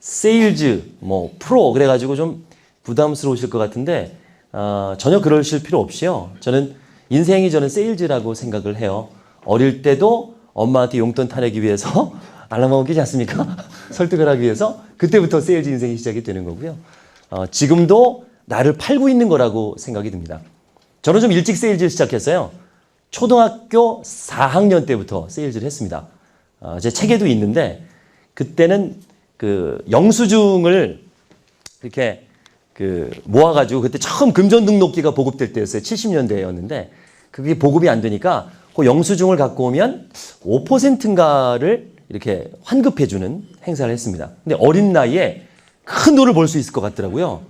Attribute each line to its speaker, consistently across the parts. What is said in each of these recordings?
Speaker 1: 세일즈, 뭐 프로 그래가지고 좀 부담스러우실 것 같은데 전혀 그러실 필요 없이요. 저는 세일즈라고 생각을 해요. 어릴 때도 엄마한테 용돈 타내기 위해서 알람하고 끼지 않습니까? 설득을 하기 위해서 그때부터 세일즈 인생이 시작이 되는 거고요. 지금도 나를 팔고 있는 거라고 생각이 듭니다. 저는 좀 일찍 세일즈를 시작했어요. 초등학교 4학년 때부터 세일즈를 했습니다. 제 책에도 있는데 그때는 그 영수증을 이렇게 모아가지고 그때 처음 금전 등록기가 보급될 때였어요. 70년대였는데 그게 보급이 안 되니까 그 영수증을 갖고 오면 5%인가를 이렇게 환급해주는 행사를 했습니다. 근데 어린 나이에 큰 돈을 벌 수 있을 것 같더라고요.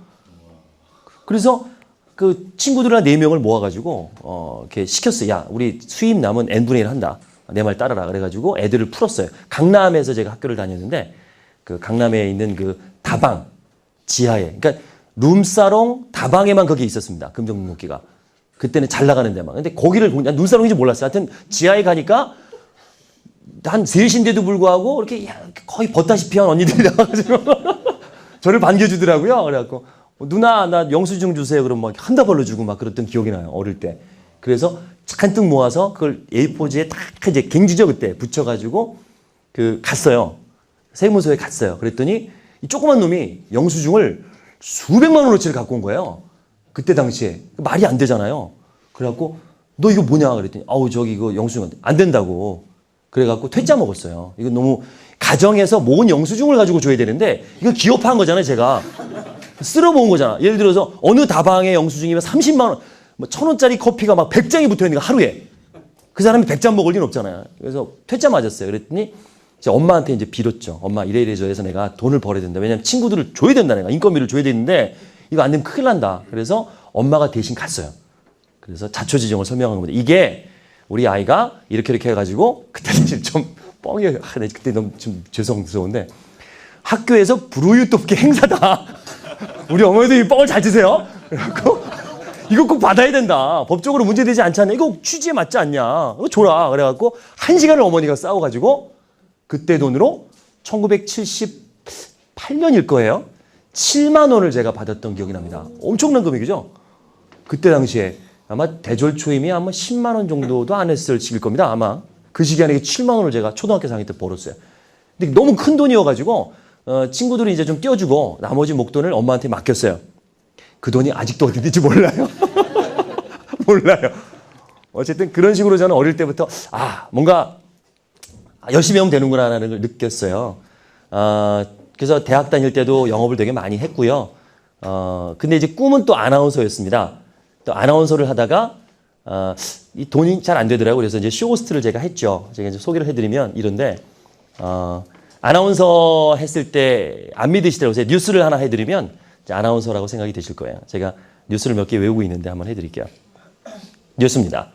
Speaker 1: 그래서 그 친구들이랑 4명을 모아가지고 이렇게 시켰어요. 야, 우리 수입 남은 n분의 1 한다. 내 말 따라라. 그래가지고 애들을 풀었어요. 강남에서 제가 학교를 다녔는데 그 강남에 있는 그 다방 지하에, 그러니까 룸사롱 다방에만 거기 있었습니다. 금전등록기가. 그때는 잘 나가는 데만. 근데 거기를 룸사롱인지 몰랐어요. 하여튼 지하에 가니까 한 3시인데도 불구하고 이렇게 거의 벗다시피 한 언니들이 나와가지고 저를 반겨주더라고요. 그래갖고 누나 나 영수증 주세요. 그럼 막 한 다발로 주고 막 그랬던 기억이 나요. 어릴 때. 그래서 잔뜩 모아서 그걸 A4지에 딱 이제 갱지죠 그때 붙여가지고 갔어요. 세무서에 갔어요. 그랬더니 이 조그만 놈이 영수증을 수백만 원어치를 갖고 온 거예요. 그때 당시에. 말이 안 되잖아요. 그래갖고 너 이거 뭐냐 그랬더니 저기 이거 영수증 안 된다고. 그래갖고 퇴짜 먹었어요. 이거 너무 가정에서 모은 영수증을 가지고 줘야 되는데 이거 기업화한 거잖아요 제가. 쓸어 모은 거잖아. 예를 들어서 어느 다방의 영수증이면 30만 원, 뭐 1,000원짜리 커피가 막 100장이 붙어 있는 거 하루에. 그 사람이 100잔 먹을 리는 없잖아요. 그래서 퇴짜 맞았어요. 그랬더니 이제 엄마한테 이제 빌었죠. 엄마 이래 저래서 내가 돈을 벌어야 된다. 왜냐면 친구들을 줘야 된다. 내가 인건비를 줘야 되는데 이거 안 되면 큰일 난다. 그래서 엄마가 대신 갔어요. 그래서 자초지종을 설명한 겁니다. 이게 우리 아이가 이렇게 해가지고 그때 사실 좀 뻥이에요. 그때 너무 좀 죄송스러운데 학교에서 불우유 뽑기 행사다. 우리 어머니도 이 뻥을 잘 치세요. 그래갖고 이거 꼭 받아야 된다. 법적으로 문제되지 않지 않냐. 이거 취지에 맞지 않냐. 이거 줘라. 그래갖고 1시간을 어머니가 싸워가지고 그때 돈으로 1978년일 거예요. 7만 원을 제가 받았던 기억이 납니다. 엄청난 금액이죠. 그때 당시에 아마 대졸 초임이 아마 10만 원 정도도 안 했을 시기일 겁니다. 아마 그 시기 안에 7만 원을 제가 초등학교 4학년 때 벌었어요. 근데 너무 큰 돈이어가지고 친구들이 이제 좀 띄워주고 나머지 목돈을 엄마한테 맡겼어요. 그 돈이 아직도 어디 있는지 몰라요. 몰라요. 어쨌든 그런 식으로 저는 어릴 때부터 뭔가 열심히 하면 되는구나라는 걸 느꼈어요. 그래서 대학 다닐 때도 영업을 되게 많이 했고요. 근데 이제 꿈은 또 아나운서였습니다. 또 아나운서를 하다가 이 돈이 잘 안 되더라고요. 그래서 이제 쇼호스트를 제가 했죠. 제가 이제 소개를 해드리면 이런데 아나운서 했을 때 안 믿으시더라고요. 뉴스를 하나 해드리면 이제 아나운서라고 생각이 되실 거예요. 제가 뉴스를 몇 개 외우고 있는데 한번 해드릴게요. 뉴스입니다.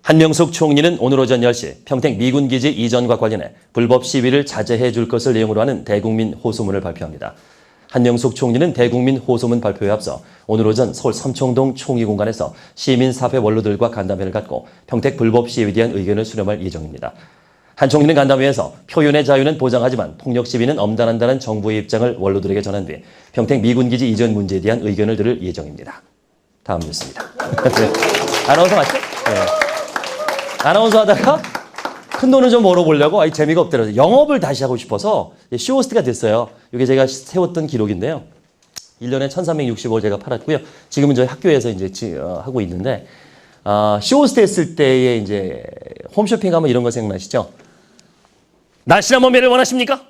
Speaker 1: 한명숙 총리는 오늘 오전 10시 평택 미군기지 이전과 관련해 불법 시위를 자제해 줄 것을 내용으로 하는 대국민 호소문을 발표합니다. 한명숙 총리는 대국민 호소문 발표에 앞서 오늘 오전 서울 삼청동 총리공간에서 시민사회 원로들과 간담회를 갖고 평택 불법 시위에 대한 의견을 수렴할 예정입니다. 한 총리는 간담회에서 표현의 자유는 보장하지만 폭력 시위는 엄단한다는 정부의 입장을 원로들에게 전한 뒤 평택 미군기지 이전 문제에 대한 의견을 들을 예정입니다. 다음 뉴스입니다. 아나운서 맞죠? 네. 아나운서 하다가 큰 돈을 좀 벌어보려고 재미가 없더라고요. 영업을 다시 하고 싶어서 쇼호스트가 됐어요. 이게 제가 세웠던 기록인데요. 1년에 1,365을 제가 팔았고요. 지금은 저희 학교에서 이제 하고 있는데 쇼호스트 했을 때에 이제 홈쇼핑 가면 이런 거 생각나시죠? 날씬한 몸매를 원하십니까?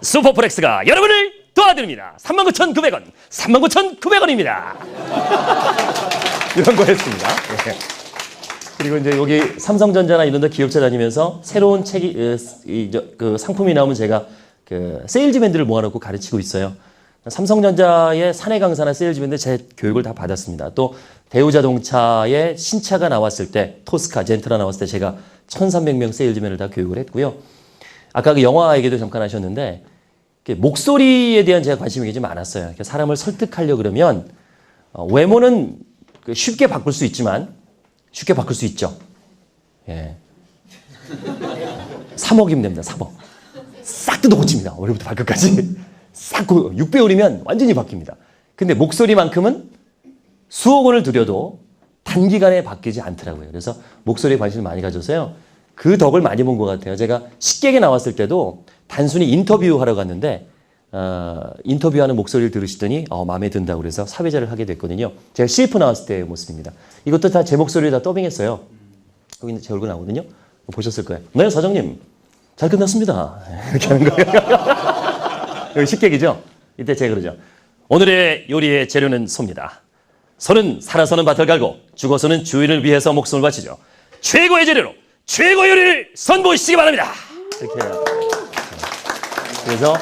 Speaker 1: 슈퍼프렉스가 여러분을 도와드립니다. 39,900원, 39,900원입니다. 이런 거 했습니다. 네. 그리고 이제 여기 삼성전자나 이런 데 기업체 다니면서 새로운 상품이 나오면 제가 세일즈맨들을 모아놓고 가르치고 있어요. 삼성전자의 사내 강사나 세일즈맨들 제 교육을 다 받았습니다. 또 대우자동차의 신차가 나왔을 때, 토스카, 젠트라 나왔을 때 제가 1,300명 세일즈맨을 다 교육을 했고요. 아까 그 영화 얘기도 잠깐 하셨는데 목소리에 대한 제가 관심이 굉장히 많았어요. 사람을 설득하려고 그러면 외모는 쉽게 바꿀 수 있지만 쉽게 바꿀 수 있죠. 예. 3억이면 됩니다. 3억. 싹 뜯어 고칩니다. 머리부터 발끝까지. 싹 6배율이면 완전히 바뀝니다. 근데 목소리만큼은 수억 원을 들여도 단기간에 바뀌지 않더라고요. 그래서 목소리에 관심을 많이 가져서요. 그 덕을 많이 본 것 같아요. 제가 식객에 나왔을 때도 단순히 인터뷰하러 갔는데 인터뷰하는 목소리를 들으시더니 마음에 든다고 그래서 사회자를 하게 됐거든요. 제가 CF 나왔을 때의 모습입니다. 이것도 다 제 목소리를 다 더빙했어요. 여기 제 얼굴 나오거든요. 보셨을 거예요. 네, 사장님. 잘 끝났습니다. 이렇게 하는 거예요. 여기 식객이죠? 이때 제가 그러죠. 오늘의 요리의 재료는 소입니다. 소는 살아서는 밭을 갈고 죽어서는 주인을 위해서 목숨을 바치죠. 최고의 재료로 최고의 요리를 선보이시기 바랍니다. 이렇게 해요. 그래서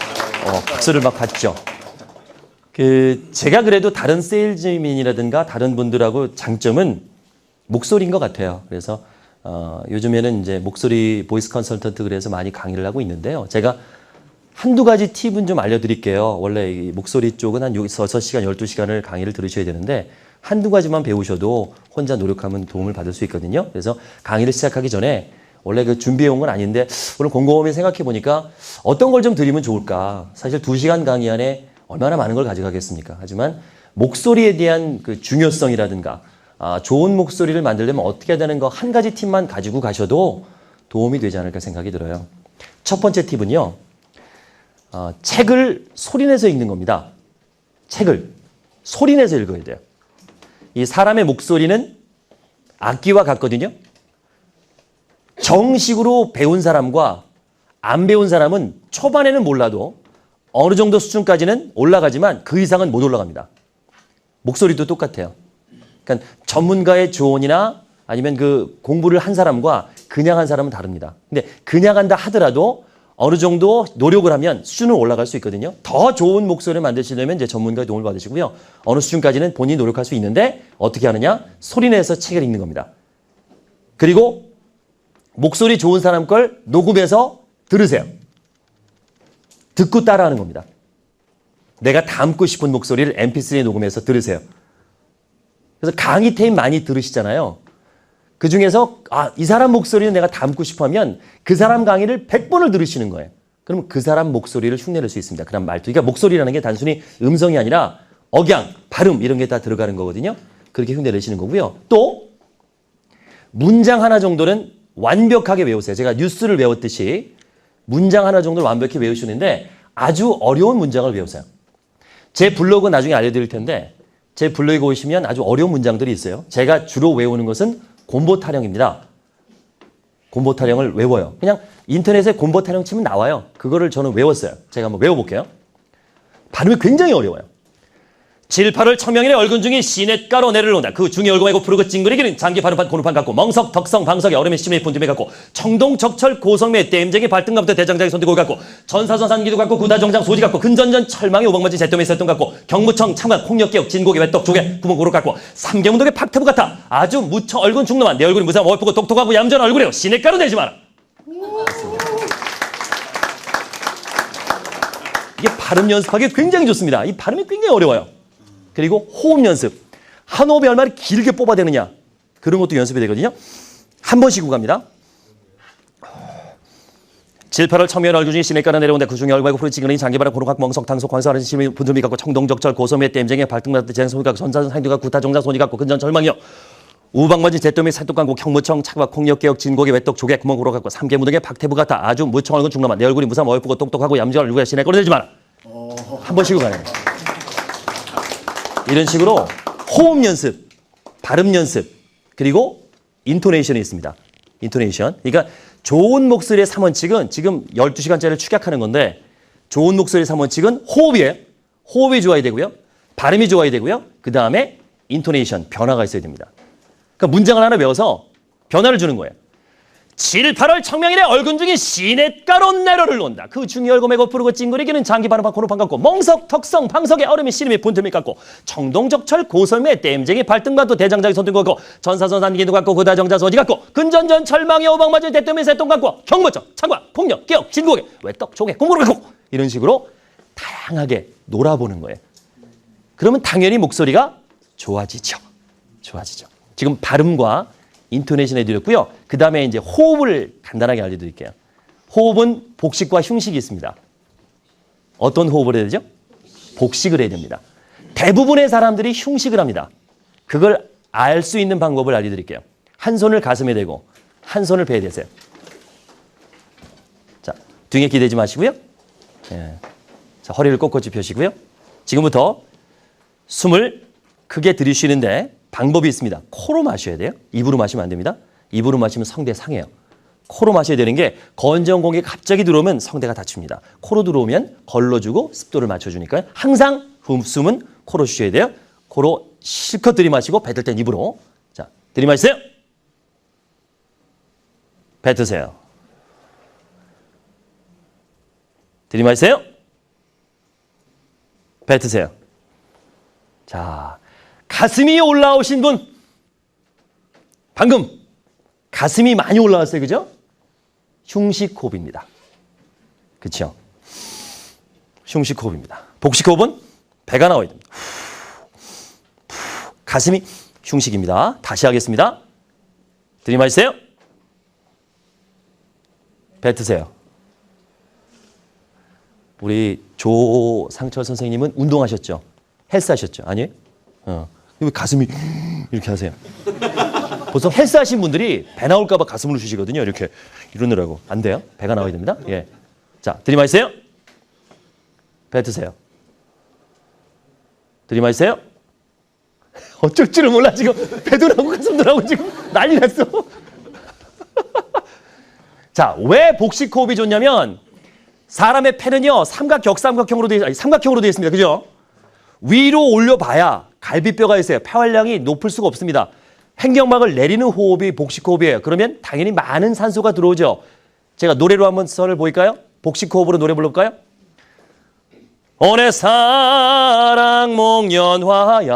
Speaker 1: 박수를 막 받죠. 제가 그래도 다른 세일즈맨이라든가 다른 분들하고 장점은 목소리인 것 같아요. 그래서 요즘에는 이제 목소리 보이스 컨설턴트 그래서 많이 강의를 하고 있는데요. 제가 한두 가지 팁은 좀 알려드릴게요. 원래 이 목소리 쪽은 한 6시간, 12시간을 강의를 들으셔야 되는데 한두 가지만 배우셔도 혼자 노력하면 도움을 받을 수 있거든요. 그래서 강의를 시작하기 전에 원래 그 준비해온 건 아닌데 오늘 곰곰이 생각해 보니까 어떤 걸 좀 드리면 좋을까. 사실 2시간 강의 안에 얼마나 많은 걸 가져가겠습니까. 하지만 목소리에 대한 그 중요성이라든가 좋은 목소리를 만들려면 어떻게 해야 되는 거 한 가지 팁만 가지고 가셔도 도움이 되지 않을까 생각이 들어요. 첫 번째 팁은요. 책을 소리내서 읽는 겁니다. 책을 소리내서 읽어야 돼요. 이 사람의 목소리는 악기와 같거든요. 정식으로 배운 사람과 안 배운 사람은 초반에는 몰라도 어느 정도 수준까지는 올라가지만 그 이상은 못 올라갑니다. 목소리도 똑같아요. 그러니까 전문가의 조언이나 아니면 그 공부를 한 사람과 그냥 한 사람은 다릅니다. 근데 그냥 한다 하더라도 어느 정도 노력을 하면 수준은 올라갈 수 있거든요. 더 좋은 목소리를 만드시려면 이제 전문가의 도움을 받으시고요. 어느 수준까지는 본인이 노력할 수 있는데 어떻게 하느냐? 소리내서 책을 읽는 겁니다. 그리고 목소리 좋은 사람 걸 녹음해서 들으세요. 듣고 따라하는 겁니다. 내가 담고 싶은 목소리를 mp3에 녹음해서 들으세요. 그래서 강의 테이프 많이 들으시잖아요. 그 중에서 이 사람 목소리는 내가 담고 싶어 하면 그 사람 강의를 100번을 들으시는 거예요. 그러면 그 사람 목소리를 흉내낼 수 있습니다. 그런 말투. 그러니까 목소리라는 게 단순히 음성이 아니라 억양, 발음 이런 게 다 들어가는 거거든요. 그렇게 흉내내시는 거고요. 또 문장 하나 정도는 완벽하게 외우세요. 제가 뉴스를 외웠듯이 문장 하나 정도를 완벽히 외우시는데 아주 어려운 문장을 외우세요. 제 블로그 나중에 알려드릴 텐데 제 블로그에 오시면 아주 어려운 문장들이 있어요. 제가 주로 외우는 것은 곰보 타령입니다. 곰보 타령을 외워요. 그냥 인터넷에 곰보 타령 치면 나와요. 그거를 저는 외웠어요. 제가 한번 외워볼게요. 발음이 굉장히 어려워요. 7, 8월 청명일에 얼군 중이 시냇가로 내려온다. 그 중이 얼굴이고 푸르고 찡그리기는 장기 발음판 고루판 같고 멍석 덕성 방석에 얼음에 심해 분dim에 같고 청동 적철 고성매 댐쟁이 발등감부터 대장장이 손디고 같고 전사선 산기도 같고 구다정장 소지 같고 근전전 철망이 오방만지 잿더미 쇳돈 같고 경무청 창관 콩역개혁 진고개 외떡 조개 구멍고루 같고 삼계문덕의 팍태부 같아 아주 무처 얼군 중놈아 내 얼굴이 무사하고 얼프고 똑똑하고 얌전한 얼굴이요 시냇가로 내지 마라. 이게 발음 연습하기 굉장히 좋습니다. 이 발음이 굉장히 어려워요. 그리고 호흡 연습. 한 호흡에 얼마나 길게 뽑아대느냐. 그런 것도 연습이 되거든요. 한 번 쉬고 갑니다. 7, 8월 청면 얼굴 중에 시냇가로 내려온다. 그 중에 얼굴이고 푸르 찌그러니 장기바람 고루각 멍석 당석 광사하는 심히 분들미 같고 청동적철 고소매 댐쟁이 발등마다 재는 소리 같고 전사선 상두가 구타정자 손이 같고 근전 절망이요. 우방맞은 잿더미 살뚝광고 경무청 차박 콩역개혁 진고개 외떡 조개 구멍 고루 같고 삼계무등의 박태부 같아 아주 무청 얼굴 중남아 내 얼굴이 무삼 어이프고 똑똑하고 얌전한 얼굴에 시냇가로 내지 마라. 한 번 쉬고 가요. 이런 식으로 호흡 연습, 발음 연습, 그리고 인토네이션이 있습니다. 인토네이션. 그러니까 좋은 목소리의 3원칙은 지금 12시간짜리를 축약하는 건데 좋은 목소리의 3원칙은 호흡이에요. 호흡이 좋아야 되고요. 발음이 좋아야 되고요. 그 다음에 인토네이션, 변화가 있어야 됩니다. 그러니까 문장을 하나 외워서 변화를 주는 거예요. 7, 8월 청명일에 얼군 중이 시냇가로 내려를 온다. 그 중이 얼굴매고 푸르고 찡그리기는 장기 바람판 고루판 같고 멍석 턱성 방석에 얼음이 씨름이 분틈이 같고 청동적철 고설매 댐쟁이 발등반도 대장장이 손등고 같고 전사선 산기도 같고 구다정자 소지 같고 근전전 철망이 오방맞은 대뜸이 새똥 같고 경무청 창과 폭력 개혁 진고개 외떡 조개 공고루 같고 이런 식으로 다양하게 놀아보는 거예요. 그러면 당연히 목소리가 좋아지죠. 좋아지죠. 지금 발음과 인토네이션 해드렸고요. 그 다음에 이제 호흡을 간단하게 알려드릴게요. 호흡은 복식과 흉식이 있습니다. 어떤 호흡을 해야 되죠? 복식을 해야 됩니다. 대부분의 사람들이 흉식을 합니다. 그걸 알 수 있는 방법을 알려드릴게요. 한 손을 가슴에 대고 한 손을 배에 대세요. 자, 등에 기대지 마시고요. 예. 자, 허리를 꼿꼿이 펴시고요. 지금부터 숨을 크게 들이쉬는데 방법이 있습니다. 코로 마셔야 돼요. 입으로 마시면 안 됩니다. 입으로 마시면 성대 상해요. 코로 마셔야 되는 게 건조한 공기 갑자기 들어오면 성대가 다칩니다. 코로 들어오면 걸러주고 습도를 맞춰주니까요. 항상 숨은 코로 쉬셔야 돼요. 코로 실컷 들이마시고 뱉을 땐 입으로. 자, 들이마시세요. 뱉으세요. 들이마시세요. 뱉으세요. 자, 가슴이 올라오신 분. 방금 가슴이 많이 올라왔어요. 그죠? 흉식호흡입니다. 그렇죠? 흉식호흡입니다. 복식호흡은 배가 나와야 됩니다. 가슴이 흉식입니다. 다시 하겠습니다. 들이마시세요. 뱉으세요. 우리 조상철 선생님은 운동하셨죠? 헬스하셨죠? 아니에요? 왜 가슴이 이렇게 하세요? 보통 헬스하신 분들이 배 나올까 봐 가슴으로 쉬시거든요. 이렇게 이러느라고. 안 돼요. 배가 나와야 됩니다. 예. 자, 들이마시세요. 뱉으세요. 들이마시세요. 어쩔 줄을 몰라 지금. 배도 나오고 가슴도 나오고 지금 난리 났어. 자, 왜 복식호흡이 좋냐면 사람의 폐는요 삼각형으로 되어 있습니다. 그죠? 위로 올려봐야 갈비뼈가 있어요. 폐활량이 높을 수가 없습니다. 횡격막을 내리는 호흡이 복식호흡이에요. 그러면 당연히 많은 산소가 들어오죠. 제가 노래로 한번 선을 보일까요? 복식호흡으로 노래 불러볼까요? 오내 사랑 목련화야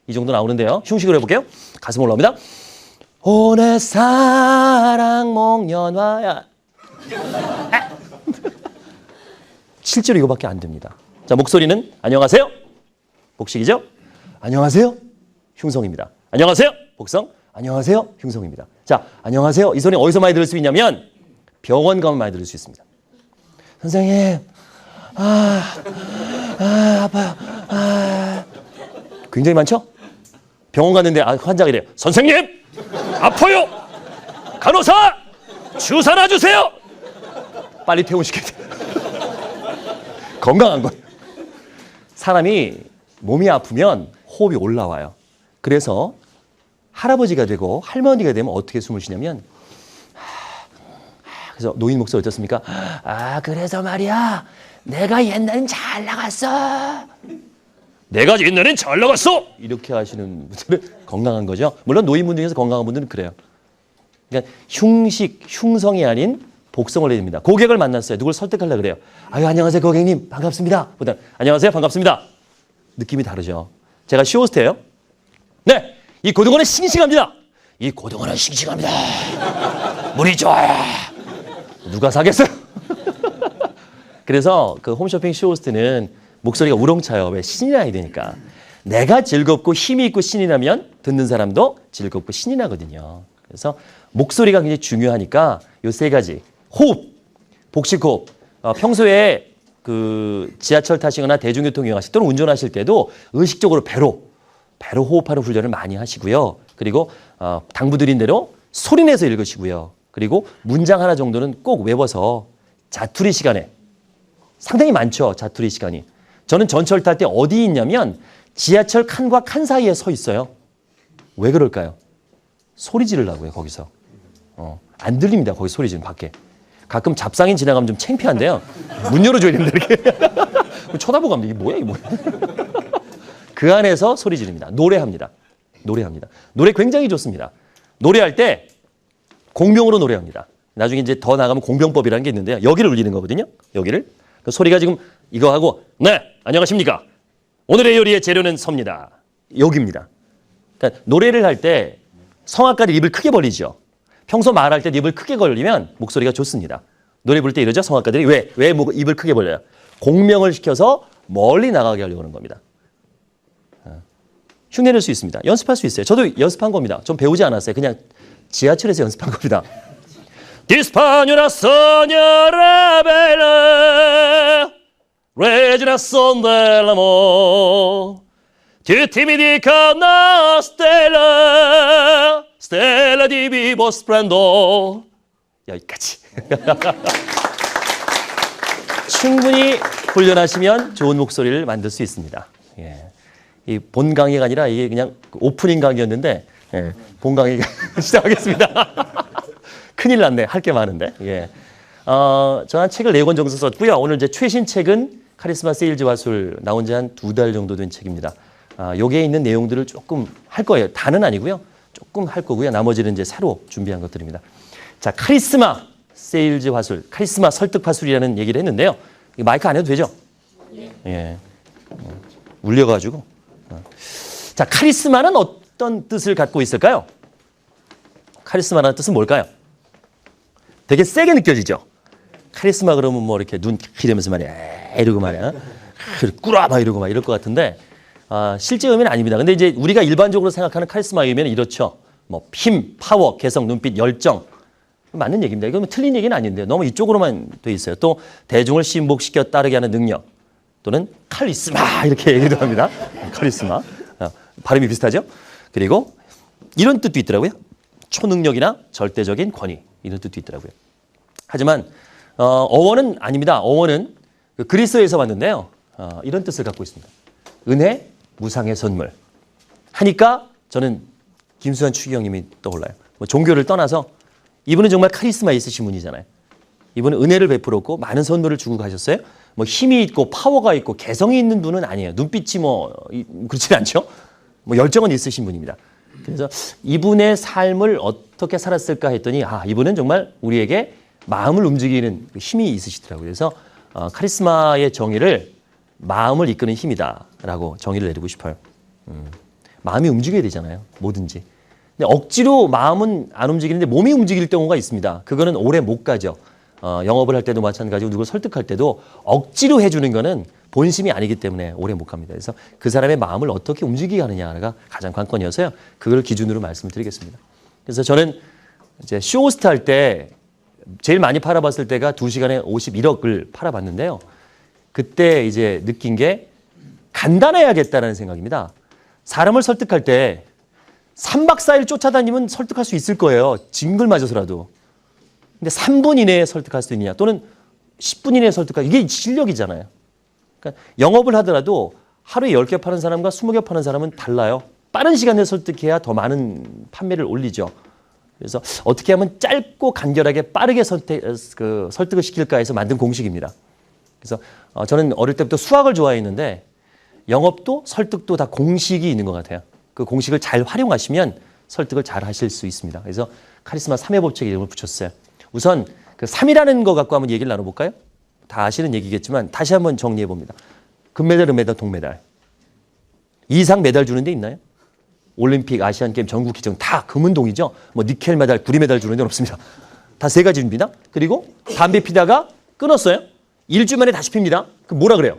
Speaker 1: 이 정도 나오는데요. 흉식으로 해볼게요. 가슴 올라옵니다. 오내 사랑 목련화야 실제로 이거밖에 안 됩니다. 자, 목소리는 안녕하세요. 복식이죠? 안녕하세요. 흉성입니다. 안녕하세요. 복성. 안녕하세요. 흉성입니다. 자, 안녕하세요. 이 소리 어디서 많이 들을 수 있냐면 병원 가면 많이 들을 수 있습니다. 선생님, 아파요. 굉장히 많죠? 병원 갔는데 환자가 이래요. 선생님, 아파요. 간호사, 주사 놔주세요. 빨리 퇴원시켜야 돼. 건강한 거예요. 사람이 몸이 아프면 호흡이 올라와요. 그래서 할아버지가 되고 할머니가 되면 어떻게 숨을 쉬냐면 그래서 노인 목소리 어떻습니까? 그래서 말이야 내가 옛날엔 잘 나갔어. 내가 옛날엔 잘 나갔어. 이렇게 하시는 분들은 건강한 거죠. 물론 노인분 중에서 건강한 분들은 그래요. 그러니까 흉성이 아닌 복성을 해야 됩니다. 고객을 만났어요. 누굴 설득하려고 그래요. 안녕하세요 고객님 반갑습니다. 보다 안녕하세요 반갑습니다. 느낌이 다르죠. 제가 쇼호스트예요. 네, 이 고등어는 싱싱합니다. 이 고등어는 싱싱합니다. 물이 좋아요. 누가 사겠어요? 그래서 그 홈쇼핑 쇼호스트는 목소리가 우렁차요. 왜? 신이 나야 되니까. 내가 즐겁고 힘이 있고 신이 나면 듣는 사람도 즐겁고 신이 나거든요. 그래서 목소리가 굉장히 중요하니까 요 세 가지. 호흡, 복식호흡. 평소에 그 지하철 타시거나 대중교통 이용하실 또는 운전하실 때도 의식적으로 배로 호흡하는 훈련을 많이 하시고요. 그리고 당부드린 대로 소리내서 읽으시고요. 그리고 문장 하나 정도는 꼭 외워서 자투리 시간에 상당히 많죠. 자투리 시간이. 저는 전철 탈 때 어디 있냐면 지하철 칸과 칸 사이에 서 있어요. 왜 그럴까요? 소리 지르려고요. 거기서. 안 들립니다. 거기 소리 지르면 밖에. 가끔 잡상인 지나가면 좀 창피한데요. 문 열어줘야 됩니다. 이렇게. 쳐다보고 갑니다. 이게 뭐야? 이게 뭐야? 그 안에서 소리 지릅니다. 노래합니다. 노래 굉장히 좋습니다. 노래할 때 공병으로 노래합니다. 나중에 이제 더 나가면 공병법이라는 게 있는데요. 여기를 울리는 거거든요. 여기를. 그 소리가 지금 이거 하고 네, 안녕하십니까. 오늘의 요리의 재료는 섭니다. 여기입니다. 그러니까 노래를 할 때 성악가들 입을 크게 벌리죠. 평소 말할 때 입을 크게 벌리면 목소리가 좋습니다. 노래 부를 때 이러죠. 성악가들이 왜 입을 크게 벌려요? 공명을 시켜서 멀리 나가게 하려고 하는 겁니다. 흉내낼 수 있습니다. 연습할 수 있어요. 저도 연습한 겁니다. 좀 배우지 않았어요. 그냥 지하철에서 연습한 겁니다. Dispañola soñora bella, regina son dell'amor, tu timidica una stella, stella di vivo splendor. 여기까지. 충분히 훈련하시면 좋은 목소리를 만들 수 있습니다. 예. 이 본 강의가 아니라 이게 그냥 오프닝 강의였는데, 예. 본 강의 시작하겠습니다. 큰일 났네. 할 게 많은데. 예. 저 한 책을 4권 정도 썼고요. 오늘 이제 최신 책은 카리스마 세일즈 화술 나온 지 한 2달 정도 된 책입니다. 여기에 있는 내용들을 조금 할 거예요. 다는 아니고요. 조금 할 거고요. 나머지는 이제 새로 준비한 것들입니다. 자, 카리스마 세일즈 화술, 카리스마 설득 화술이라는 얘기를 했는데요. 마이크 안 해도 되죠? 예. 울려가지고. 자, 카리스마는 어떤 뜻을 갖고 있을까요? 카리스마라는 뜻은 뭘까요? 되게 세게 느껴지죠? 카리스마 그러면 뭐 이렇게 눈 이러면서 말이야. 이러고 말이야. 꾸라 막 이러고 막 이럴 것 같은데, 실제 의미는 아닙니다. 근데 이제 우리가 일반적으로 생각하는 카리스마 의미는 이렇죠. 뭐 힘, 파워, 개성, 눈빛, 열정. 맞는 얘기입니다. 이건 틀린 얘기는 아닌데 너무 이쪽으로만 돼 있어요. 또 대중을 신복시켜 따르게 하는 능력 또는 카리스마 이렇게 얘기도 합니다. 카리스마. 발음이 비슷하죠? 그리고 이런 뜻도 있더라고요. 초능력이나 절대적인 권위 이런 뜻도 있더라고요. 하지만 어원은 아닙니다. 어원은 그리스어에서 왔는데요. 이런 뜻을 갖고 있습니다. 은혜, 무상의 선물. 하니까 저는 김수환 추기경님이 떠올라요. 뭐 종교를 떠나서 이분은 정말 카리스마 있으신 분이잖아요. 이분은 은혜를 베풀었고 많은 선물을 주고 가셨어요. 뭐 힘이 있고 파워가 있고 개성이 있는 분은 아니에요. 눈빛이 뭐 그렇지 않죠? 뭐 열정은 있으신 분입니다. 그래서 이분의 삶을 어떻게 살았을까 했더니 이분은 정말 우리에게 마음을 움직이는 힘이 있으시더라고요. 그래서 카리스마의 정의를 마음을 이끄는 힘이다라고 정의를 내리고 싶어요. 마음이 움직여야 되잖아요. 뭐든지. 근데 억지로 마음은 안 움직이는데 몸이 움직일 경우가 있습니다. 그거는 오래 못 가죠. 영업을 할 때도 마찬가지고 누굴 설득할 때도 억지로 해주는 거는 본심이 아니기 때문에 오래 못 갑니다. 그래서 그 사람의 마음을 어떻게 움직이게 하느냐가 가장 관건이어서요. 그걸 기준으로 말씀을 드리겠습니다. 그래서 저는 이제 쇼호스트 할 때 제일 많이 팔아봤을 때가 2시간에 51억을 팔아봤는데요. 그때 이제 느낀 게 간단해야겠다는 생각입니다. 사람을 설득할 때 3박 4일 쫓아다니면 설득할 수 있을 거예요. 징글 맞아서라도. 근데 3분 이내에 설득할 수 있느냐 또는 10분 이내에 설득할 이게 실력이잖아요. 그러니까 영업을 하더라도 하루에 10개 파는 사람과 20개 파는 사람은 달라요. 빠른 시간에 설득해야 더 많은 판매를 올리죠. 그래서 어떻게 하면 짧고 간결하게 빠르게 설득을 시킬까 해서 만든 공식입니다. 그래서 저는 어릴 때부터 수학을 좋아했는데 영업도 설득도 다 공식이 있는 것 같아요. 그 공식을 잘 활용하시면 설득을 잘 하실 수 있습니다. 그래서 카리스마 3의 법칙 이름을 붙였어요. 우선 그 3이라는 거 갖고 한번 얘기를 나눠볼까요? 다 아시는 얘기겠지만 다시 한번 정리해 봅니다. 금메달, 은메달, 동메달. 이상 메달 주는 데 있나요? 올림픽, 아시안게임, 전국기청 다 금은동이죠. 뭐 니켈 메달, 구리 메달 주는 데는 없습니다. 다 3가지입니다. 그리고 담배 피다가 끊었어요. 일주 만에 다시 핍니다. 그럼 뭐라 그래요?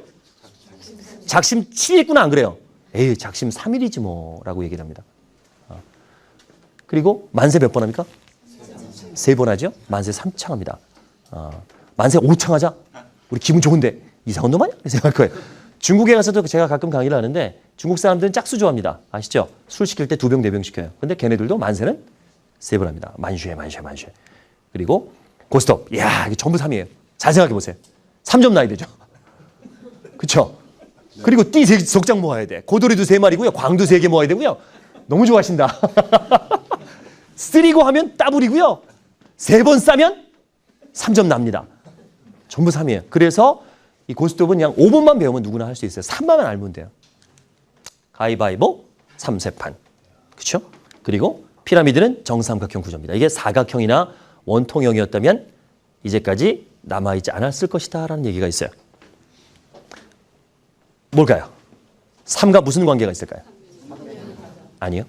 Speaker 1: 작심 7일구나 안 그래요? 에이, 작심 3일이지 뭐 라고 얘기를 합니다. 그리고 만세 몇 번 합니까? 3번 하죠. 만세 3창 합니다. 만세 5창 하자. 우리 기분 좋은데 이상한 놈 아니야? 생각할 거예요. 중국에 가서도 제가 가끔 강의를 하는데 중국 사람들은 짝수 좋아합니다. 아시죠? 술 시킬 때 2병, 4병 시켜요. 근데 걔네들도 만세는 3번 합니다. 만쉐. 그리고 고스톱. 이야, 이게 전부 3이에요. 잘 생각해 보세요. 3점 나야 되죠. 그렇죠? 그리고 띠 석장 모아야 돼. 고돌이도 3마리고요. 광도 3개 모아야 되고요. 너무 좋아하신다. 쓰리고 하면 따블이고요. 3번 싸면 3점 납니다. 전부 3이에요. 그래서 이 고스톱은 그냥 5분만 배우면 누구나 할 수 있어요. 3만만 알면 돼요. 가위바위보, 3세판. 그렇죠? 그리고 피라미드는 정삼각형 구조입니다. 이게 사각형이나 원통형이었다면 이제까지 남아있지 않았을 것이다 라는 얘기가 있어요. 뭘까요? 3과 무슨 관계가 있을까요? 아니요.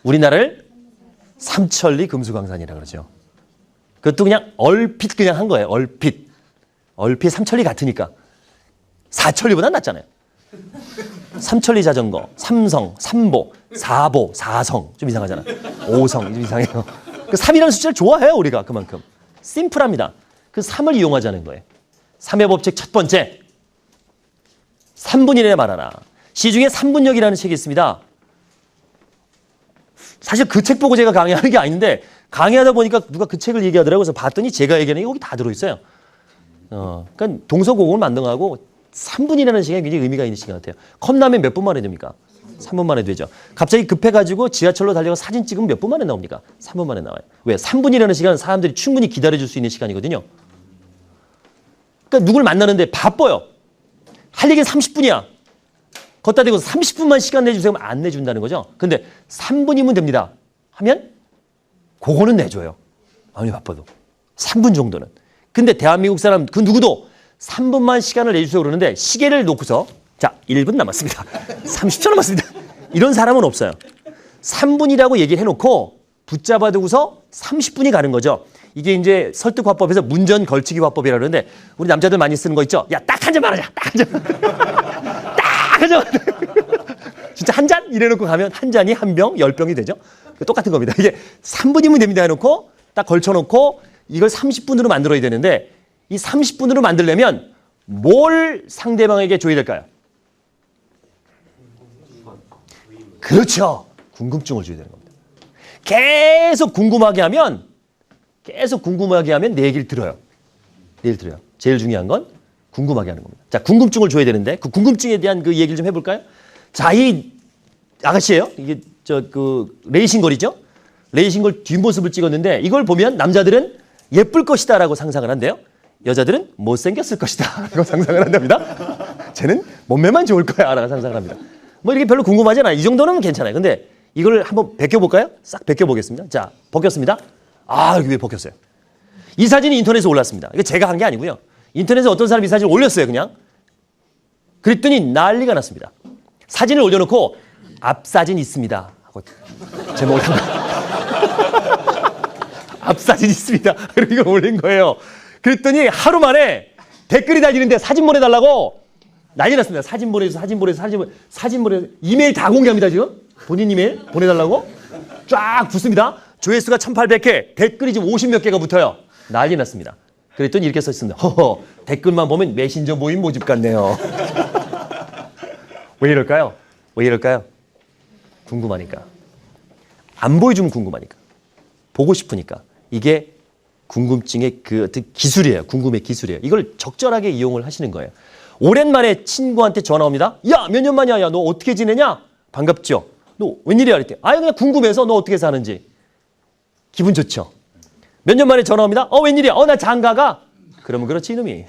Speaker 1: 우리나라를 삼천리 금수강산이라고 그러죠. 그것도 그냥 얼핏 그냥 한 거예요. 얼핏 삼천리 같으니까. 사천리보다 낫잖아요. 삼천리 자전거, 삼성, 삼보, 사보, 사성 좀 이상하잖아. 오성 좀 이상해요. 그 3이라는 숫자를 좋아해요 우리가 그만큼. 심플합니다. 그 3을 이용하자는 거예요. 3의 법칙 첫 번째. 3분 이내에 말하라. 시중에 3분력이라는 책이 있습니다. 사실 그 책 보고 제가 강의하는 게 아닌데 강의하다 보니까 누가 그 책을 얘기하더라고요. 그래서 봤더니 제가 얘기하는 게 거기 다 들어있어요. 그러니까 동서고금을 만등하고 3분이라는 시간이 굉장히 의미가 있는 시간 같아요. 컵라면 몇 분 만에 됩니까? 3분 만에 되죠. 갑자기 급해가지고 지하철로 달려가 사진 찍으면 몇 분 만에 나옵니까? 3분 만에 나와요. 왜? 3분이라는 시간은 사람들이 충분히 기다려줄 수 있는 시간이거든요. 그러니까 누굴 만나는데 바빠요. 할 얘기는 30분이야. 걷다 대고 30분만 시간 내주세요 하면 안 내준다는 거죠. 근데 3분이면 됩니다. 하면 그거는 내줘요. 아무리 바빠도. 3분 정도는. 근데 대한민국 사람 그 누구도 3분만 시간을 내주세요 그러는데 시계를 놓고서 자 1분 남았습니다. 30초 남았습니다. 이런 사람은 없어요. 3분이라고 얘기를 해놓고 붙잡아 두고서 30분이 가는 거죠. 이게 이제 설득화법에서 문전 걸치기 화법이라고 그러는데 우리 남자들 많이 쓰는 거 있죠. 야 딱 한 잔 말하자. 딱 한 잔. 딱 한 잔. 진짜 한 잔? 이래놓고 가면 한 잔이 한 병, 10병이 되죠. 똑같은 겁니다. 이게 3분이면 됩니다 해놓고 딱 걸쳐놓고 이걸 30분으로 만들어야 되는데 이 30분으로 만들려면 뭘 상대방에게 줘야 될까요? 그렇죠. 궁금증을 줘야 되는 겁니다. 계속 궁금하게 하면 내 얘기를 들어요. 내 얘기를 들어요. 제일 중요한 건 궁금하게 하는 겁니다. 자, 궁금증을 줘야 되는데 그 궁금증에 대한 그 얘기를 좀 해볼까요? 자, 이 아가씨예요. 이게 레이싱걸이죠. 레이싱걸 뒷모습을 찍었는데 이걸 보면 남자들은 예쁠 것이다라고 상상을 한대요. 여자들은 못생겼을 것이다 라고 상상을 한답니다. 쟤는 몸매만 좋을 거야 라고 상상을 합니다. 뭐 이렇게 별로 궁금하잖아요. 이 정도는 괜찮아요. 근데 이걸 한번 벗겨볼까요? 싹 벗겨보겠습니다. 자, 벗겼습니다. 아, 여기 왜 벗겼어요? 이 사진이 인터넷에 올랐습니다. 이거 제가 한 게 아니고요. 인터넷에 어떤 사람이 이 사진을 올렸어요, 그냥. 그랬더니 난리가 났습니다. 사진을 올려놓고 앞사진 있습니다 하고 제목을 한 거예요. 앞사진 있습니다. 그리고 이걸 올린 거예요. 그랬더니 하루 만에 댓글이 달리는데 사진 보내달라고 난리 났습니다. 사진 보내서 이메일 다 공개합니다, 지금. 본인 이메일 보내달라고 쫙 붙습니다. 조회수가 1800회, 댓글이 지금 50몇 개가 붙어요. 난리 났습니다. 그랬더니 이렇게 써 있습니다. 허허, 댓글만 보면 메신저 모임 모집 같네요. 왜 이럴까요? 왜 이럴까요? 궁금하니까. 안 보여주면 궁금하니까. 보고 싶으니까. 이게 궁금증의 그 기술이에요. 궁금의 기술이에요. 이걸 적절하게 이용을 하시는 거예요. 오랜만에 친구한테 전화 옵니다. 야, 몇 년 만이야. 야, 너 어떻게 지내냐? 반갑죠? 너 웬일이야? 이랬더니 아, 그냥 궁금해서 너 어떻게 사는지. 기분 좋죠? 몇 년 만에 전화 옵니다. 웬일이야? 나 장가가? 그러면 그렇지, 이놈이.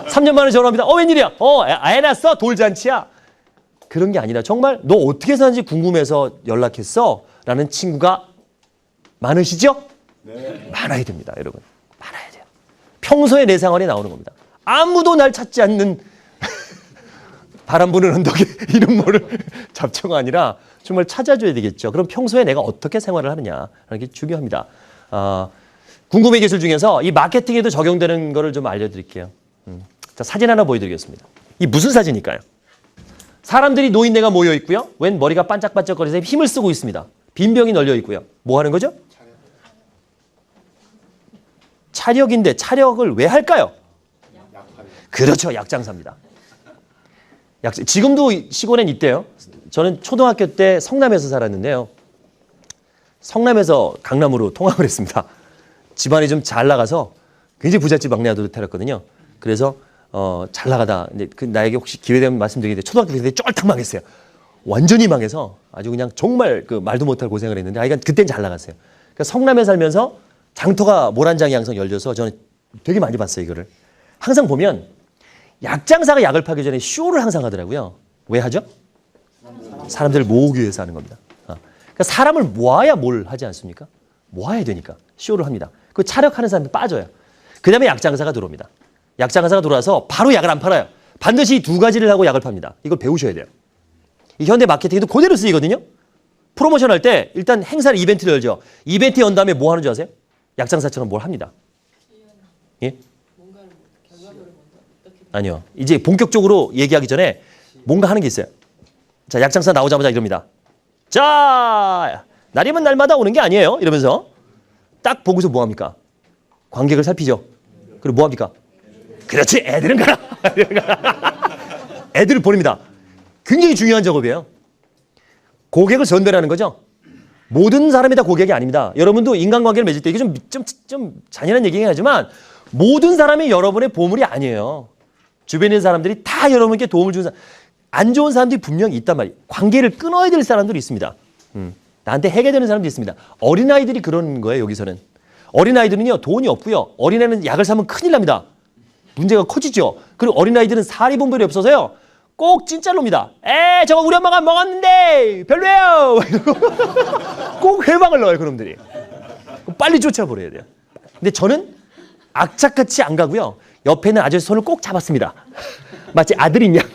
Speaker 1: 3년 만에 전화 옵니다. 웬일이야? 애 낳았어? 돌잔치야? 그런 게 아니라 정말 너 어떻게 사는지 궁금해서 연락했어? 라는 친구가 많으시죠? 네. 많아야 됩니다, 여러분. 많아야 돼요. 평소에 내 생활에 나오는 겁니다. 아무도 날 찾지 않는 바람 부는 언덕에 이름 모를 잡초가 아니라 정말 찾아줘야 되겠죠. 그럼 평소에 내가 어떻게 생활을 하느냐라는 게 중요합니다. 궁금해 기술 중에서 이 마케팅에도 적용되는 거를 좀 알려드릴게요. 자, 사진 하나 보여드리겠습니다. 이 무슨 사진일까요? 사람들이 노인네가 모여 있고요. 웬 머리가 반짝반짝거리면서 힘을 쓰고 있습니다. 빈병이 널려 있고요. 뭐 하는 거죠? 차력인데 차력을 왜 할까요? 그렇죠. 약장사입니다. 지금도 시골엔 있대요. 저는 초등학교 때 성남에서 살았는데요. 성남에서 강남으로 통학을 했습니다. 집안이 좀 잘 나가서 굉장히 부잣집 막내 아들을 태웠거든요. 그래서 잘 나가다 이제 나에게 혹시 기회되면 말씀드리는데 초등학교 때 쫄딱 망했어요. 완전히 망해서 아주 그냥 정말 그 말도 못할 고생을 했는데 아이가 그때는 잘 나갔어요. 그러니까 성남에 살면서 장터가 모란장이 항상 열려서 저는 되게 많이 봤어요, 이거를. 항상 보면 약장사가 약을 팔기 전에 쇼를 항상 하더라고요. 왜 하죠? 사람들을 모으기 위해서 하는 겁니다. 그러니까 사람을 모아야 뭘 하지 않습니까? 모아야 되니까 쇼를 합니다. 그 차력하는 사람이 빠져요. 그 다음에 약장사가 들어옵니다. 약장사가 들어와서 바로 약을 안 팔아요. 반드시 두 가지를 하고 약을 팝니다. 이걸 배우셔야 돼요. 이 현대 마케팅에도 그대로 쓰이거든요. 프로모션 할 때 일단 행사를 이벤트를 열죠. 이벤트 연 다음에 뭐 하는 줄 아세요? 약장사처럼 뭘 합니다. 예? 아니요. 이제 본격적으로 얘기하기 전에 뭔가 하는 게 있어요. 자, 약장사 나오자마자 이럽니다. 자, 날이면 날마다 오는 게 아니에요. 이러면서 딱 보고서 뭐 합니까? 관객을 살피죠. 그리고 뭐 합니까? 그렇지, 애들은 가라. 애들을 보냅니다. 굉장히 중요한 작업이에요. 고객을 선별하는 거죠. 모든 사람이 다 고객이 아닙니다. 여러분도 인간관계를 맺을 때 이게 좀 잔인한 얘기긴 하지만 모든 사람이 여러분의 보물이 아니에요. 주변에 있는 사람들이 다 여러분께 도움을 주는 사람, 안 좋은 사람들이 분명히 있단 말이에요. 관계를 끊어야 될 사람들이 있습니다. 나한테 해결되는 사람들이 있습니다. 어린아이들이 그런 거예요, 여기서는. 어린아이들은요, 돈이 없고요. 어린애는 약을 사면 큰일 납니다. 문제가 커지죠. 그리고 어린아이들은 사리분별이 없어서요. 꼭 진짜로입니다. 저거 우리 엄마가 먹었는데 별로예요. 꼭 회방을 넣어요, 그놈들이. 빨리 쫓아버려야 돼요. 근데 저는 악착같이 안 가고요. 옆에 있는 아저씨 손을 꼭 잡았습니다. 마치 아들인 양.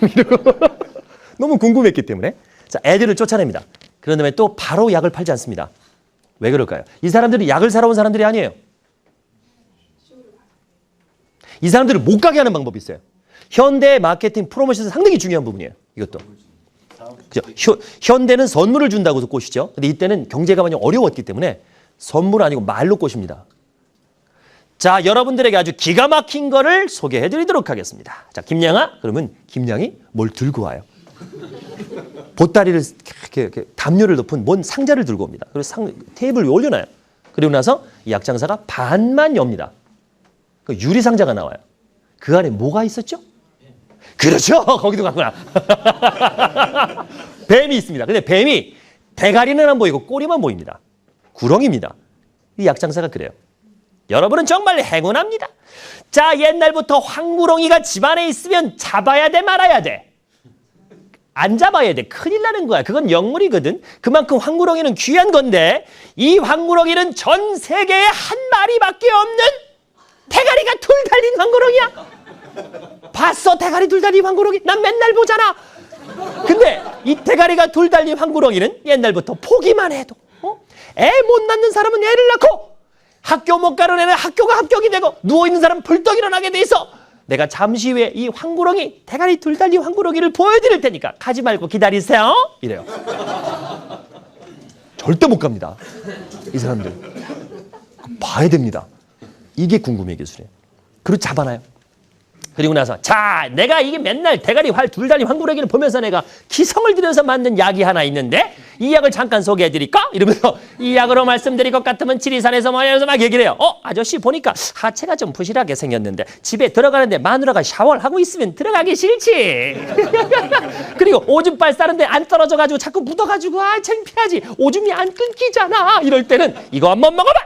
Speaker 1: 너무 궁금했기 때문에. 자, 애들을 쫓아냅니다. 그런 다음에 또 바로 약을 팔지 않습니다. 왜 그럴까요? 이 사람들이 약을 사러 온 사람들이 아니에요. 이 사람들을 못 가게 하는 방법이 있어요. 현대 마케팅 프로모션에서 상당히 중요한 부분이에요. 이것도. 그죠? 현대는 선물을 준다고도 꼬시죠. 근데 이때는 경제가 많이 어려웠기 때문에 선물 아니고 말로 꼬십니다. 자, 여러분들에게 아주 기가 막힌 거를 소개해 드리도록 하겠습니다. 자, 김양아? 그러면 김양이 뭘 들고 와요? 보따리를 이렇게 담요를 덮은 뭔 상자를 들고 옵니다. 그리고 테이블 위에 올려놔요. 그리고 나서 이 약장사가 반만 엽니다. 그 유리 상자가 나와요. 그 안에 뭐가 있었죠? 그렇죠. 거기도 갔구나. 뱀이 있습니다. 근데 뱀이 대가리는 안 보이고 꼬리만 보입니다. 구렁이입니다. 이 약장사가 그래요. 여러분은 정말 행운합니다. 자, 옛날부터 황구렁이가 집안에 있으면 잡아야 돼 말아야 돼. 안 잡아야 돼. 큰일 나는 거야. 그건 영물이거든. 그만큼 황구렁이는 귀한 건데 이 황구렁이는 전 세계에 한 마리밖에 없는 대가리가 둘 달린 황구렁이야. 봤어? 대가리 둘 달린 황구렁이? 난 맨날 보잖아. 근데 이 대가리가 둘 달린 황구렁이는 옛날부터 보기만 해도 애 못 낳는 사람은 애를 낳고 학교 못 가는 애는 학교가 합격이 되고 누워있는 사람은 벌떡 일어나게 돼 있어. 내가 잠시 후에 이 황구렁이 대가리 둘 달린 황구렁이를 보여드릴 테니까 가지 말고 기다리세요. 이래요. 절대 못 갑니다. 이 사람들. 봐야 됩니다. 이게 궁금해 기술이에요. 그리고 잡아놔요. 그리고 나서 자, 내가 이게 맨날 대가리 둘 달린 황구렁이를 보면서 내가 기성을 들여서 만든 약이 하나 있는데 이 약을 잠깐 소개해드릴까? 이러면서 이 약으로 말씀드릴 것 같으면 지리산에서 뭐냐면서 막 얘기를 해요. 아저씨 보니까 하체가 좀 부실하게 생겼는데 집에 들어가는데 마누라가 샤워를 하고 있으면 들어가기 싫지. 그리고 오줌발 싸는데 안 떨어져가지고 자꾸 묻어가지고 창피하지. 오줌이 안 끊기잖아. 이럴 때는 이거 한번 먹어봐.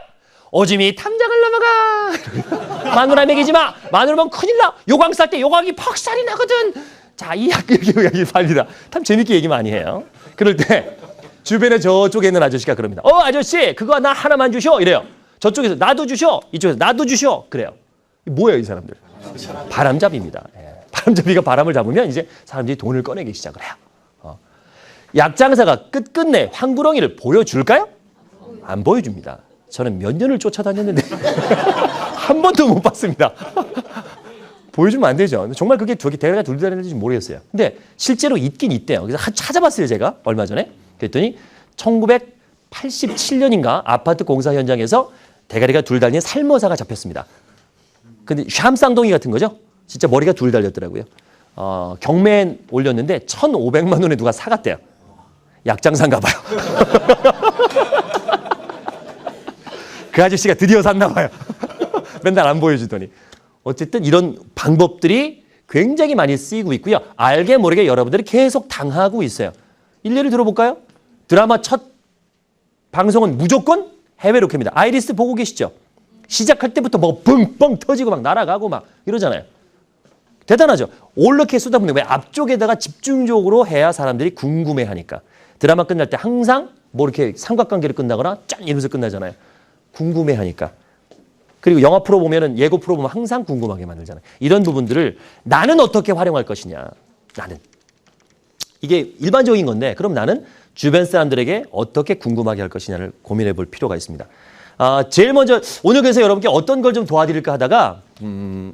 Speaker 1: 오줌이 탐장을 넘어가. 마누라 먹이지 마. 마누라면 큰일 나. 요강 쌀 때 요강이 퍽살이 나거든. 자, 이 약이 팔리다. 참 재밌게 얘기 많이 해요. 그럴 때 주변에 저쪽에 있는 아저씨가 그럽니다. 아저씨 그거 나 하나만 주셔. 이래요. 저쪽에서 나도 주셔. 이쪽에서 나도 주셔. 그래요. 뭐예요 이 사람들? 바람잡이입니다. 바람잡이가 바람을 잡으면 이제 사람들이 돈을 꺼내기 시작을 해요. 약장사가 끝끝내 황구렁이를 보여줄까요? 안 보여줍니다. 저는 몇 년을 쫓아다녔는데 한 번도 못 봤습니다. 보여주면 안 되죠. 정말 그게 대가리가 둘 달렸는지 모르겠어요. 근데 실제로 있긴 있대요. 그래서 찾아봤어요, 제가 얼마 전에. 그랬더니 1987년인가 아파트 공사 현장에서 대가리가 둘 달린 살모사가 잡혔습니다. 근데 샴쌍둥이 같은 거죠. 진짜 머리가 둘 달렸더라고요. 경매에 올렸는데 1,500만 원에 누가 사갔대요. 약장사인가 봐요. 그 아저씨가 드디어 샀나 봐요. 맨날 안 보여주더니. 어쨌든 이런 방법들이 굉장히 많이 쓰이고 있고요. 알게 모르게 여러분들이 계속 당하고 있어요. 일례를 들어볼까요? 드라마 첫 방송은 무조건 해외 로켓입니다. 아이리스 보고 계시죠? 시작할 때부터 뭐 뻥뻥 터지고 막 날아가고 막 이러잖아요. 대단하죠? 올렇게 쏟아붓는 왜 앞쪽에다가 집중적으로 해야 사람들이 궁금해하니까. 드라마 끝날 때 항상 뭐 이렇게 삼각관계를 끝나거나 짠 이러면서 끝나잖아요. 궁금해하니까. 그리고 영화 프로 보면은 예고 프로 보면 항상 궁금하게 만들잖아요. 이런 부분들을 나는 어떻게 활용할 것이냐. 나는. 이게 일반적인 건데 그럼 나는 주변 사람들에게 어떻게 궁금하게 할 것이냐를 고민해 볼 필요가 있습니다. 제일 먼저 오늘 그래서 여러분께 어떤 걸 좀 도와드릴까 하다가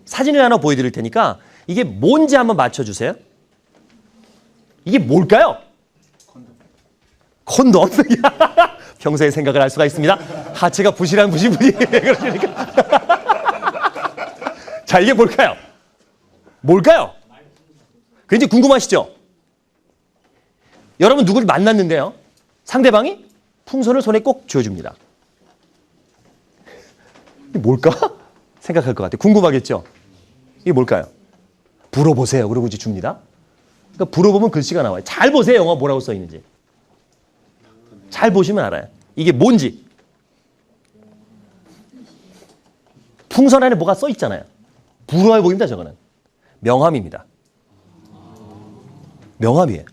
Speaker 1: 사진을 하나 보여드릴 테니까 이게 뭔지 한번 맞춰주세요. 이게 뭘까요? 콘돔. 평소에 생각을 할 수가 있습니다. 하체가 부실한 분이 그러시니까. 자, 이게 뭘까요? 뭘까요? 굉장히 궁금하시죠? 여러분 누구를 만났는데요. 상대방이 풍선을 손에 꼭 쥐어줍니다. 이게 뭘까? 생각할 것 같아요. 궁금하겠죠? 이게 뭘까요? 불어보세요. 그러고 이제 줍니다. 그러니까 불어보면 글씨가 나와요. 잘 보세요. 영어 뭐라고 써 있는지. 잘 보시면 알아요. 이게 뭔지. 풍선 안에 뭐가 써 있잖아요. 불어해 보입니다. 저거는. 명함입니다. 명함이에요.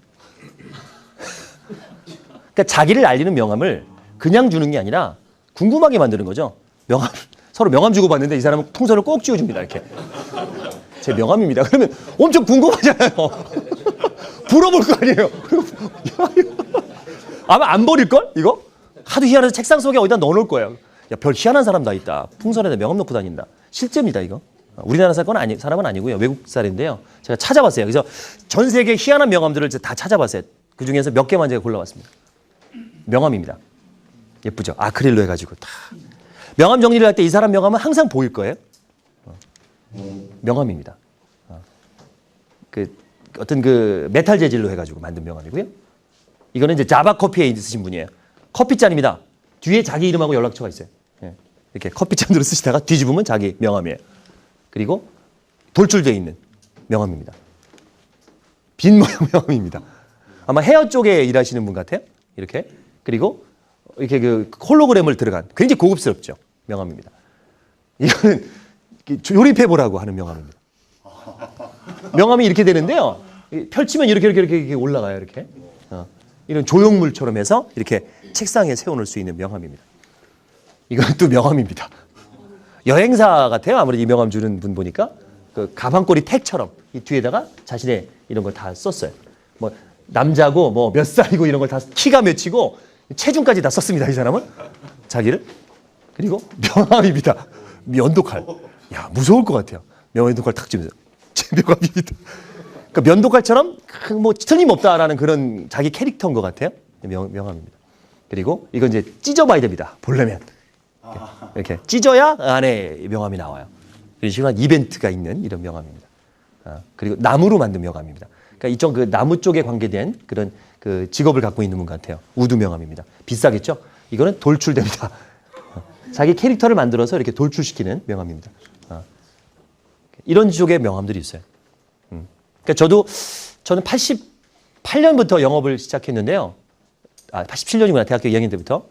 Speaker 1: 그러니까 자기를 알리는 명함을 그냥 주는 게 아니라 궁금하게 만드는 거죠. 명함, 서로 명함 주고받는데 이 사람은 풍선을 꼭 쥐어줍니다. 이렇게. 제 명함입니다. 그러면 엄청 궁금하잖아요. 불어볼 거 아니에요. 아마 안 버릴걸? 이거? 하도 희한해서 책상 속에 어디다 넣어놓을 거예요. 야, 별 희한한 사람 다 있다. 풍선에다 명함 넣고 다닌다. 실제입니다, 이거. 우리나라 사람은 아니고요. 외국 쌀인데요. 제가 찾아봤어요. 그래서 전 세계 희한한 명함들을 다 찾아봤어요. 그 중에서 몇 개만 제가 골라봤습니다. 명함입니다. 예쁘죠? 아크릴로 해가지고 다. 명함 정리를 할 때 이 사람 명함은 항상 보일 거예요. 명함입니다. 어떤 메탈 재질로 해가지고 만든 명함이고요. 이거는 이제 자바 커피에 있으신 분이에요. 커피잔입니다. 뒤에 자기 이름하고 연락처가 있어요. 이렇게 커피잔으로 쓰시다가 뒤집으면 자기 명함이에요. 그리고 돌출되어 있는 명함입니다. 빈 모양 명함입니다. 아마 헤어 쪽에 일하시는 분 같아요. 이렇게. 그리고 이렇게 홀로그램을 들어간 굉장히 고급스럽죠. 명함입니다. 이거는 조립해보라고 하는 명함입니다. 명함이 이렇게 되는데요. 펼치면 이렇게 올라가요. 이렇게. 이런 조형물처럼 해서 이렇게 책상에 세워놓을 수 있는 명함입니다. 이건 또 명함입니다. 여행사 같아요. 아무래도 이 명함 주는 분 보니까 그 가방꼬리 택처럼 이 뒤에다가 자신의 이런 걸 다 썼어요. 뭐 남자고 뭐 몇 살이고 이런 걸 다 키가 몇이고 체중까지 다 썼습니다. 이 사람은 자기를. 그리고 명함입니다. 면도칼. 야, 무서울 것 같아요. 면도칼 탁 주면서 제 명함입니다. 그러니까 면도칼처럼 뭐 틀림없다라는 그런 자기 캐릭터인 것 같아요. 명함입니다. 그리고 이건 이제 찢어봐야 됩니다. 보려면. 이렇게 찢어야 안에 명함이 나와요. 이런 식으로 이벤트가 있는 이런 명함입니다. 그리고 나무로 만든 명함입니다. 그러니까 이쪽 나무 쪽에 관계된 그런 직업을 갖고 있는 분 같아요. 우드 명함입니다. 비싸겠죠? 이거는 돌출됩니다. 자기 캐릭터를 만들어서 이렇게 돌출시키는 명함입니다. 이런 쪽의 명함들이 있어요. 그러니까 저는 88년부터 영업을 시작했는데요. 87년이구나. 대학교 2학년 때부터.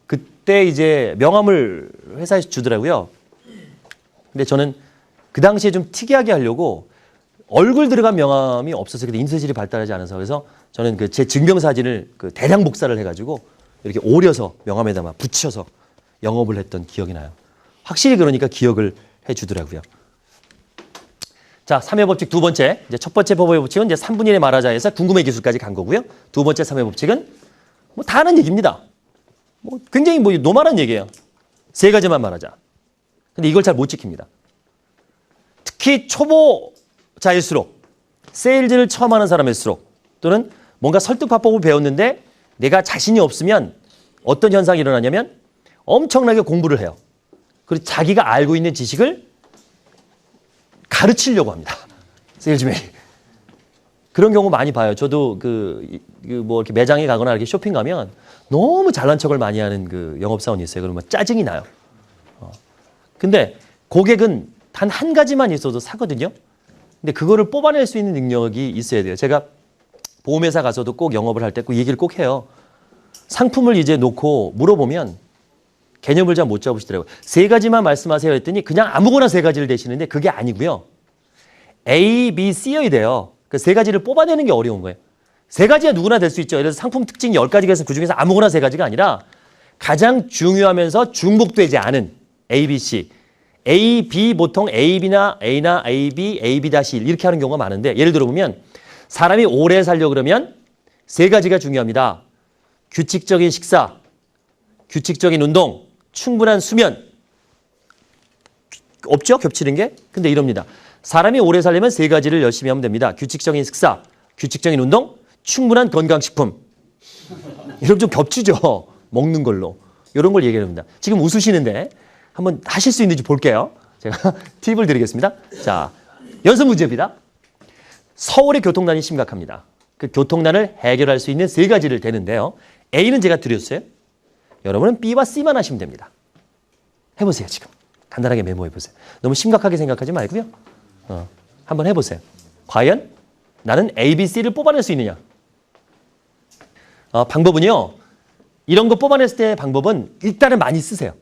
Speaker 1: 그때 이제 명함을 회사에서 주더라고요. 근데 저는 그 당시에 좀 특이하게 하려고 얼굴 들어간 명함이 없어서 그때 인쇄질이 발달하지 않아서 그래서 저는 제 증명사진을 대량 복사를 해가지고 이렇게 오려서 명함에다 막 붙여서 영업을 했던 기억이 나요. 확실히 그러니까 기억을 해주더라고요. 자, 3회 법칙 두 번째. 이제 첫 번째 법의 법칙은 이제 3분의 1의 말하자에서 궁금해 기술까지 간 거고요. 두 번째 3회 법칙은 뭐 다 아는 얘기입니다. 뭐 굉장히 뭐 노멀한 얘기예요. 세 가지만 말하자. 근데 이걸 잘 못 지킵니다. 특히 초보자일수록 세일즈를 처음 하는 사람일수록 또는 뭔가 설득 화법을 배웠는데 내가 자신이 없으면 어떤 현상이 일어나냐면 엄청나게 공부를 해요. 그리고 자기가 알고 있는 지식을 가르치려고 합니다. 세일즈맨이. 그런 경우 많이 봐요. 저도 뭐 이렇게 매장에 가거나 이렇게 쇼핑 가면 너무 잘난 척을 많이 하는 영업사원이 있어요. 그러면 짜증이 나요. 근데 고객은 단 한 가지만 있어도 사거든요. 근데 그거를 뽑아낼 수 있는 능력이 있어야 돼요. 제가 보험회사 가서도 꼭 영업을 할 때 꼭 얘기를 꼭 해요. 상품을 이제 놓고 물어보면 개념을 잘 못 잡으시더라고요. 세 가지만 말씀하세요 했더니 그냥 아무거나 세 가지를 대시는데 그게 아니고요. A, B, C여야 돼요. 그 세 가지를 뽑아내는 게 어려운 거예요. 세 가지야 누구나 될 수 있죠. 예를 들어서 상품 특징이 10가지가 있으면 그중에서 아무거나 세 가지가 아니라 가장 중요하면서 중복되지 않은 A, B, C. A, B 보통 A, B나 A나 A, B, A, B-1 이렇게 하는 경우가 많은데 예를 들어 보면 사람이 오래 살려고 그러면 세 가지가 중요합니다. 규칙적인 식사, 규칙적인 운동, 충분한 수면. 없죠? 겹치는 게? 근데 이럽니다. 사람이 오래 살려면 세 가지를 열심히 하면 됩니다. 규칙적인 식사, 규칙적인 운동, 충분한 건강식품. 이런 좀 겹치죠. 먹는 걸로. 이런 걸 얘기합니다. 지금 웃으시는데 한번 하실 수 있는지 볼게요. 제가 팁을 드리겠습니다. 자, 연습 문제입니다. 서울의 교통난이 심각합니다. 그 교통난을 해결할 수 있는 세 가지를 대는데요. A는 제가 드렸어요. 여러분은 B와 C만 하시면 됩니다. 해보세요, 지금. 간단하게 메모해보세요. 너무 심각하게 생각하지 말고요. 한번 해보세요. 과연 나는 A, B, C를 뽑아낼 수 있느냐? 방법은요. 이런 거 뽑아냈을 때 방법은 일단은 많이 쓰세요.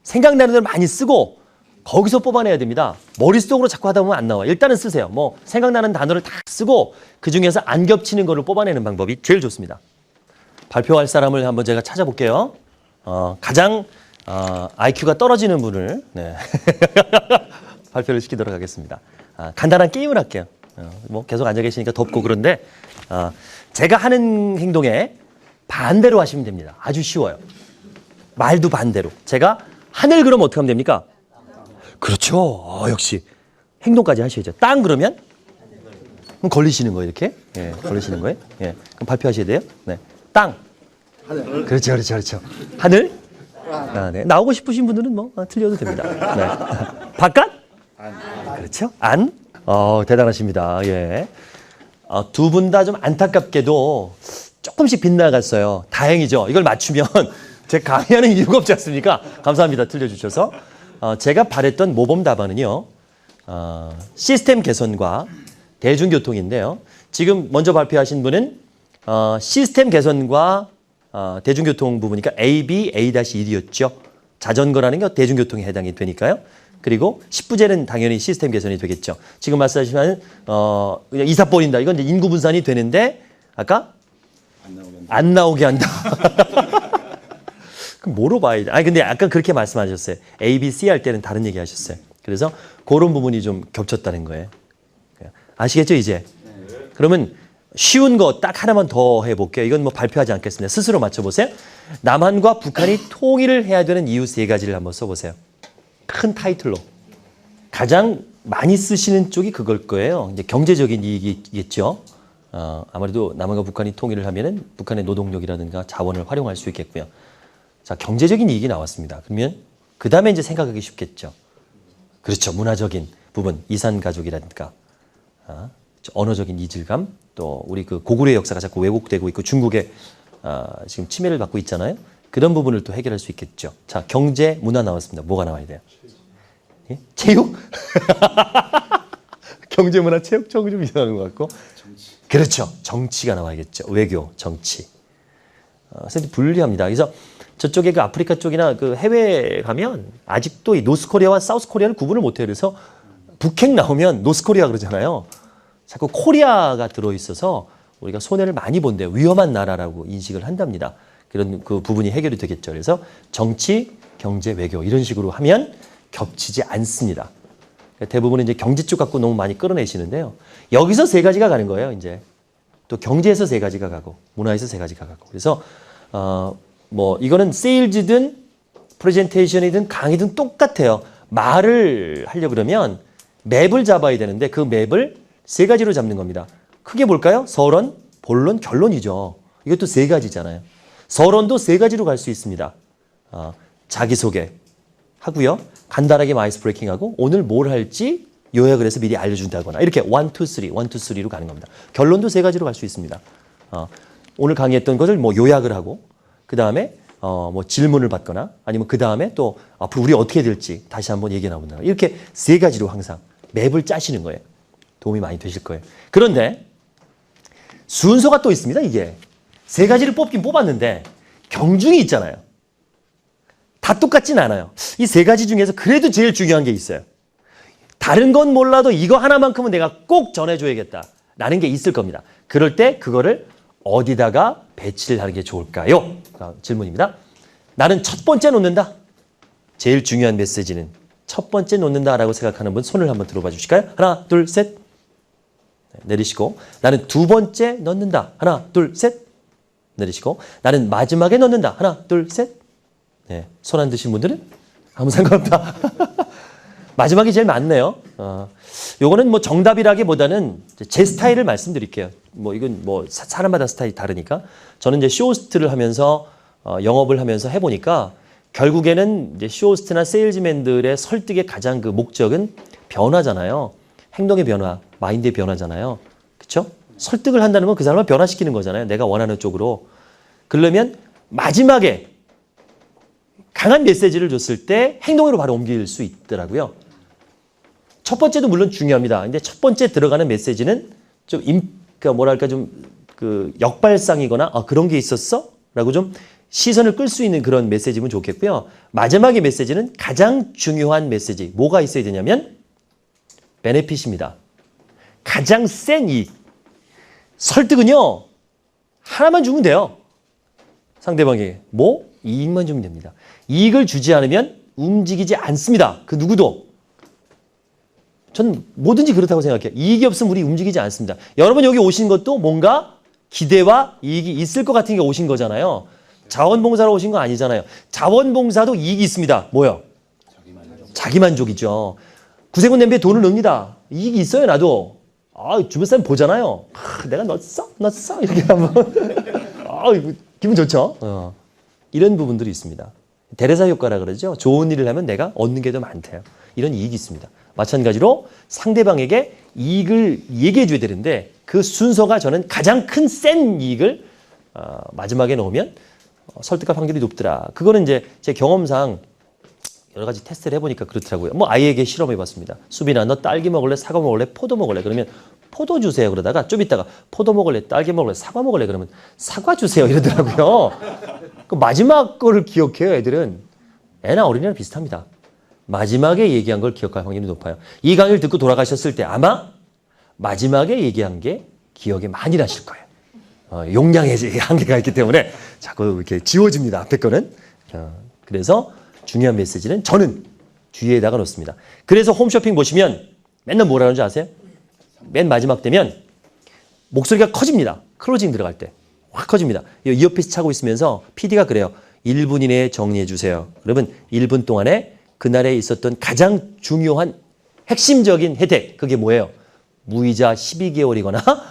Speaker 1: 생각나는 대로 많이 쓰고 거기서 뽑아내야 됩니다. 머릿속으로 자꾸 하다 보면 안 나와요. 일단은 쓰세요. 뭐 생각나는 단어를 다 쓰고 그중에서 안 겹치는 거를 뽑아내는 방법이 제일 좋습니다. 발표할 사람을 한번 제가 찾아볼게요. 가장 IQ가 떨어지는 분을 발표를 시키도록 하겠습니다. 간단한 게임을 할게요. 뭐 계속 앉아 계시니까 덥고 그런데 제가 하는 행동에 반대로 하시면 됩니다. 아주 쉬워요. 말도 반대로. 제가 하늘 그러면 어떻게 하면 됩니까? 그렇죠. 역시 행동까지 하셔야죠. 땅 그러면? 그럼 걸리시는 거예요, 이렇게? 예, 걸리시는 거예요. 예, 그럼 발표하셔야 돼요. 네, 땅. 하늘. 그렇죠, 그렇죠, 그렇죠. 하늘. 네. 나오고 싶으신 분들은 뭐 틀려도 됩니다. 네. 바깥? 안. 그렇죠. 안. 대단하십니다. 예. 두 분 다 좀 안타깝게도 조금씩 빗나갔어요. 다행이죠. 이걸 맞추면 제가 강의하는 이유가 없지 않습니까? 감사합니다. 틀려주셔서. 제가 바랬던 모범 답안은요. 시스템 개선과 대중교통인데요. 지금 먼저 발표하신 분은 시스템 개선과 대중교통 부분이니까 A, B, A-1이었죠. 자전거라는 게 대중교통에 해당이 되니까요. 그리고 10부제는 당연히 시스템 개선이 되겠죠. 지금 말씀하시면 그냥 이사 버린다. 이건 이제 인구 분산이 되는데 아까 안 나오게 한다. 그럼 뭐로 봐야 돼? 아니 근데 약간 그렇게 말씀하셨어요. A, B, C 할 때는 다른 얘기 하셨어요. 그래서 그런 부분이 좀 겹쳤다는 거예요. 아시겠죠 이제? 그러면 쉬운 거 딱 하나만 더 해볼게요. 이건 뭐 발표하지 않겠습니다. 스스로 맞춰보세요. 남한과 북한이 통일을 해야 되는 이유 세 가지를 한번 써보세요. 큰 타이틀로. 가장 많이 쓰시는 쪽이 그걸 거예요. 이제 경제적인 이익이겠죠. 아무래도 남한과 북한이 통일을 하면은 북한의 노동력이라든가 자원을 활용할 수 있겠고요. 자, 경제적인 이익이 나왔습니다. 그러면 그 다음에 이제 생각하기 쉽겠죠. 그렇죠. 문화적인 부분, 이산 가족이라든가, 언어적인 이질감, 또 우리 그 고구려의 역사가 자꾸 왜곡되고 있고 중국에 지금 침해를 받고 있잖아요. 그런 부분을 또 해결할 수 있겠죠. 자, 경제, 문화 나왔습니다. 뭐가 나와야 돼요? 예? 체육? 경제, 문화, 체육 좀 이상한 것 같고. 정치. 그렇죠. 정치가 나와야겠죠. 외교, 정치. 선생님 분리합니다. 그래서 저쪽에 그 아프리카 쪽이나 그 해외에 가면 아직도 이 노스코리아와 사우스코리아를 구분을 못해요. 그래서 북핵 나오면 노스코리아 그러잖아요. 자꾸 코리아가 들어있어서 우리가 손해를 많이 본대요. 위험한 나라라고 인식을 한답니다. 그런 그 부분이 해결이 되겠죠. 그래서 정치, 경제, 외교 이런 식으로 하면 겹치지 않습니다. 대부분은 이제 경제 쪽 갖고 너무 많이 끌어내시는데요. 여기서 세 가지가 가는 거예요. 이제 또 경제에서 세 가지가 가고 문화에서 세 가지가 가고. 그래서 뭐 이거는 세일즈든 프레젠테이션이든 강의든 똑같아요. 말을 하려고 그러면 맵을 잡아야 되는데 그 맵을 세 가지로 잡는 겁니다. 크게 볼까요? 서론, 본론, 결론이죠. 이것도 세 가지잖아요. 서론도 세 가지로 갈 수 있습니다. 자기소개 하고요. 간단하게 아이스 브레이킹하고 오늘 뭘 할지 요약을 해서 미리 알려준다거나 이렇게 1, 2, 3, 1, 2, 3로 가는 겁니다. 결론도 세 가지로 갈 수 있습니다. 오늘 강의했던 것을 뭐 요약을 하고 그 다음에 뭐 질문을 받거나 아니면 그 다음에 또 앞으로 우리 어떻게 될지 다시 한번 얘기해 나온다. 이렇게 세 가지로 항상 맵을 짜시는 거예요. 도움이 많이 되실 거예요. 그런데 순서가 또 있습니다. 이게 세 가지를 뽑긴 뽑았는데 경중이 있잖아요. 다 똑같진 않아요. 이 세 가지 중에서 그래도 제일 중요한 게 있어요. 다른 건 몰라도 이거 하나만큼은 내가 꼭 전해줘야겠다라는 게 있을 겁니다. 그럴 때 그거를 어디다가 배치를 하는 게 좋을까요? 질문입니다. 나는 첫 번째 놓는다. 제일 중요한 메시지는 첫 번째 놓는다라고 생각하는 분 손을 한번 들어봐 주실까요? 하나, 둘, 셋. 내리시고 나는 두 번째 넣는다. 하나, 둘, 셋. 내리시고 나는 마지막에 넣는다. 하나, 둘, 셋. 네, 손 안 드신 분들은 아무 상관없다. 마지막이 제일 많네요. 요거는 뭐 정답이라기보다는 제 스타일을 말씀드릴게요. 뭐 이건 뭐 사람마다 스타일이 다르니까. 저는 이제 쇼호스트를 하면서 영업을 하면서 해보니까 결국에는 이제 쇼호스트나 세일즈맨들의 설득의 가장 그 목적은 변화잖아요. 행동의 변화, 마인드의 변화잖아요. 그렇죠? 설득을 한다는 건 그 사람을 변화시키는 거잖아요. 내가 원하는 쪽으로. 그러면 마지막에 강한 메시지를 줬을 때 행동으로 바로 옮길 수 있더라고요. 첫 번째도 물론 중요합니다. 근데 첫 번째 들어가는 메시지는 좀 그러니까 뭐랄까 좀 그 역발상이거나 그런 게 있었어? 라고 좀 시선을 끌 수 있는 그런 메시지면 좋겠고요. 마지막의 메시지는 가장 중요한 메시지. 뭐가 있어야 되냐면 베네핏입니다. 가장 센 이익. 설득은요. 하나만 주면 돼요. 상대방에게. 뭐? 이익만 주면 됩니다. 이익을 주지 않으면 움직이지 않습니다. 그 누구도. 전 뭐든지 그렇다고 생각해요. 이익이 없으면 우리 움직이지 않습니다. 여러분 여기 오신 것도 뭔가 기대와 이익이 있을 것 같은 게 오신 거잖아요. 자원봉사로 오신 거 아니잖아요. 자원봉사도 이익이 있습니다. 뭐요? 자기만족이죠. 구세군 냄비에 돈을 넣습니다. 이익이 있어요, 나도. 주변 사람 보잖아요. 내가 넣었어? 이렇게 하면. 기분 좋죠? 이런 부분들이 있습니다. 대레사 효과라 그러죠. 좋은 일을 하면 내가 얻는 게 더 많대요. 이런 이익이 있습니다. 마찬가지로 상대방에게 이익을 얘기해 줘야 되는데 그 순서가 저는 가장 큰 센 이익을 마지막에 넣으면 설득할 확률이 높더라. 그거는 이제 제 경험상 여러 가지 테스트를 해보니까 그렇더라고요. 뭐 아이에게 실험해봤습니다. 수빈아, 너 딸기 먹을래? 사과 먹을래? 포도 먹을래? 그러면 포도 주세요. 그러다가 좀 있다가 포도 먹을래? 딸기 먹을래? 사과 먹을래? 그러면 사과 주세요. 이러더라고요. 그 마지막 거를 기억해요. 애들은. 애나 어린애랑 비슷합니다. 마지막에 얘기한 걸 기억할 확률이 높아요. 이 강의를 듣고 돌아가셨을 때 아마 마지막에 얘기한 게 기억에 많이 나실 거예요. 용량의 한계가 있기 때문에 자꾸 이렇게 지워집니다. 앞에 거는. 그래서 중요한 메시지는 저는 뒤에다가 놓습니다. 그래서 홈쇼핑 보시면 맨날 뭐라는 줄 아세요? 맨 마지막 되면 목소리가 커집니다. 클로징 들어갈 때. 확 커집니다. 이어피스 차고 있으면서 PD가 그래요. 1분 이내에 정리해 주세요. 그러면 1분 동안에 그날에 있었던 가장 중요한 핵심적인 혜택. 그게 뭐예요? 무이자 12개월이거나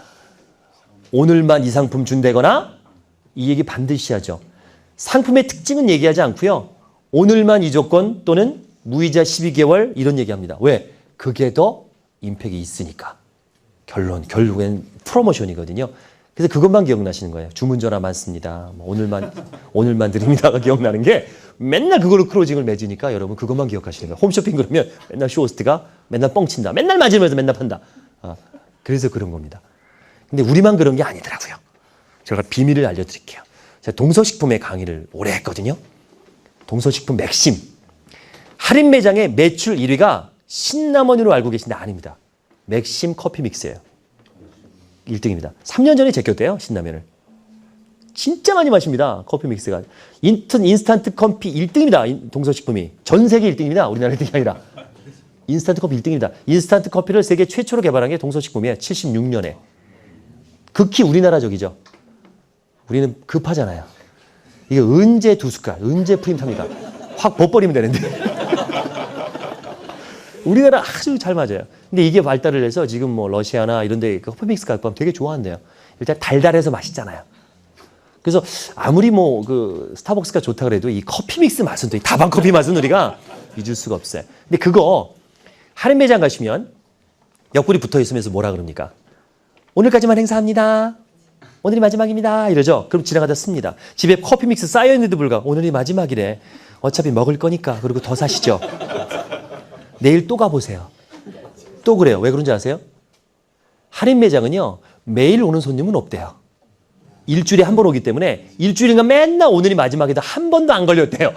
Speaker 1: 오늘만 이 상품 준다거나 이 얘기 반드시 하죠. 상품의 특징은 얘기하지 않고요. 오늘만 이 조건 또는 무이자 12개월 이런 얘기합니다. 왜? 그게 더 임팩이 있으니까. 결국엔 프로모션이거든요. 그래서 그것만 기억나시는 거예요. 주문 전화 많습니다. 오늘만 드립니다가 기억나는 게 맨날 그걸로 클로징을 맺으니까 여러분 그것만 기억하시는 거예요. 홈쇼핑 그러면 맨날 쇼호스트가 맨날 뻥친다. 맨날 맞으면서 맨날 판다. 그래서 그런 겁니다. 근데 우리만 그런 게 아니더라고요. 제가 비밀을 알려드릴게요. 제가 동서식품의 강의를 오래 했거든요. 동서식품 맥심. 할인 매장의 매출 1위가 신라면으로 알고 계신데 아닙니다. 맥심 커피 믹스예요. 1등입니다. 3년 전에 제꼈대요. 신라면을. 진짜 많이 마십니다. 커피 믹스가. 인스턴트 커피 1등입니다. 동서식품이. 전 세계 1등입니다. 우리나라 1등이 아니라. 인스턴트 커피 1등입니다. 인스턴트 커피를 세계 최초로 개발한 게 동서식품이에요. 76년에. 극히 우리나라적이죠. 우리는 급하잖아요. 이게 언제 2숟갈, 언제 프림 탑니까? 확 벗버리면 되는데. 우리나라 아주 잘 맞아요. 근데 이게 발달을 해서 지금 뭐 러시아나 이런 데 커피 믹스 갖고 가면 되게 좋아한대요. 일단 달달해서 맛있잖아요. 그래서 아무리 뭐 그 스타벅스가 좋다 그래도 이 커피 믹스 맛은 또 이 다방 커피 맛은 우리가 잊을 수가 없어요. 근데 그거 할인 매장 가시면 옆구리 붙어 있으면서 뭐라 그럽니까? 오늘까지만 행사합니다. 오늘이 마지막입니다. 이러죠. 그럼 지나가다 씁니다. 집에 커피 믹스 쌓여 있는데도 불구하고 오늘이 마지막이래. 어차피 먹을 거니까. 그리고 더 사시죠. 내일 또 가보세요. 또 그래요. 왜 그런지 아세요? 할인 매장은요. 매일 오는 손님은 없대요. 일주일에 한 번 오기 때문에 일주일인가 맨날 오늘이 마지막이다. 한 번도 안 걸렸대요.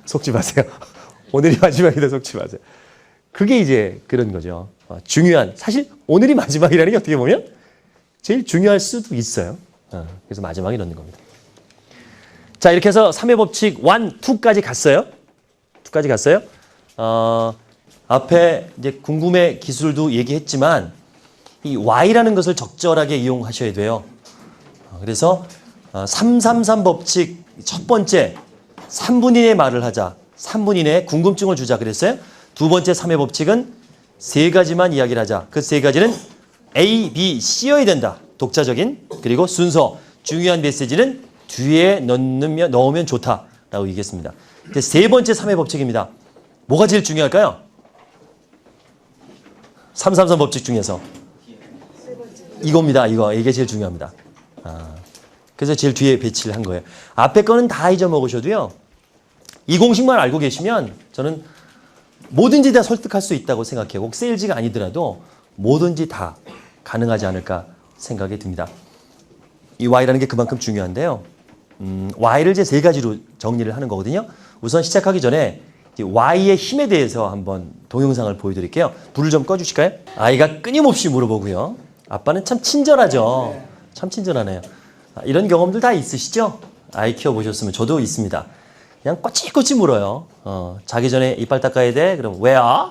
Speaker 1: 속지 마세요. 오늘이 마지막이다. 속지 마세요. 그게 이제 그런 거죠. 중요한 사실 오늘이 마지막이라는 게 어떻게 보면 제일 중요할 수도 있어요. 그래서 마지막에 넣는 겁니다. 자, 이렇게 해서 3회 법칙 1, 2까지 갔어요. 2까지 갔어요. 앞에 이제 궁금해 기술도 얘기했지만 이 Y라는 것을 적절하게 이용하셔야 돼요. 그래서 333 법칙 첫 번째 3분 이내에 말을 하자. 3분 이내에 궁금증을 주자 그랬어요. 두 번째 3의 법칙은 세 가지만 이야기를 하자. 그 세 가지는 A, B, C여야 된다. 독자적인 그리고 순서, 중요한 메시지는 뒤에 넣으면 좋다라고 얘기했습니다. 이제 세 번째 3의 법칙입니다. 뭐가 제일 중요할까요? 333 법칙 중에서 이겁니다. 이게 제일 중요합니다. 그래서 제일 뒤에 배치를 한 거예요. 앞에 거는 다 잊어먹으셔도요. 이 공식만 알고 계시면 저는 뭐든지 다 설득할 수 있다고 생각해요. 꼭 세일즈가 아니더라도 뭐든지 다 가능하지 않을까 생각이 듭니다. 이 Y라는 게 그만큼 중요한데요. Y를 이제 세 가지로 정리를 하는 거거든요. 우선 시작하기 전에 Y의 힘에 대해서 한번 동영상을 보여드릴게요. 불을 좀 꺼주실까요? 아이가 끊임없이 물어보고요. 아빠는 참 친절하죠. 참 친절하네요. 이런 경험들 다 있으시죠? 아이 키워보셨으면 저도 있습니다. 그냥 꼬치꼬치 물어요. 자기 전에 이빨 닦아야 돼? 그럼 왜야?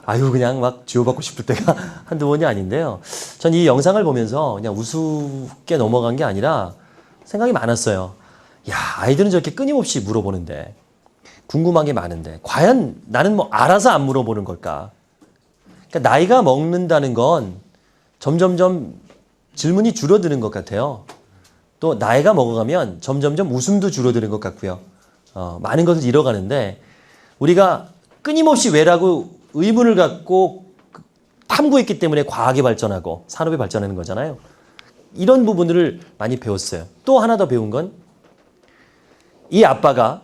Speaker 1: 아유 그냥 막 쥐어받고 싶을 때가 한두 번이 아닌데요. 전 이 영상을 보면서 그냥 우습게 넘어간 게 아니라 생각이 많았어요. 야 아이들은 저렇게 끊임없이 물어보는데 궁금한 게 많은데 과연 나는 뭐 알아서 안 물어보는 걸까? 그러니까 나이가 먹는다는 건 점점점 질문이 줄어드는 것 같아요. 또 나이가 먹어가면 점점점 웃음도 줄어드는 것 같고요. 많은 것을 잃어가는데 우리가 끊임없이 왜라고 의문을 갖고 탐구했기 때문에 과학이 발전하고 산업이 발전하는 거잖아요. 이런 부분들을 많이 배웠어요. 또 하나 더 배운 건 이 아빠가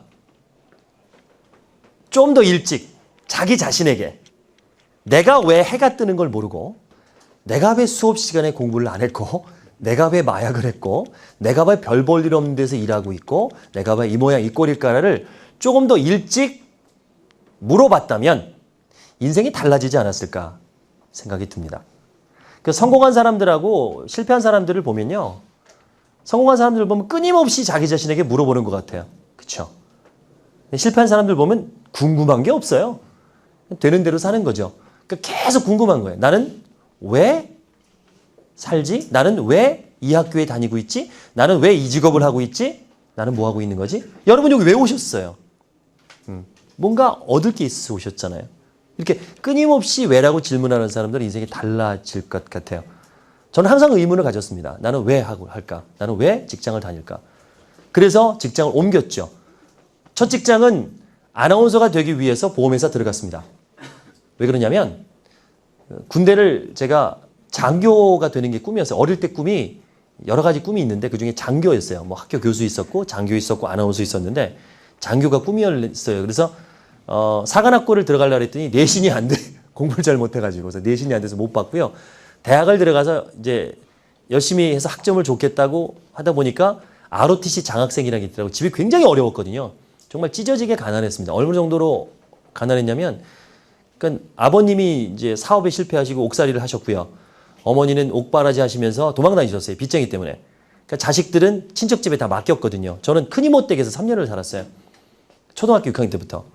Speaker 1: 좀 더 일찍 자기 자신에게 내가 왜 해가 뜨는 걸 모르고 내가 왜 수업 시간에 공부를 안 했고 내가 왜 마약을 했고 내가 왜 별 볼 일 없는 데서 일하고 있고 내가 왜 이 모양 이 꼴일까를 조금 더 일찍 물어봤다면 인생이 달라지지 않았을까 생각이 듭니다. 그 성공한 사람들하고 실패한 사람들을 보면요. 성공한 사람들을 보면 끊임없이 자기 자신에게 물어보는 것 같아요. 그렇죠? 실패한 사람들 보면 궁금한 게 없어요. 되는 대로 사는 거죠. 그러니까 계속 궁금한 거예요. 나는 왜 살지? 나는 왜 이 학교에 다니고 있지? 나는 왜 이 직업을 하고 있지? 나는 뭐 하고 있는 거지? 여러분 여기 왜 오셨어요? 뭔가 얻을 게 있어서 오셨잖아요. 이렇게 끊임없이 왜라고 질문하는 사람들은 인생이 달라질 것 같아요. 저는 항상 의문을 가졌습니다. 나는 왜 할까? 나는 왜 직장을 다닐까? 그래서 직장을 옮겼죠. 첫 직장은 아나운서가 되기 위해서 보험회사 들어갔습니다. 왜 그러냐면 군대를 제가 장교가 되는 게 꿈이었어요. 어릴 때 꿈이 여러 가지 꿈이 있는데 그중에 장교였어요. 뭐 학교 교수 있었고 장교 있었고 아나운서 있었는데 장교가 꿈이었어요. 그래서 사관학교를 들어가려고 했더니 내신이 안 돼. 공부를 잘 못해가지고 그래서 내신이 안 돼서 못 봤고요. 대학을 들어가서 이제 열심히 해서 학점을 좋겠다고 하다 보니까 ROTC 장학생이라는 게 있더라고요. 집이 굉장히 어려웠거든요. 정말 찢어지게 가난했습니다. 어느 정도로 가난했냐면 그러니까 아버님이 이제 사업에 실패하시고 옥살이를 하셨고요. 어머니는 옥바라지 하시면서 도망 다니셨어요. 빚쟁이 때문에. 그러니까 자식들은 친척집에 다 맡겼거든요. 저는 큰 이모 댁에서 3년을 살았어요. 초등학교 6학년 때부터.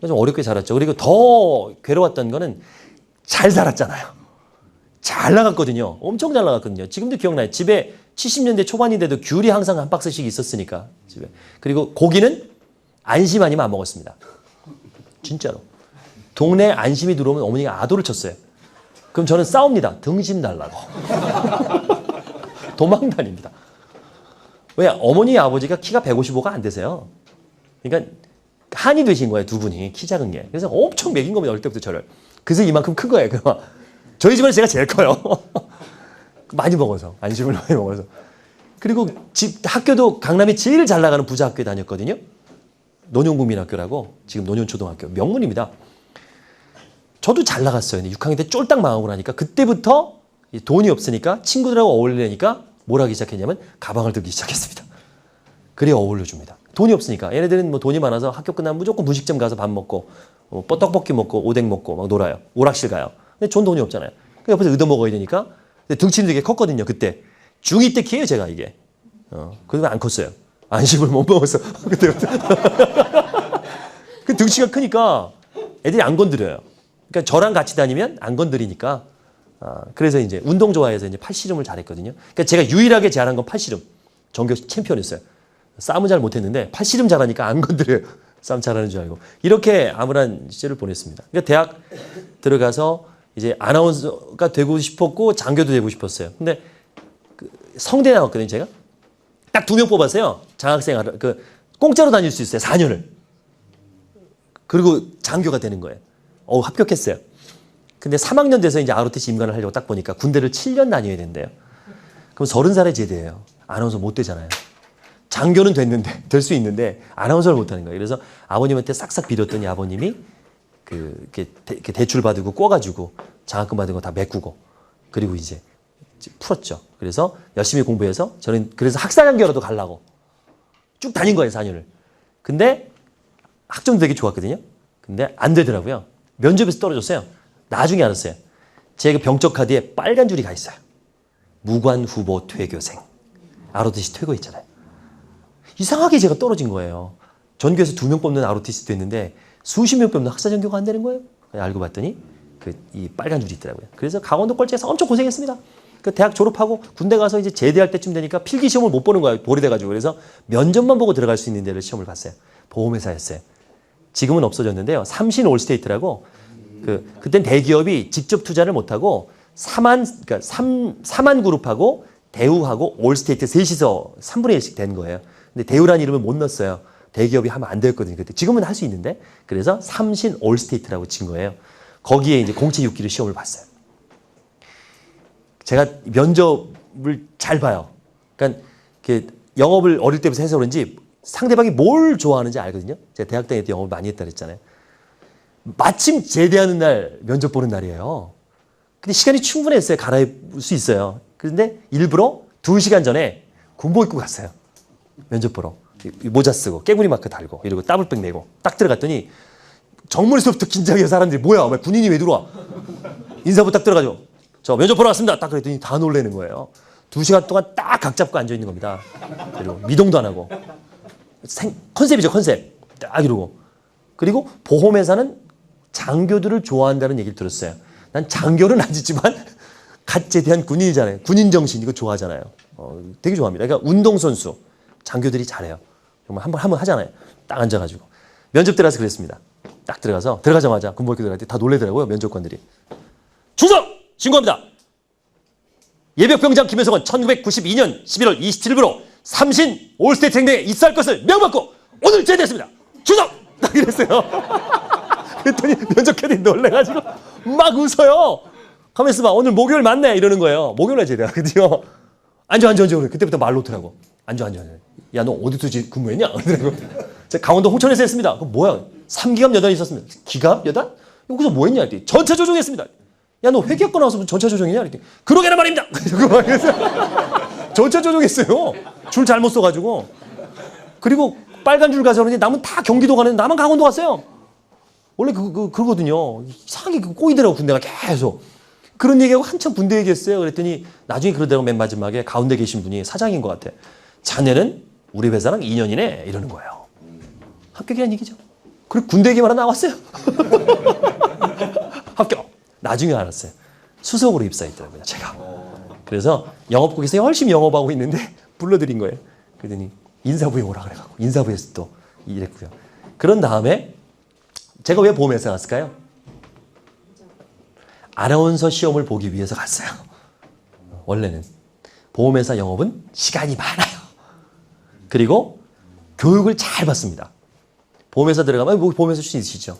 Speaker 1: 좀 어렵게 살았죠. 그리고 더 괴로웠던 거는 잘 살았잖아요. 잘 나갔거든요. 엄청 잘 나갔거든요. 지금도 기억나요. 집에 70년대 초반인데도 귤이 항상 한 박스씩 있었으니까 집에. 그리고 고기는 안심 아니면 안 먹었습니다. 진짜로. 동네에 안심이 들어오면 어머니가 아도를 쳤어요. 그럼 저는 싸웁니다. 등심 달라고. 도망 다닙니다. 왜? 어머니 아버지가 키가 155가 안 되세요. 그러니까 한이 되신 거예요. 두 분이. 키 작은 게. 그래서 엄청 먹인 겁니다. 어릴 때부터 저를. 그래서 이만큼 큰 거예요. 저희 집안에 제가 제일 커요. 많이 먹어서. 안심을 많이 먹어서. 그리고 학교도 강남이 제일 잘 나가는 부자 학교에 다녔거든요. 논현국민학교라고. 지금 논현초등학교. 명문입니다. 저도 잘 나갔어요. 6학년 때 쫄딱 망하고 나니까 그때부터 돈이 없으니까 친구들하고 어울리려니까 뭘 하기 시작했냐면 가방을 들기 시작했습니다. 그래야 어울려줍니다. 돈이 없으니까. 얘네들은 뭐 돈이 많아서 학교 끝나면 무조건 분식점 가서 밥 먹고 떡볶이 먹고 오뎅 먹고 막 놀아요. 오락실 가요. 근데 전 돈이 없잖아요. 옆에서 얻어 먹어야 되니까. 근데 등치는 되게 컸거든요. 그때. 중2 때 키예요. 제가 이게. 그러면 안 컸어요. 안심을 못 먹어서. 그때부터. 그 등치가 크니까 애들이 안 건드려요. 그러니까 저랑 같이 다니면 안 건드리니까. 그래서 이제 운동 좋아해서 이제 팔씨름을 잘했거든요. 그러니까 제가 유일하게 잘한 건 팔씨름. 전교 챔피언이었어요. 싸움은 잘 못했는데 팔씨름 잘하니까 안 건드려요. 싸움 잘하는 줄 알고. 이렇게 암울한 시절을 보냈습니다. 그러니까 대학 들어가서 이제 아나운서가 되고 싶었고 장교도 되고 싶었어요. 근데 그 성대 나왔거든요, 제가. 딱 2명 뽑았어요. 장학생, 공짜로 다닐 수 있어요, 4년을. 그리고 장교가 되는 거예요. 합격했어요. 근데 3학년 돼서 이제 ROTC 임관을 하려고 딱 보니까 군대를 7년 다녀야 된대요. 그럼 30살에 제대해요. 아나운서 못 되잖아요. 장교는 됐는데, 될 수 있는데, 아나운서를 못 하는 거예요. 그래서 아버님한테 싹싹 빌었더니 아버님이 이렇게 대출 받고 꿔가지고 장학금 받은 거 다 메꾸고, 그리고 이제 풀었죠. 그래서 열심히 공부해서 저는 그래서 학사장교라도 가려고 쭉 다닌 거예요, 4년을. 근데 학점도 되게 좋았거든요. 근데 안 되더라고요. 면접에서 떨어졌어요. 나중에 알았어요. 제 병적 카드에 빨간 줄이 가 있어요. 무관 후보 퇴교생. ROTC 퇴거했잖아요. 이상하게 제가 떨어진 거예요. 전교에서 2명 뽑는 ROTC도 했는데 수십 명 뽑는 학사전교가 안 되는 거예요. 알고 봤더니 이 빨간 줄이 있더라고요. 그래서 강원도 꼴찌에서 엄청 고생했습니다. 그 대학 졸업하고 군대 가서 이제 제대할 때쯤 되니까 필기 시험을 못 보는 거예요. 보리돼가지고. 그래서 면접만 보고 들어갈 수 있는 데를 시험을 봤어요. 보험회사였어요. 지금은 없어졌는데요. 삼신 올스테이트라고 그땐 대기업이 직접 투자를 못하고 사만 그룹하고 대우하고 올스테이트 셋이서 3분의 1씩 된 거예요. 근데 대우라는 이름을 못 넣었어요. 대기업이 하면 안 되었거든요. 그때. 지금은 할 수 있는데. 그래서 삼신 올스테이트라고 친 거예요. 거기에 이제 공채 6기를 시험을 봤어요. 제가 면접을 잘 봐요. 그러니까 영업을 어릴 때부터 해서 그런지 상대방이 뭘 좋아하는지 알거든요. 제가 대학 다닐 때 영업을 많이 했다 그랬잖아요. 마침 제대하는 날 면접 보는 날이에요. 근데 시간이 충분했어요. 갈아입을 수 있어요. 그런데 일부러 2시간 전에 군복 입고 갔어요. 면접 보러. 모자 쓰고 깨구리 마크 달고 이러고 더블백 메고 딱 들어갔더니 정문에서부터 긴장해서 사람들이 뭐야? 왜 군인이 왜 들어와? 인사부 딱 들어가죠. 저 면접 보러 왔습니다. 딱 그랬더니 다 놀라는 거예요. 2시간 동안 딱 각 잡고 앉아 있는 겁니다. 그리고 미동도 안 하고. 컨셉이죠, 컨셉. 딱 이러고. 그리고 보험회사는 장교들을 좋아한다는 얘기를 들었어요. 난 장교는 아니지만 갓 제대한 군인이잖아요. 군인 정신 이거 좋아하잖아요. 되게 좋아합니다. 그러니까 운동선수, 장교들이 잘해요. 정말 한번 하잖아요. 딱 앉아가지고. 면접 들어가서 그랬습니다. 딱 들어가자마자 군복입고 들어갈 때 다 놀래더라고요, 면접관들이. 충성! 신고합니다. 예벽병장 김효성은 1992년 11월 27일부로 삼신 올스테이트 행정에 입사할 것을 명받고 오늘 제대했습니다. 충성! 딱 이랬어요. 그랬더니 면접관이 놀래가지고 막 웃어요. 가만 있어봐. 오늘 목요일 맞네. 이러는 거예요. 목요일에 제대하거든요. 앉아. 그때부터 말 놓더라고. 앉아. 야, 너 어디서 근무했냐? 그러더라고. 제가 강원도 홍천에서 했습니다. 그럼 뭐야? 3기갑 여단이 있었습니다. 기갑 여단? 여기서 뭐 했냐? 그랬더니 전차 조종했습니다. 야, 너 회계학과 나와서 무슨 전차 조종이냐? 그랬더니 그러게나 말입니다. 전차 조종했어요. 줄 잘못 써가지고. 그리고 빨간 줄 가서 그러니 남은 다 경기도 가는데 나만 강원도 갔어요. 원래 그러거든요. 이상하게 꼬이더라고, 군대가 계속. 그런 얘기하고 한참 군대 얘기했어요. 그랬더니 나중에 그러다가 맨 마지막에 가운데 계신 분이 사장인 것 같아. 자네는 우리 회사랑 2년이네. 이러는 거예요. 합격이란 얘기죠. 그리고 군대 얘기만 하나 나왔어요. 합격. 나중에 알았어요. 수석으로 입사했더라고요, 제가. 그래서 영업국에서 열심히 영업하고 있는데 불러드린 거예요. 그러더니 인사부에 오라 그래가지고 인사부에서 또 일했고요. 그런 다음에 제가 왜 보험회사 갔을까요? 아나운서 시험을 보기 위해서 갔어요. 원래는. 보험회사 영업은 시간이 많아요. 그리고 교육을 잘 받습니다. 보험회사 들어가면 보험회사 출신 있으시죠?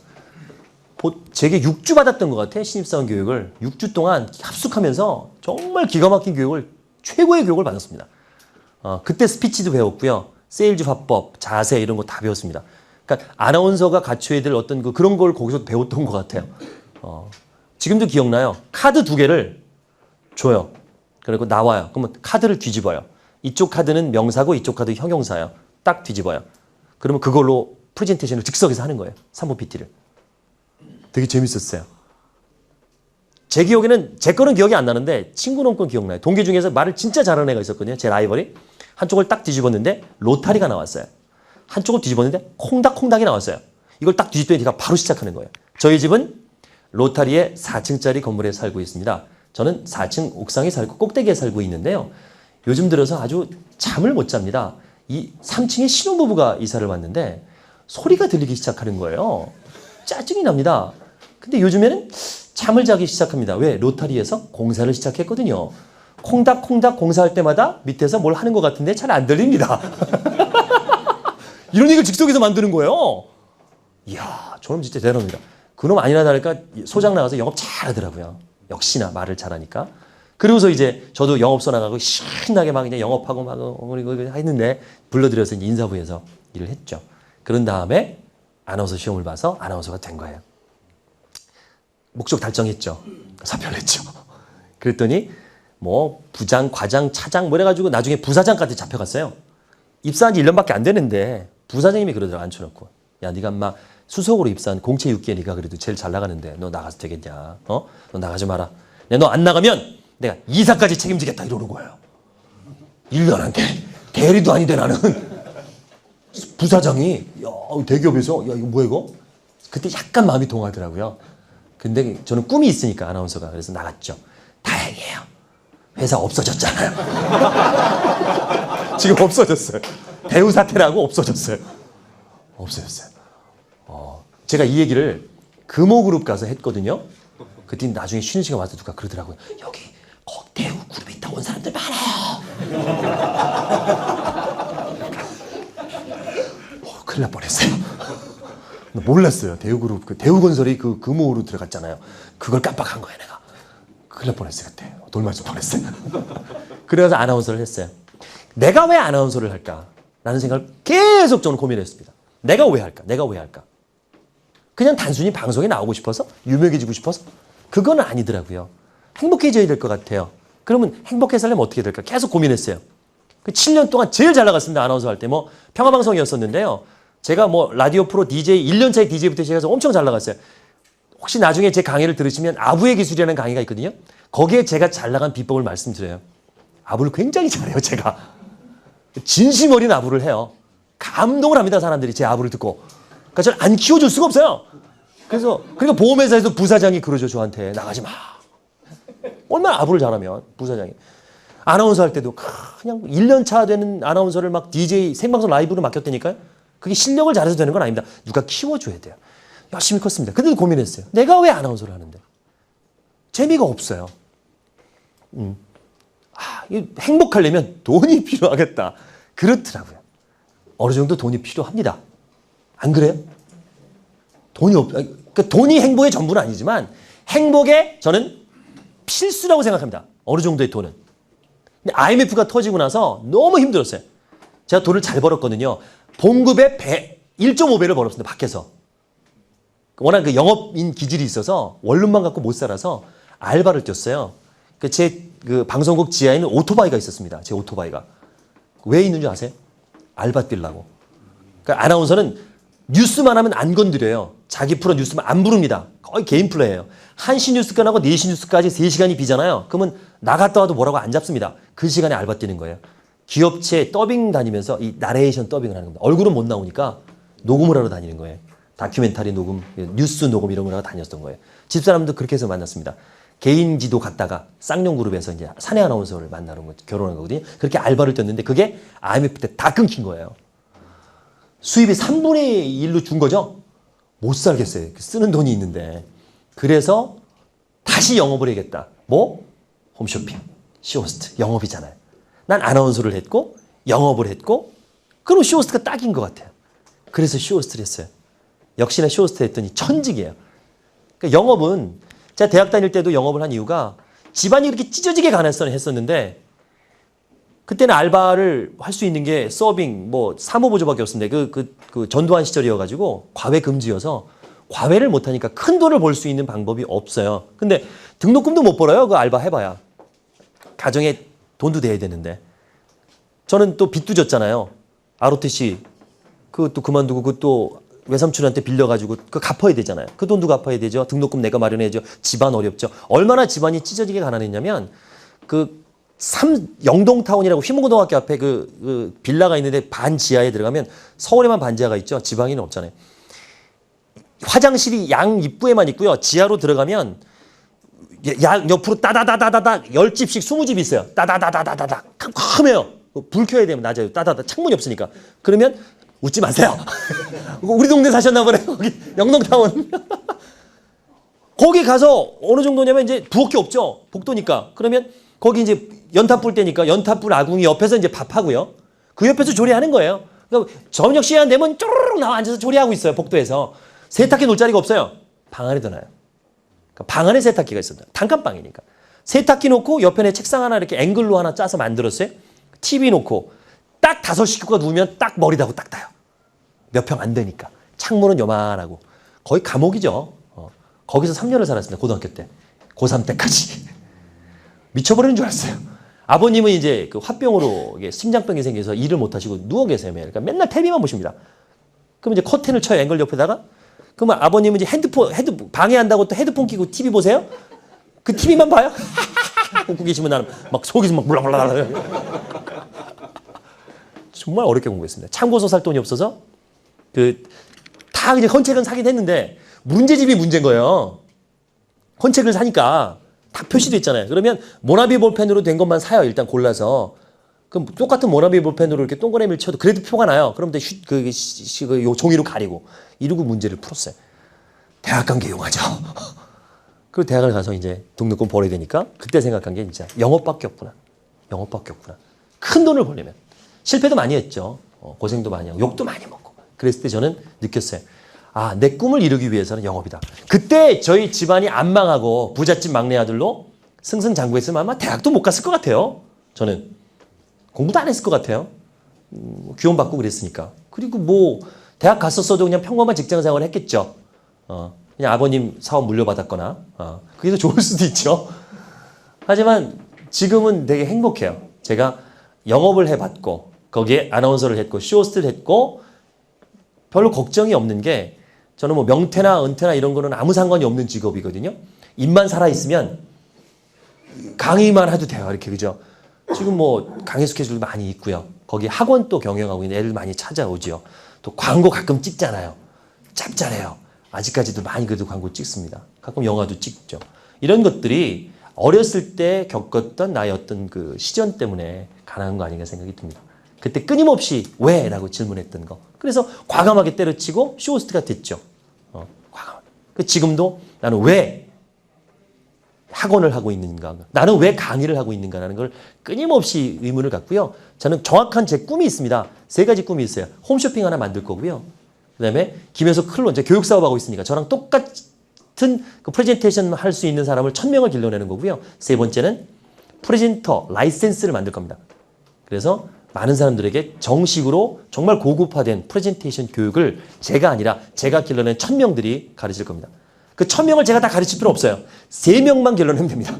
Speaker 1: 제게 6주 받았던 것 같아. 신입사원 교육을. 6주 동안 합숙하면서 정말 기가 막힌 교육을, 최고의 교육을 받았습니다. 그때 스피치도 배웠고요. 세일즈 화법, 자세 이런 거 다 배웠습니다. 그러니까 아나운서가 갖춰야 될 어떤 그런 걸 거기서 배웠던 것 같아요. 지금도 기억나요. 카드 2개를 줘요. 그리고 나와요. 그러면 카드를 뒤집어요. 이쪽 카드는 명사고 이쪽 카드 형용사예요. 딱 뒤집어요. 그러면 그걸로 프레젠테이션을 즉석에서 하는 거예요. 3분 PT를. 되게 재밌었어요. 제 기억에는, 제 거는 기억이 안 나는데 친구 놈 건 기억나요. 동기 중에서 말을 진짜 잘하는 애가 있었거든요. 제 라이벌이. 한쪽을 딱 뒤집었는데 로타리가 나왔어요. 한쪽을 뒤집었는데 콩닥콩닥이 나왔어요. 이걸 딱 뒤집더니 걔가 바로 시작하는 거예요. 저희 집은 로타리의 4층짜리 건물에 살고 있습니다. 저는 4층 옥상에 살고 꼭대기에 살고 있는데요. 요즘 들어서 아주 잠을 못 잡니다. 이 3층에 신혼부부가 이사를 왔는데 소리가 들리기 시작하는 거예요. 짜증이 납니다. 근데 요즘에는 잠을 자기 시작합니다. 왜? 로타리에서 공사를 시작했거든요. 콩닥콩닥 공사할 때마다 밑에서 뭘 하는 것 같은데 잘 안 들립니다. 이런 얘기를 즉석에서 만드는 거예요. 이야, 저놈 진짜 대단합니다. 그놈 아니나 다를까 소장 나가서 영업 잘하더라고요. 역시나 말을 잘하니까. 그리고서 이제 저도 영업소 나가고 신나게 막 그냥 영업하고 막 했는데 불러들여서 이제 인사부에서 일을 했죠. 그런 다음에 아나운서 시험을 봐서 아나운서가 된 거예요. 목적 달성했죠. 사표를 냈죠. 그랬더니 뭐 부장, 과장, 차장 뭐 이래가지고 나중에 부사장까지 잡혀갔어요. 입사한 지 1년밖에 안 되는데 부사장님이 그러더라고 앉혀놓고. 야, 네가 인마 수석으로 입사한 공채 6기에 네가 그래도 제일 잘 나가는데 너 나가서 되겠냐? 너 나가지 마라. 너 안 나가면 내가 이사까지 책임지겠다 이러는 거예요. 1년 안 돼. 대리도 아닌데 나는. 부사장이 야, 대기업에서 야 이거 뭐야 이거? 그때 약간 마음이 동하더라고요. 근데 저는 꿈이 있으니까 아나운서가 그래서 나갔죠. 다행이에요. 회사 없어졌잖아요. 지금 없어졌어요. 대우 사태라고 없어졌어요. 없어졌어요. 제가 이 얘기를 금호그룹 가서 했거든요. 그때 나중에 쉬는 시간 와서 누가 그러더라고요. 여기 대우 그룹에 있다 온 사람들 많아요. 큰일 날 뻔했어요. 몰랐어요. 대우그룹, 대우건설이 그 금호로 들어갔잖아요. 그걸 깜빡한 거예요, 내가. 큰일 날 뻔했어요, 그때. 돌 맞을 뻔했어요. 그래서 아나운서를 했어요. 내가 왜 아나운서를 할까? 라는 생각을 계속 저는 고민했습니다. 내가 왜 할까? 내가 왜 할까? 그냥 단순히 방송에 나오고 싶어서? 유명해지고 싶어서? 그건 아니더라고요. 행복해져야 될 것 같아요. 그러면 행복해서 하려면 어떻게 될까? 계속 고민했어요. 그 7년 동안 제일 잘 나갔습니다. 아나운서 할 때. 뭐 평화방송이었었는데요. 제가 뭐 라디오 프로 DJ 1년차의 DJ부터 시작해서 엄청 잘 나갔어요. 혹시 나중에 제 강의를 들으시면 아부의 기술이라는 강의가 있거든요. 거기에 제가 잘 나간 비법을 말씀드려요. 아부를 굉장히 잘해요, 제가. 진심 어린 아부를 해요. 감동을 합니다, 사람들이 제 아부를 듣고. 그러니까 저를 안 키워줄 수가 없어요. 그러니까 보험회사에서 부사장이 그러죠, 저한테. 나가지 마. 얼마나 아부를 잘하면, 부사장이. 아나운서 할 때도 그냥 1년차 되는 아나운서를 막 DJ 생방송 라이브로 맡겼다니까요. 그게 실력을 잘해서 되는 건 아닙니다. 누가 키워줘야 돼요. 열심히 컸습니다. 근데도 고민했어요. 내가 왜 아나운서를 하는데? 재미가 없어요. 행복하려면 돈이 필요하겠다. 그렇더라고요. 어느 정도 돈이 필요합니다. 안 그래요? 그러니까 돈이 행복의 전부는 아니지만 행복의 저는 필수라고 생각합니다. 어느 정도의 돈은. 근데 IMF가 터지고 나서 너무 힘들었어요. 제가 돈을 잘 벌었거든요. 봉급의 1.5배를 벌었습니다. 밖에서. 워낙 그 영업인 기질이 있어서 원룸만 갖고 못 살아서 알바를 뛰었어요. 제 방송국 지하에는 오토바이가 있었습니다. 제 오토바이가. 왜 있는지 아세요? 알바 뛰려고. 그러니까 아나운서는 뉴스만 하면 안 건드려요. 자기 프로 뉴스만 안 부릅니다. 거의 개인 플레이예요. 1시 뉴스 끝나고 4시 뉴스까지 3시간이 비잖아요. 그러면 나갔다 와도 뭐라고 안 잡습니다. 그 시간에 알바 뛰는 거예요. 기업체 더빙 다니면서 이 나레이션 더빙을 하는 겁니다. 얼굴은 못 나오니까 녹음을 하러 다니는 거예요. 다큐멘터리 녹음, 뉴스 녹음 이런 걸 하러 다녔던 거예요. 집사람도 그렇게 해서 만났습니다. 개인지도 갔다가 쌍용그룹에서 이제 사내 아나운서를 만나러 결혼한 거거든요. 그렇게 알바를 뛰었는데 그게 IMF 때 다 끊긴 거예요. 수입이 3분의 1로 준 거죠. 못 살겠어요. 쓰는 돈이 있는데. 그래서 다시 영업을 해야겠다. 뭐? 홈쇼핑, 쇼호스트, 영업이잖아요. 난 아나운서를 했고 영업을 했고 그럼 쇼호스트가 딱인 것 같아요. 그래서 쇼호스트를 했어요. 역시나 쇼호스트 했더니 천직이에요. 그러니까 영업은 제가 대학 다닐 때도 영업을 한 이유가 집안이 그렇게 찢어지게 가난했었는데 그때는 알바를 할 수 있는 게 서빙, 뭐 사무보조밖에 없었는데 그 전두환 시절이어가지고 과외 금지여서 과외를 못하니까 큰 돈을 벌 수 있는 방법이 없어요. 근데 등록금도 못 벌어요. 그 알바 해봐야. 가정에 돈도 대야 되는데. 저는 또 빚도 졌잖아요. ROTC 그것도 그만두고 그것도 외삼촌한테 빌려가지고 그거 갚아야 되잖아요. 그 돈도 갚아야 되죠. 등록금 내가 마련해야죠. 집안 어렵죠. 얼마나 집안이 찢어지게 가난했냐면 영동타운이라고 휘문고등학교 앞에 그 빌라가 있는데 반 지하에 들어가면 서울에만 반 지하가 있죠. 지방에는 없잖아요. 화장실이 양 입구에만 있고요. 지하로 들어가면 양 옆으로 따다다다다다 10집씩 20집이 있어요. 따다다다다다다 크메요. 불 켜야 되면 낮아요. 따다다 창문이 없으니까. 그러면 웃지 마세요. 우리 동네 사셨나 보네. 거기 영동타운. 거기 가서 어느 정도냐면 이제 부엌이 없죠. 복도니까. 그러면 거기 이제 연탄불 때니까 연탄불 아궁이 옆에서 이제 밥하고요. 그 옆에서 조리하는 거예요. 그러니까 저녁 시간 되면 쪼르륵 나와 앉아서 조리하고 있어요. 복도에서. 세탁기 놓을 자리가 없어요. 방 안에 넣어요. 그러니까 방 안에 세탁기가 있습니다. 단칸방이니까. 세탁기 놓고 옆에 내 책상 하나 이렇게 앵글로 하나 짜서 만들었어요. TV 놓고 딱 5식구가 누우면 딱 머리 다고 딱 따요. 몇 평 안 되니까. 창문은 요만하고. 거의 감옥이죠. 거기서 3년을 살았습니다. 고등학교 때. 고3 때까지. 미쳐버리는 줄 알았어요. 아버님은 이제 그 화병으로 심장병이 생겨서 일을 못 하시고 누워 계세요. 그러니까 맨날 텔레비만 보십니다. 그럼 이제 커튼을 쳐요. 앵글 옆에다가. 그러면 아버님은 이제 핸드폰 방해한다고 또 헤드폰 끼고 TV 보세요? 그 TV만 봐요? 웃고 계시면 나는 막 속에서 막 물랑물랑. 정말 어렵게 공부했습니다. 참고서 살 돈이 없어서 다 그냥 헌책은 사긴 했는데 문제집이 문제인 거예요. 헌책을 사니까 다 표시돼 있잖아요. 그러면 모나비 볼펜으로 된 것만 사요. 일단 골라서. 그럼 똑같은 모나비 볼펜으로 이렇게 동그라미를 쳐도 그래도 표가 나요. 그럼 요 종이로 가리고 이러고 문제를 풀었어요. 대학 간 게 용하죠. 그리고 대학을 가서 이제 등록금 벌어야 되니까 그때 생각한 게 진짜 영업밖에 없구나. 영업밖에 없구나. 큰 돈을 벌려면. 실패도 많이 했죠. 고생도 많이 하고 욕도 많이 먹고. 그랬을 때 저는 느꼈어요. 아, 내 꿈을 이루기 위해서는 영업이다. 그때 저희 집안이 안 망하고 부잣집 막내 아들로 승승장구했으면 아마 대학도 못 갔을 것 같아요. 저는. 공부도 안 했을 것 같아요. 귀여움받고 그랬으니까. 그리고 뭐 대학 갔었어도 그냥 평범한 직장 생활을 했겠죠. 그냥 아버님 사업 물려받았거나. 그게 더 좋을 수도 있죠. 하지만 지금은 되게 행복해요. 제가 영업을 해봤고 거기에 아나운서를 했고 쇼호스트를 했고 별로 걱정이 없는 게 저는 뭐 명퇴나 은퇴나 이런 거는 아무 상관이 없는 직업이거든요. 입만 살아있으면 강의만 해도 돼요. 이렇게 그죠? 지금 뭐 강의 스케줄도 많이 있고요. 거기 학원 또 경영하고 있는 애들 많이 찾아오죠. 또 광고 가끔 찍잖아요. 짭짤해요. 아직까지도 많이 그래도 광고 찍습니다. 가끔 영화도 찍죠. 이런 것들이 어렸을 때 겪었던 나의 어떤 그 시전 때문에 가능한 거 아닌가 생각이 듭니다. 그때 끊임없이 왜? 라고 질문했던 거. 그래서 과감하게 때려치고 쇼호스트가 됐죠. 과감하게. 지금도 나는 왜 학원을 하고 있는가? 나는 왜 강의를 하고 있는가라는 걸 끊임없이 의문을 갖고요. 저는 정확한 제 꿈이 있습니다. 3가지 꿈이 있어요. 홈쇼핑 하나 만들 거고요. 그다음에 김혜수 클론, 이제 교육 사업하고 있으니까 저랑 똑같은 그 프레젠테이션 할 수 있는 사람을 1000명을 길러내는 거고요. 3번째는 프레젠터 라이센스를 만들 겁니다. 그래서 많은 사람들에게 정식으로 정말 고급화된 프레젠테이션 교육을 제가 아니라 제가 길러낸 1000명들이 가르칠 겁니다. 그 1000명을 제가 다 가르칠 필요 없어요. 3명만 길러내면 됩니다.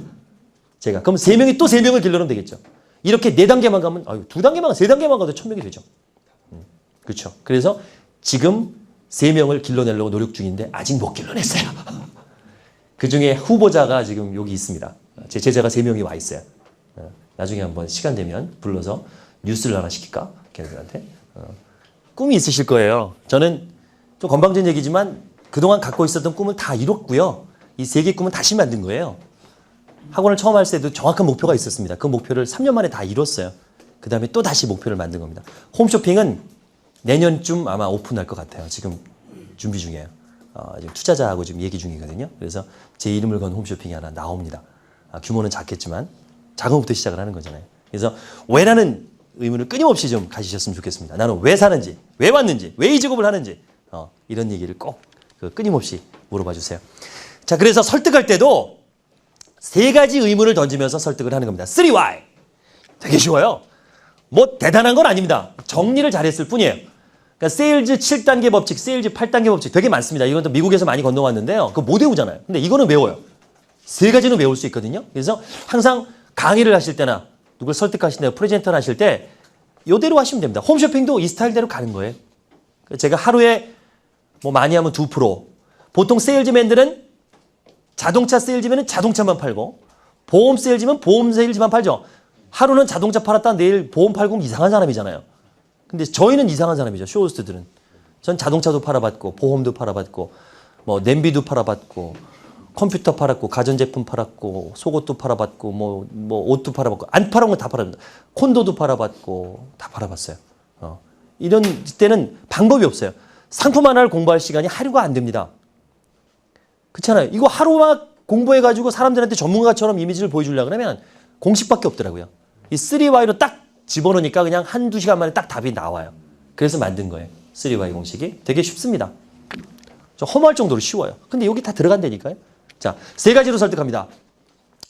Speaker 1: 제가. 그럼 3명이 또 3명을 길러내면 되겠죠. 이렇게 4단계만 가면, 2단계만, 3단계만 가도 1000명이 되죠. 그렇죠. 그래서 지금 3명을 길러내려고 노력 중인데 아직 못 길러냈어요. 그 중에 후보자가 지금 여기 있습니다. 제 제자가 3명이 와 있어요. 나중에 한번 시간 되면 불러서 뉴스를 하나 시킬까? 걔네들한테. 꿈이 있으실 거예요. 저는 좀 건방진 얘기지만 그동안 갖고 있었던 꿈은 다 이뤘고요. 이 3개 꿈은 다시 만든 거예요. 학원을 처음 할 때도 정확한 목표가 있었습니다. 그 목표를 3년 만에 다 이뤘어요. 그 다음에 또 다시 목표를 만든 겁니다. 홈쇼핑은 내년쯤 아마 오픈할 것 같아요. 지금 준비 중이에요. 지금 투자자하고 지금 얘기 중이거든요. 그래서 제 이름을 건 홈쇼핑이 하나 나옵니다. 규모는 작겠지만 작은 것부터 시작을 하는 거잖아요. 그래서 왜라는 의문을 끊임없이 좀 가지셨으면 좋겠습니다. 나는 왜 사는지, 왜 왔는지, 왜 이 직업을 하는지 이런 얘기를 꼭 끊임없이 물어봐 주세요. 자, 그래서 설득할 때도 3가지 의문을 던지면서 설득을 하는 겁니다. 3why. 되게 쉬워요. 뭐 대단한 건 아닙니다. 정리를 잘했을 뿐이에요. 그러니까 세일즈 7단계 법칙, 세일즈 8단계 법칙 되게 많습니다. 이건 또 미국에서 많이 건너왔는데요. 그거 못 외우잖아요. 근데 이거는 외워요. 3가지는 외울 수 있거든요. 그래서 항상 강의를 하실 때나 누굴 설득하실 때, 프레젠터를 하실 때 이대로 하시면 됩니다. 홈쇼핑도 이 스타일대로 가는 거예요. 제가 하루에 뭐 많이 하면 2%. 보통 세일즈맨들은 자동차 세일즈맨은 자동차만 팔고 보험 세일즈면 보험 세일즈만 팔죠. 하루는 자동차 팔았다 내일 보험 팔고 이상한 사람이잖아요. 근데 저희는 이상한 사람이죠. 쇼호스트들은. 전 자동차도 팔아봤고 보험도 팔아봤고 뭐 냄비도 팔아봤고 컴퓨터 팔았고 가전제품 팔았고 속옷도 팔아봤고 뭐 옷도 팔아봤고 안 팔아본 거 다 팔아봤습니다. 콘도도 팔아봤고 다 팔아봤어요. 이런 때는 방법이 없어요. 상품 하나를 공부할 시간이 하루가 안 됩니다. 그렇잖아요. 이거 하루만 공부해가지고 사람들한테 전문가처럼 이미지를 보여주려고 그러면 공식밖에 없더라고요. 이 3Y로 딱 집어넣으니까 그냥 한두 시간 만에 딱 답이 나와요. 그래서 만든 거예요. 3Y 공식이. 되게 쉽습니다. 좀 허무할 정도로 쉬워요. 근데 여기 다 들어간다니까요. 자, 세 가지로 설득합니다.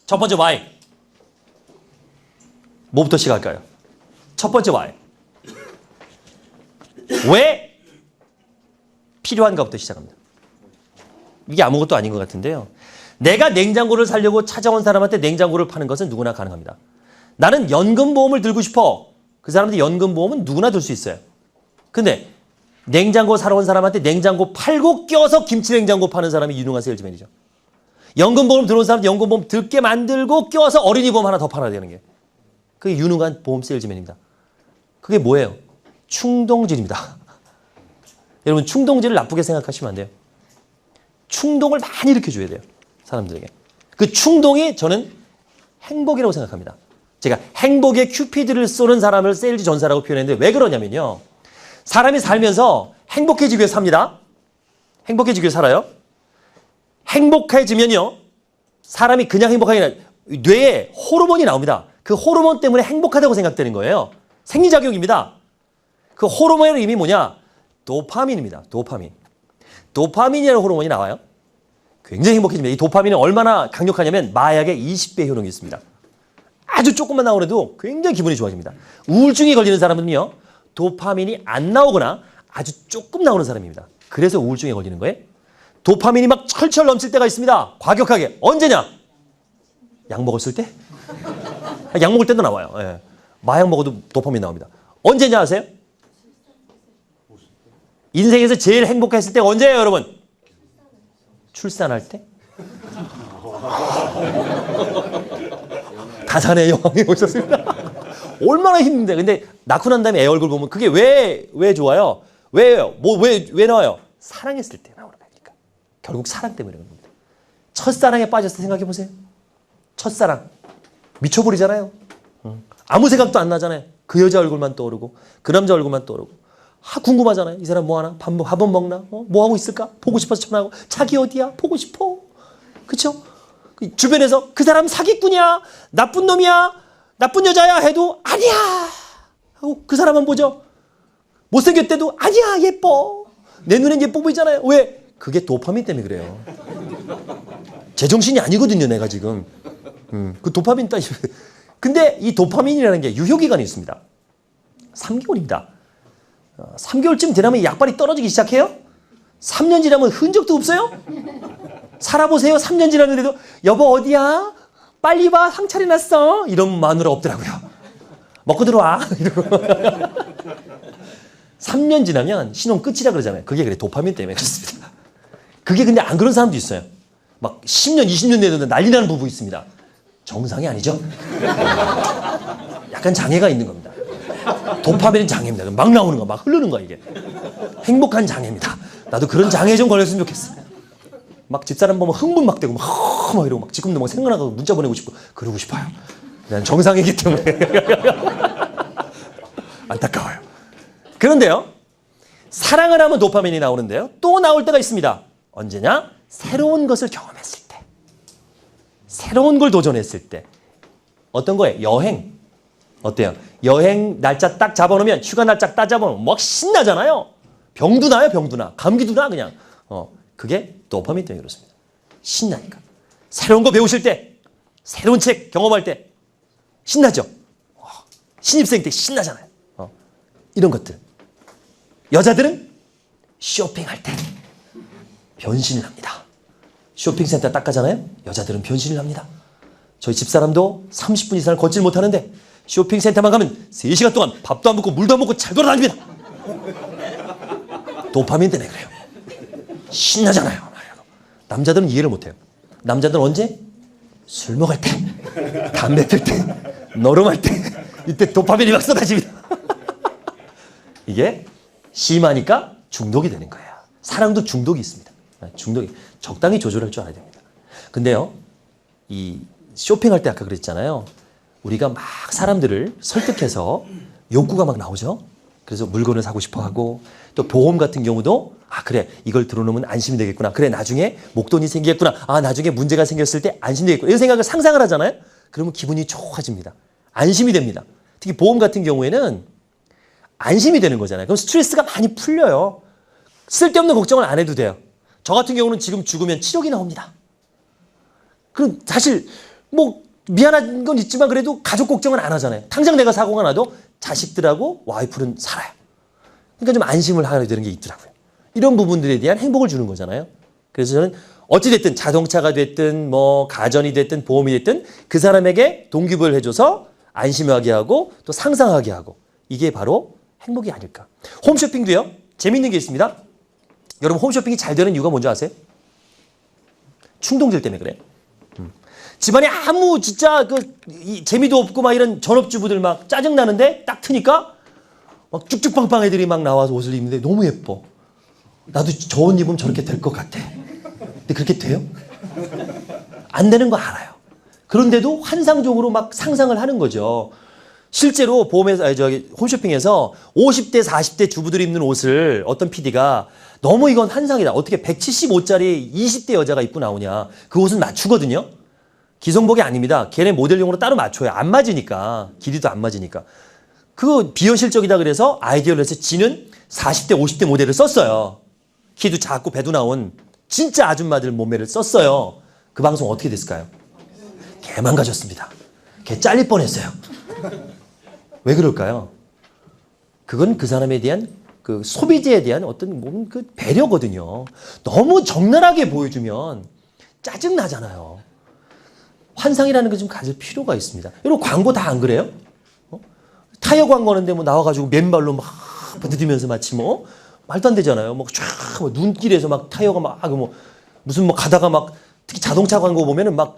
Speaker 1: 첫 번째 Y. 뭐부터 시작할까요? 첫 번째 Y. 왜 필요한가부터 시작합니다. 이게 아무것도 아닌 것 같은데요. 내가 냉장고를 사려고 찾아온 사람한테 냉장고를 파는 것은 누구나 가능합니다. 나는 연금보험을 들고 싶어. 그 사람한테 연금보험은 누구나 들 수 있어요. 근데 냉장고 사러 온 사람한테 냉장고 팔고 껴서 김치냉장고 파는 사람이 유능한 세일즈맨이죠. 연금보험 들어온 사람한테 연금보험 들게 만들고 껴서 어린이보험 하나 더 팔아야 되는 게. 그게 유능한 보험 세일즈맨입니다. 그게 뭐예요? 충동질입니다. 여러분 충동질을 나쁘게 생각하시면 안 돼요. 충동을 많이 일으켜줘야 돼요. 사람들에게. 그 충동이 저는 행복이라고 생각합니다. 제가 행복의 큐피드를 쏘는 사람을 세일즈 전사라고 표현했는데 왜 그러냐면요. 사람이 살면서 행복해지기 위해 삽니다. 행복해지기 위해 살아요. 행복해지면요. 사람이 그냥 행복하게 아니라 뇌에 호르몬이 나옵니다. 그 호르몬 때문에 행복하다고 생각되는 거예요. 생리작용입니다. 그 호르몬의 이름이 뭐냐? 도파민입니다. 도파민. 도파민이라는 호르몬이 나와요. 굉장히 행복해집니다. 이 도파민은 얼마나 강력하냐면 마약의 20배 효능이 있습니다. 아주 조금만 나오려도 굉장히 기분이 좋아집니다. 우울증이 걸리는 사람은요. 도파민이 안 나오거나 아주 조금 나오는 사람입니다. 그래서 우울증에 걸리는 거예요. 도파민이 막 철철 넘칠 때가 있습니다. 과격하게. 언제냐? 약 먹었을 때? 약 먹을 때도 나와요. 예. 마약 먹어도 도파민 나옵니다. 언제냐 아세요? 인생에서 제일 행복했을 때가 언제예요, 여러분? 출산할 때? 다산의 여왕이 오셨습니다. 얼마나 힘든데. 근데 낳고 난 다음에 애 얼굴 보면 그게 왜 좋아요? 왜요? 왜 나와요? 사랑했을 때 나오는 거니까. 결국 사랑 때문에 그런 겁니다. 첫사랑에 빠졌을 때 생각해 보세요. 첫사랑. 미쳐버리잖아요. 아무 생각도 안 나잖아요. 그 여자 얼굴만 떠오르고 그 남자 얼굴만 떠오르고. 궁금하잖아요. 이 사람 뭐 하나? 밥은 먹나? 뭐 하고 있을까? 보고 싶어서 전화하고. 자기 어디야? 보고 싶어. 그쵸? 주변에서 그 사람 사기꾼이야? 나쁜 놈이야? 나쁜 여자야? 해도 아니야. 하고 그 사람만 보죠. 못생겼대도 아니야. 예뻐. 내 눈엔 예뻐 보이잖아요. 왜? 그게 도파민 때문에 그래요. 제정신이 아니거든요. 내가 지금. 그 도파민 따위. 근데 이 도파민이라는 게 유효기간이 있습니다. 3개월입니다. 3개월쯤 지나면 약발이 떨어지기 시작해요? 3년 지나면 흔적도 없어요? 살아보세요. 3년 지났는데도 여보 어디야? 빨리 와. 상차려 났어. 이런 마누라 없더라고요. 먹고 들어와. 이러고. 3년 지나면 신혼 끝이라 그러잖아요. 그게 그래. 도파민 때문에 그렇습니다. 그게 근데 안 그런 사람도 있어요. 막 10년, 20년 내도 난리 나는 부부 있습니다. 정상이 아니죠? 약간 장애가 있는 겁니다. 도파민은 장애입니다. 막 나오는 거, 막 흐르는 거 이게. 행복한 장애입니다. 나도 그런 장애 좀 걸렸으면 좋겠어. 막 집사람 보면 흥분 막 되고 막 이러고 막 지금도 막 생각나고 문자 보내고 싶고 그러고 싶어요. 난 정상이기 때문에. 안타까워요. 그런데요. 사랑을 하면 도파민이 나오는데요. 또 나올 때가 있습니다. 언제냐? 새로운 것을 경험했을 때. 새로운 걸 도전했을 때. 어떤 거예요? 여행. 어때요? 여행 날짜 딱 잡아놓으면 휴가 날짜 딱 잡아놓으면 막 신나잖아요. 병도 나요. 병도 나. 감기도 나 그냥. 그게 도파민 때문에 그렇습니다. 신나니까. 새로운 거 배우실 때, 새로운 책 경험할 때 신나죠. 신입생 때 신나잖아요. 이런 것들. 여자들은 쇼핑할 때 변신을 합니다. 쇼핑센터 딱 가잖아요. 여자들은 변신을 합니다. 저희 집사람도 30분 이상을 걷질 못하는데 쇼핑센터만 가면 3시간 동안 밥도 안 먹고 물도 안 먹고 잘 돌아다닙니다. 도파민 때문에 그래요. 신나잖아요. 남자들은 이해를 못해요. 남자들은 언제? 술 먹을 때, 담배 필 때, 너름할 때, 이때 도파민이 막 쏟아집니다. 이게 심하니까 중독이 되는 거예요. 사랑도 중독이 있습니다. 중독이 적당히 조절할 줄 알아야 됩니다. 근데요, 이 쇼핑할 때 아까 그랬잖아요. 우리가 막 사람들을 설득해서 욕구가 막 나오죠. 그래서 물건을 사고 싶어 하고 또 보험 같은 경우도 그래 이걸 들어놓으면 안심이 되겠구나. 그래 나중에 목돈이 생기겠구나. 나중에 문제가 생겼을 때 안심되겠구나. 이런 생각을 상상을 하잖아요. 그러면 기분이 좋아집니다. 안심이 됩니다. 특히 보험 같은 경우에는 안심이 되는 거잖아요. 그럼 스트레스가 많이 풀려요. 쓸데없는 걱정을 안 해도 돼요. 저 같은 경우는 지금 죽으면 7억이 나옵니다. 그럼 사실 뭐 미안한 건 있지만 그래도 가족 걱정은 안 하잖아요. 당장 내가 사고가 나도 자식들하고 와이프는 살아요. 그러니까 좀 안심을 하게 되는 게 있더라고요. 이런 부분들에 대한 행복을 주는 거잖아요. 그래서 저는 어찌됐든 자동차가 됐든 뭐 가전이 됐든 보험이 됐든 그 사람에게 동기부여를 해줘서 안심하게 하고 또 상상하게 하고 이게 바로 행복이 아닐까. 홈쇼핑도요. 재밌는 게 있습니다. 여러분 홈쇼핑이 잘 되는 이유가 뭔지 아세요? 충동질 때문에 그래요. 집안에 아무 진짜 재미도 없고 막 이런 전업주부들 막 짜증나는데 딱 트니까 막 쭉쭉빵빵 애들이 막 나와서 옷을 입는데 너무 예뻐. 나도 저 옷 입으면 저렇게 될 것 같아. 근데 그렇게 돼요? 안 되는 거 알아요. 그런데도 환상적으로 막 상상을 하는 거죠. 실제로 홈쇼핑에서 50대, 40대 주부들이 입는 옷을 어떤 PD가 너무 이건 환상이다. 어떻게 175짜리 20대 여자가 입고 나오냐. 그 옷은 맞추거든요. 기성복이 아닙니다. 걔네 모델용으로 따로 맞춰요. 안 맞으니까. 길이도 안 맞으니까. 그거 비현실적이다 그래서 아이디어를 해서 지는 40대, 50대 모델을 썼어요. 키도 작고 배도 나온 진짜 아줌마들 몸매를 썼어요. 그 방송 어떻게 됐을까요? 개 망가졌습니다. 개 잘릴 뻔했어요. 왜 그럴까요? 그건 그 사람에 대한 그 소비자에 대한 어떤 그 배려거든요. 너무 적나라하게 보여주면 짜증나잖아요. 환상이라는 거 좀 가질 필요가 있습니다. 여러분 광고 다 안 그래요? 타이어 광고하는데 뭐 나와가지고 맨발로 막 부딪히면서 마치 뭐 말도 안 되잖아요. 뭐 쫙 눈길에서 막 타이어가 막 무슨 뭐 가다가 막 특히 자동차 광고 보면은 막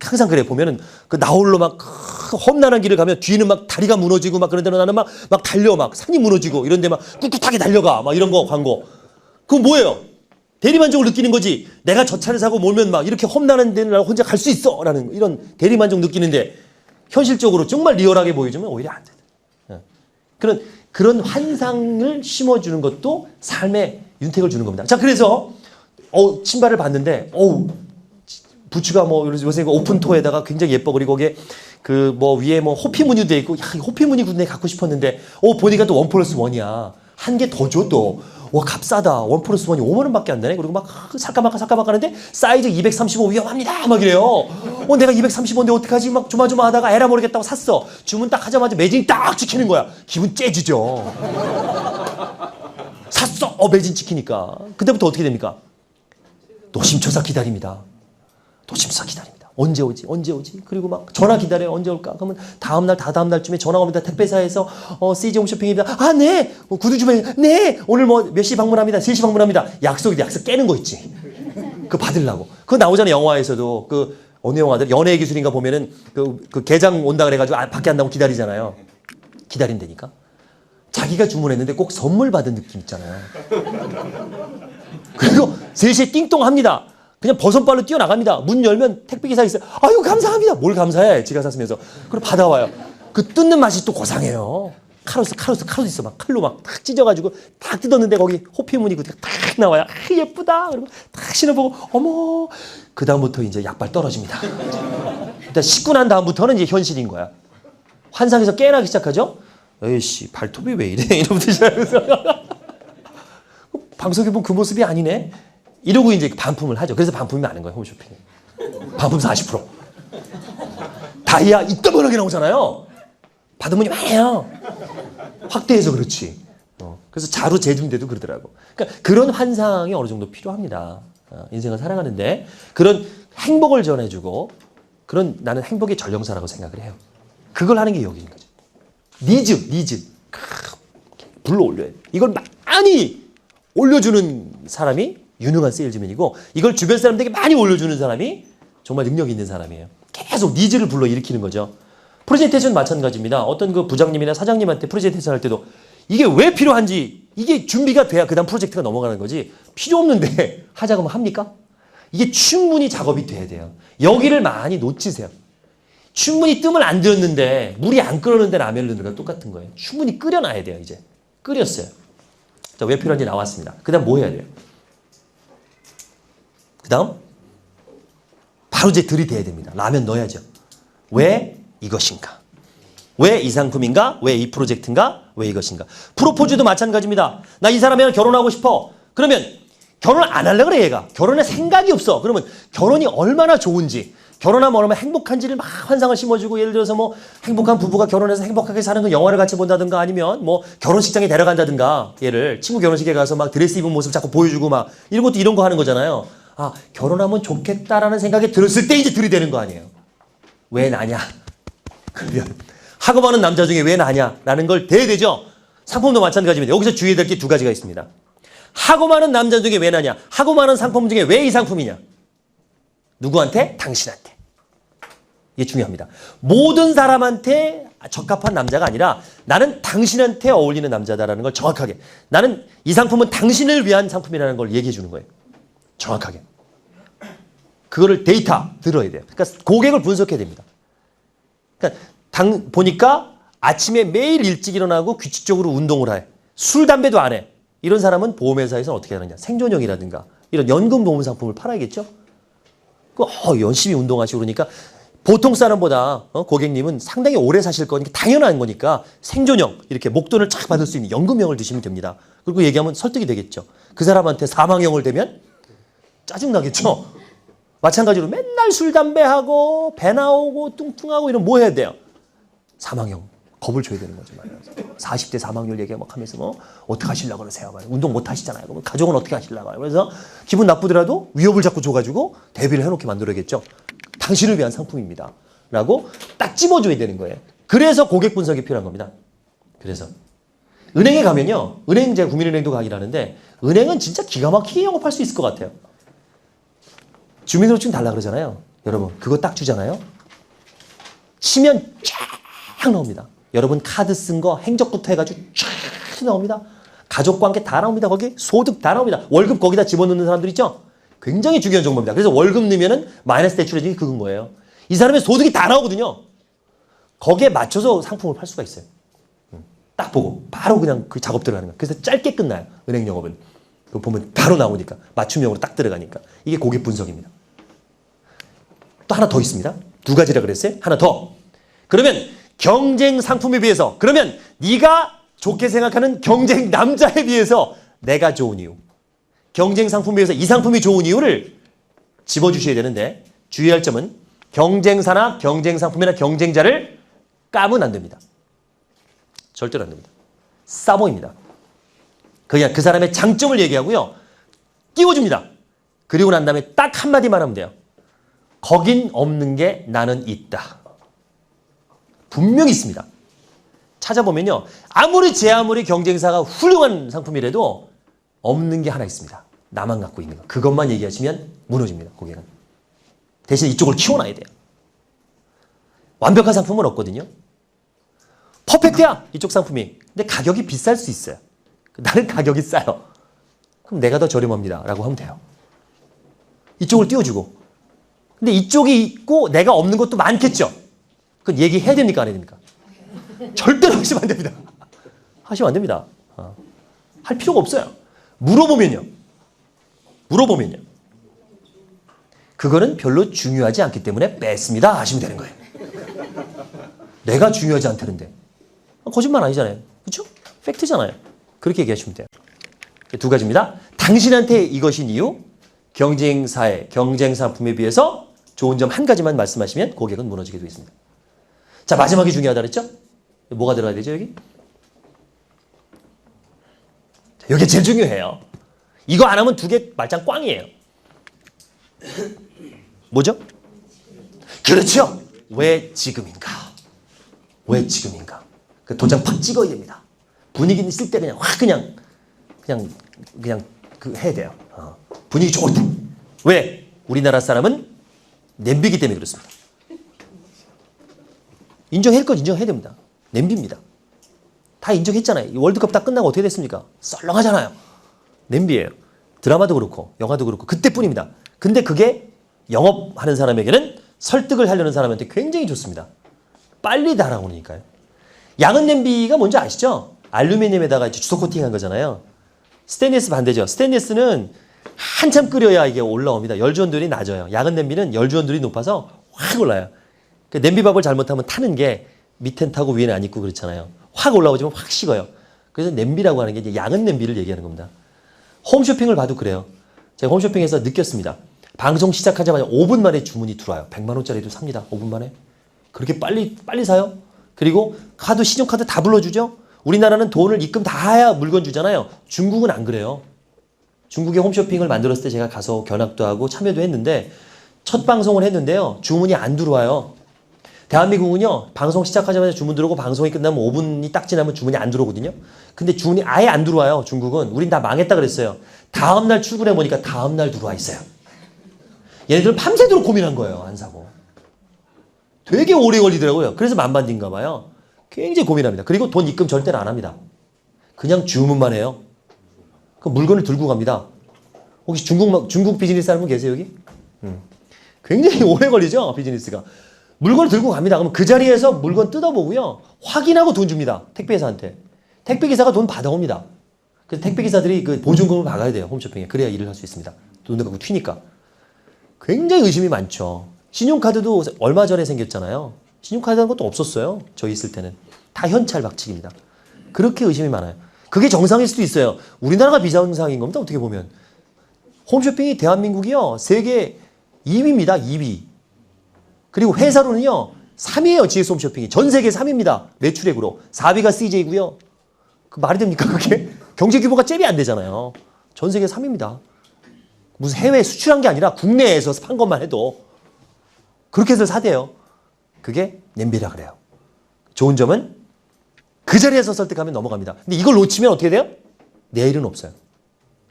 Speaker 1: 항상 그래 보면은 그 나홀로 막 험난한 길을 가면 뒤에는 막 다리가 무너지고 막 그런데 나는 막 달려 막 산이 무너지고 이런데 막 꿋꿋하게 달려가 막 이런 거 광고. 그건 뭐예요? 대리만족을 느끼는 거지. 내가 저 차를 사고 몰면 막 이렇게 험난한 데를 혼자 갈 수 있어 라는 이런 대리만족 느끼는데 현실적으로 정말 리얼하게 보여주면 오히려 안 된다. 그런 환상을 심어주는 것도 삶의 윤택을 주는 겁니다. 자, 그래서 신발을 봤는데 부츠가 뭐 요새 오픈토에다가 굉장히 예뻐. 그리고 거기에 그 뭐 위에 뭐 호피 무늬도 돼 있고 호피 무늬 군대 갖고 싶었는데 보니까 또 1+1이야. 한 개 더 줘 또. 와 값싸다. 1+1이 5만 원밖에 안 되네. 그리고 막 살까 말까 하는데 사이즈 235 위험합니다. 막 이래요. 내가 235인데 어떡하지? 막 조마조마하다가 에라 모르겠다고 샀어. 주문 딱 하자마자 매진이 딱 찍히는 거야. 기분 째지죠. 샀어. 매진 찍히니까. 그때부터 어떻게 됩니까? 노심초사 기다립니다. 노심초사 기다립니다. 언제 오지? 그리고 막 전화 기다려요. 언제 올까? 그러면 다다음 날쯤에 전화가 옵니다. 택배사에서 CJ 홈쇼핑입니다. 네. 구두 주머니. 네. 오늘 뭐 몇 시 방문합니다. 3시 방문합니다. 약속 깨는 거 있지. 그거 받으려고. 그거 나오잖아요. 영화에서도. 어느 영화들 연예의 기술인가 보면은 그 게장 온다 그래가지고 밖에 안 나오고 기다리잖아요. 기다린다니까. 자기가 주문했는데 꼭 선물 받은 느낌 있잖아요. 그리고 3시에 띵동 합니다. 그냥 버선발로 뛰어나갑니다. 문 열면 택배기사 있어요. 아유 감사합니다. 뭘 감사해. 지가 샀으면서. 그리고 받아와요. 그 뜯는 맛이 또 고상해요. 카로스 있어. 막 칼로 막 탁 찢어가지고 탁 뜯었는데 거기 호피무늬 딱 나와요. 예쁘다. 그리고 탁 신어보고 어머. 그 다음부터 이제 약발 떨어집니다. 일단 씻고 난 다음부터는 이제 현실인 거야. 환상에서 깨어나기 시작하죠. 에이씨 발톱이 왜 이래? 이러면서 시작해서 방송에 보면 그 모습이 아니네. 이러고 이제 반품을 하죠. 그래서 반품이 많은 거예요, 홈쇼핑에. 반품 40%. 다이아 이따만하게 나오잖아요. 받으면 많아요. 확대해서 그렇지. 그래서 자루 재중대도 그러더라고. 그러니까 그런 환상이 어느 정도 필요합니다. 인생을 살아가는데 그런 행복을 전해주고 그런 나는 행복의 전령사라고 생각을 해요. 그걸 하는 게 여기인 거죠. 니즈. 불러 올려야 돼. 이걸 많이 올려주는 사람이 유능한 세일즈맨이고 이걸 주변 사람들에게 많이 올려주는 사람이 정말 능력 있는 사람이에요. 계속 니즈를 불러일으키는 거죠. 프레젠테이션 마찬가지입니다. 어떤 그 부장님이나 사장님한테 프레젠테이션 할 때도 이게 왜 필요한지 이게 준비가 돼야 그 다음 프로젝트가 넘어가는 거지 필요 없는데 하자고 하면 합니까? 이게 충분히 작업이 돼야 돼요. 여기를 많이 놓치세요. 충분히 뜸을 안 들였는데 물이 안 끓었는데 라면을 넣는 거랑 똑같은 거예요. 충분히 끓여놔야 돼요. 이제 끓였어요. 자, 왜 필요한지 나왔습니다. 그 다음 뭐 해야 돼요? 그 다음 바로 이제 들이대야 됩니다. 라면 넣어야죠. 왜 이것인가? 왜 이 상품인가? 왜 이 프로젝트인가? 왜 이것인가? 프로포즈도 마찬가지입니다. 나 이 사람이랑 결혼하고 싶어. 그러면 결혼을 안 하려고 그래 얘가. 결혼할 생각이 없어. 그러면 결혼이 얼마나 좋은지, 결혼하면 얼마나 행복한지를 막 환상을 심어주고, 예를 들어서 뭐 행복한 부부가 결혼해서 행복하게 사는 그 영화를 같이 본다든가, 아니면 뭐 결혼식장에 데려간다든가, 얘를 친구 결혼식에 가서 막 드레스 입은 모습 자꾸 보여주고 막 이런 것도 이런 거 하는 거잖아요. 아, 결혼하면 좋겠다라는 생각이 들었을 때 이제 들이대는 거 아니에요. 왜 나냐? 그러면 하고 많은 남자 중에 왜 나냐라는 걸 대야되죠. 상품도 마찬가지입니다. 여기서 주의해야 될 게 두 가지가 있습니다. 하고 많은 남자 중에 왜 나냐? 하고 많은 상품 중에 왜 이 상품이냐? 누구한테? 당신한테. 이게 중요합니다. 모든 사람한테 적합한 남자가 아니라 나는 당신한테 어울리는 남자다라는 걸 정확하게, 나는 이 상품은 당신을 위한 상품이라는 걸 얘기해 주는 거예요. 정확하게. 그거를 데이터 들어야 돼요. 그러니까 고객을 분석해야 됩니다. 그러니까 보니까 아침에 매일 일찍 일어나고 규칙적으로 운동을 해. 술, 담배도 안 해. 이런 사람은 보험회사에서는 어떻게 하느냐. 생존형이라든가 이런 연금보험 상품을 팔아야겠죠. 열심히 운동하시고 그러니까 보통 사람보다 고객님은 상당히 오래 사실 거니까 당연한 거니까 생존형, 이렇게 목돈을 쫙 받을 수 있는 연금형을 드시면 됩니다. 그리고 얘기하면 설득이 되겠죠. 그 사람한테 사망형을 대면 짜증나겠죠. 마찬가지로 맨날 술, 담배하고 배 나오고 뚱뚱하고 이런 뭐 해야 돼요? 사망형. 겁을 줘야 되는 거죠. 40대 사망률 얘기 막 하면서 뭐 어떻게 하시려고 그러세요? 운동 못 하시잖아요. 그럼 가족은 어떻게 하시려고 해요? 그래서 기분 나쁘더라도 위협을 자꾸 줘가지고 대비를 해놓게 만들어야겠죠. 당신을 위한 상품입니다. 라고 딱 찝어줘야 되는 거예요. 그래서 고객 분석이 필요한 겁니다. 그래서 은행에 가면요. 은행, 제가 국민은행도 가긴 하는데 은행은 진짜 기가 막히게 영업할 수 있을 것 같아요. 주민등록증 달라 그러잖아요. 여러분 그거 딱 주잖아요. 치면 쫙 나옵니다. 여러분 카드 쓴 거 행적부터 해가지고 쫙 나옵니다. 가족과 함께 다 나옵니다. 거기 소득 다 나옵니다. 월급 거기다 집어넣는 사람들 있죠. 굉장히 중요한 정보입니다. 그래서 월급 넣으면은 마이너스 대출해주기 그건 거예요. 이 사람의 소득이 다 나오거든요. 거기에 맞춰서 상품을 팔 수가 있어요. 딱 보고 바로 그냥 그 작업 들어가는 거예요. 그래서 짧게 끝나요. 은행 영업은. 그거 보면 바로 나오니까 맞춤형으로 딱 들어가니까 이게 고객 분석입니다. 또 하나 더 있습니다. 두 가지라 그랬어요. 하나 더. 그러면 경쟁 상품에 비해서, 그러면 네가 좋게 생각하는 경쟁 남자에 비해서 내가 좋은 이유, 경쟁 상품에 비해서 이 상품이 좋은 이유를 집어주셔야 되는데 주의할 점은 경쟁사나 경쟁 상품이나 경쟁자를 까면 안 됩니다. 절대로 안 됩니다. 싸보입니다. 그냥 그 사람의 장점을 얘기하고요. 띄워줍니다. 그리고 난 다음에 딱 한마디만 하면 돼요. 거긴 없는 게 나는 있다. 분명히 있습니다. 찾아보면요. 아무리 경쟁사가 훌륭한 상품이라도 없는 게 하나 있습니다. 나만 갖고 있는 거. 그것만 얘기하시면 무너집니다. 고객은. 대신 이쪽을 키워놔야 돼요. 완벽한 상품은 없거든요. 퍼펙트야. 이쪽 상품이. 근데 가격이 비쌀 수 있어요. 나는 가격이 싸요. 그럼 내가 더 저렴합니다. 라고 하면 돼요. 이쪽을 띄워주고. 근데 이쪽이 있고 내가 없는 것도 많겠죠. 그건 얘기해야 됩니까? 안 해야 됩니까? 절대로 하시면 안 됩니다. 하시면 안 됩니다. 할 필요가 없어요. 물어보면요. 그거는 별로 중요하지 않기 때문에 뺐습니다. 하시면 되는 거예요. 내가 중요하지 않다는데. 거짓말 아니잖아요. 그렇죠? 팩트잖아요. 그렇게 얘기하시면 돼요. 두 가지입니다. 당신한테 이것인 이유, 경쟁사의 경쟁상품에 비해서 좋은 점 한 가지만 말씀하시면 고객은 무너지게 되어 있습니다. 자, 마지막이 중요하다 그랬죠? 뭐가 들어가야 되죠, 여기? 자, 여기 제일 중요해요. 이거 안 하면 두 개 말짱 꽝이에요. 뭐죠? 그렇죠. 왜 지금인가? 왜 지금인가? 그 도장 팍 찍어야 됩니다. 분위기 있을 때 그냥 확 그냥 그 해야 돼요. 분위기 좋을 때. 왜? 우리나라 사람은 냄비기 때문에 그렇습니다. 인정할 건 인정해야 됩니다. 냄비입니다. 다 인정했잖아요. 월드컵 다 끝나고 어떻게 됐습니까? 썰렁하잖아요. 냄비예요. 드라마도 그렇고 영화도 그렇고 그때뿐입니다. 근데 그게 영업하는 사람에게는 설득을 하려는 사람한테 굉장히 좋습니다. 빨리 달아오니까요. 양은 냄비가 뭔지 아시죠? 알루미늄에다가 주석 코팅한 거잖아요. 스테인리스 반대죠. 스테인리스는 한참 끓여야 이게 올라옵니다. 열주원들이 낮아요. 양은 냄비는 열주원들이 높아서 확 올라요. 그 냄비밥을 잘못하면 타는 게 밑엔 타고 위에는 안 익고 그렇잖아요. 확 올라오지만 확 식어요. 그래서 냄비라고 하는 게 이제 양은 냄비를 얘기하는 겁니다. 홈쇼핑을 봐도 그래요. 제가 홈쇼핑에서 느꼈습니다. 방송 시작하자마자 5분 만에 주문이 들어와요. 100만 원짜리도 삽니다. 5분 만에. 그렇게 빨리 사요. 그리고 카드, 신용카드 다 불러주죠. 우리나라는 돈을 입금 다 해야 물건 주잖아요. 중국은 안 그래요. 중국의 홈쇼핑을 만들었을 때 제가 가서 견학도 하고 참여도 했는데 첫 방송을 했는데요. 주문이 안 들어와요. 대한민국은요. 방송 시작하자마자 주문 들어오고 방송이 끝나면 5분이 딱 지나면 주문이 안 들어오거든요. 근데 주문이 아예 안 들어와요. 중국은. 우린 다 망했다 그랬어요. 다음날 출근해 보니까 다음날 들어와 있어요. 얘네들은 밤새도록 고민한 거예요. 안 사고. 되게 오래 걸리더라고요. 그래서 만반인가 봐요. 굉장히 고민합니다. 그리고 돈 입금 절대로 안 합니다. 그냥 주문만 해요. 그 물건을 들고 갑니다. 혹시 중국 비즈니스 하는 분 계세요, 여기? 굉장히 오래 걸리죠, 비즈니스가. 물건을 들고 갑니다. 그럼 그 자리에서 물건 뜯어보고요. 확인하고 돈 줍니다. 택배기사한테. 택배기사가 돈 받아옵니다. 그래서 택배기사들이 그 보증금을 박아야 돼요, 홈쇼핑에. 그래야 일을 할 수 있습니다. 돈 갖고 튀니까. 굉장히 의심이 많죠. 신용카드도 얼마 전에 생겼잖아요. 신용카드라는 것도 없었어요. 저희 있을 때는. 다 현찰 박치기입니다. 그렇게 의심이 많아요. 그게 정상일 수도 있어요. 우리나라가 비정상인 겁니다. 어떻게 보면. 홈쇼핑이 대한민국이요. 세계 2위입니다. 2위. 그리고 회사로는요. 3위예요. GS 홈쇼핑이. 전 세계 3위입니다. 매출액으로. 4위가 CJ고요. 그 말이 됩니까 그게? 경제 규모가 잽이 안 되잖아요. 전 세계 3위입니다. 무슨 해외 수출한 게 아니라 국내에서 판 것만 해도 그렇게 해서 사대요. 그게 냄비라 그래요. 좋은 점은 그 자리에서 설득하면 넘어갑니다. 근데 이걸 놓치면 어떻게 돼요? 내일은 없어요.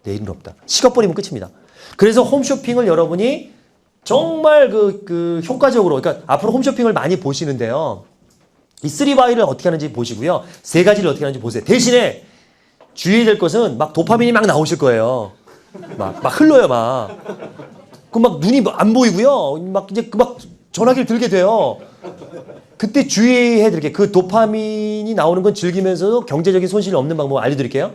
Speaker 1: 내일은 없다. 식어버리면 끝입니다. 그래서 홈쇼핑을 여러분이 정말 효과적으로, 그러니까 앞으로 홈쇼핑을 많이 보시는데요. 이 3Y를 어떻게 하는지 보시고요. 3가지를 어떻게 하는지 보세요. 대신에 주의해야 될 것은 막 도파민이 막 나오실 거예요. 막 흘러요, 막. 그럼 막 눈이 안 보이고요. 막 이제 막 전화기를 들게 돼요. 그때 주의해 드릴게요. 그 도파민이 나오는 건 즐기면서도 경제적인 손실이 없는 방법 알려드릴게요.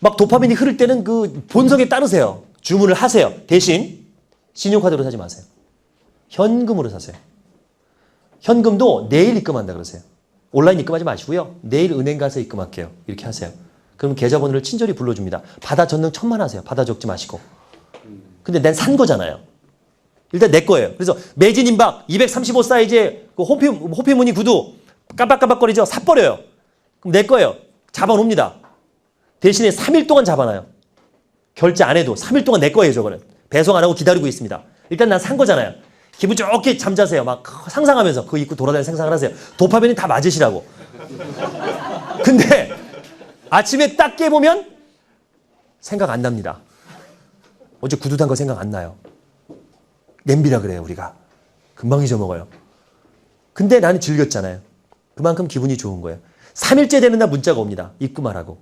Speaker 1: 막 도파민이 흐를 때는 그 본성에 따르세요. 주문을 하세요. 대신 신용카드로 사지 마세요. 현금으로 사세요. 현금도 내일 입금한다 그러세요. 온라인 입금하지 마시고요. 내일 은행 가서 입금할게요. 이렇게 하세요. 그럼 계좌번호를 친절히 불러줍니다. 받아 전능 천만 하세요. 받아 적지 마시고. 근데 난 산 거잖아요. 일단 내 거예요. 그래서 매진 임박 235 사이즈의 그 호피무늬 구두 깜빡깜빡거리죠? 사버려요. 그럼 내 거예요. 잡아놓습니다. 대신에 3일 동안 잡아놔요. 결제 안 해도 3일 동안 내 거예요. 저거는. 배송 안 하고 기다리고 있습니다. 일단 난 산 거잖아요. 기분 좋게 잠자세요. 막 상상하면서 그 입구 돌아다니는 상상을 하세요. 도파민이 다 맞으시라고. 근데 아침에 딱 깨보면 생각 안 납니다. 어제 구두 단 거 생각 안 나요. 냄비라 그래요, 우리가. 금방 잊어먹어요. 근데 나는 즐겼잖아요. 그만큼 기분이 좋은 거예요. 3일째 되는 날 문자가 옵니다. 입금하라고.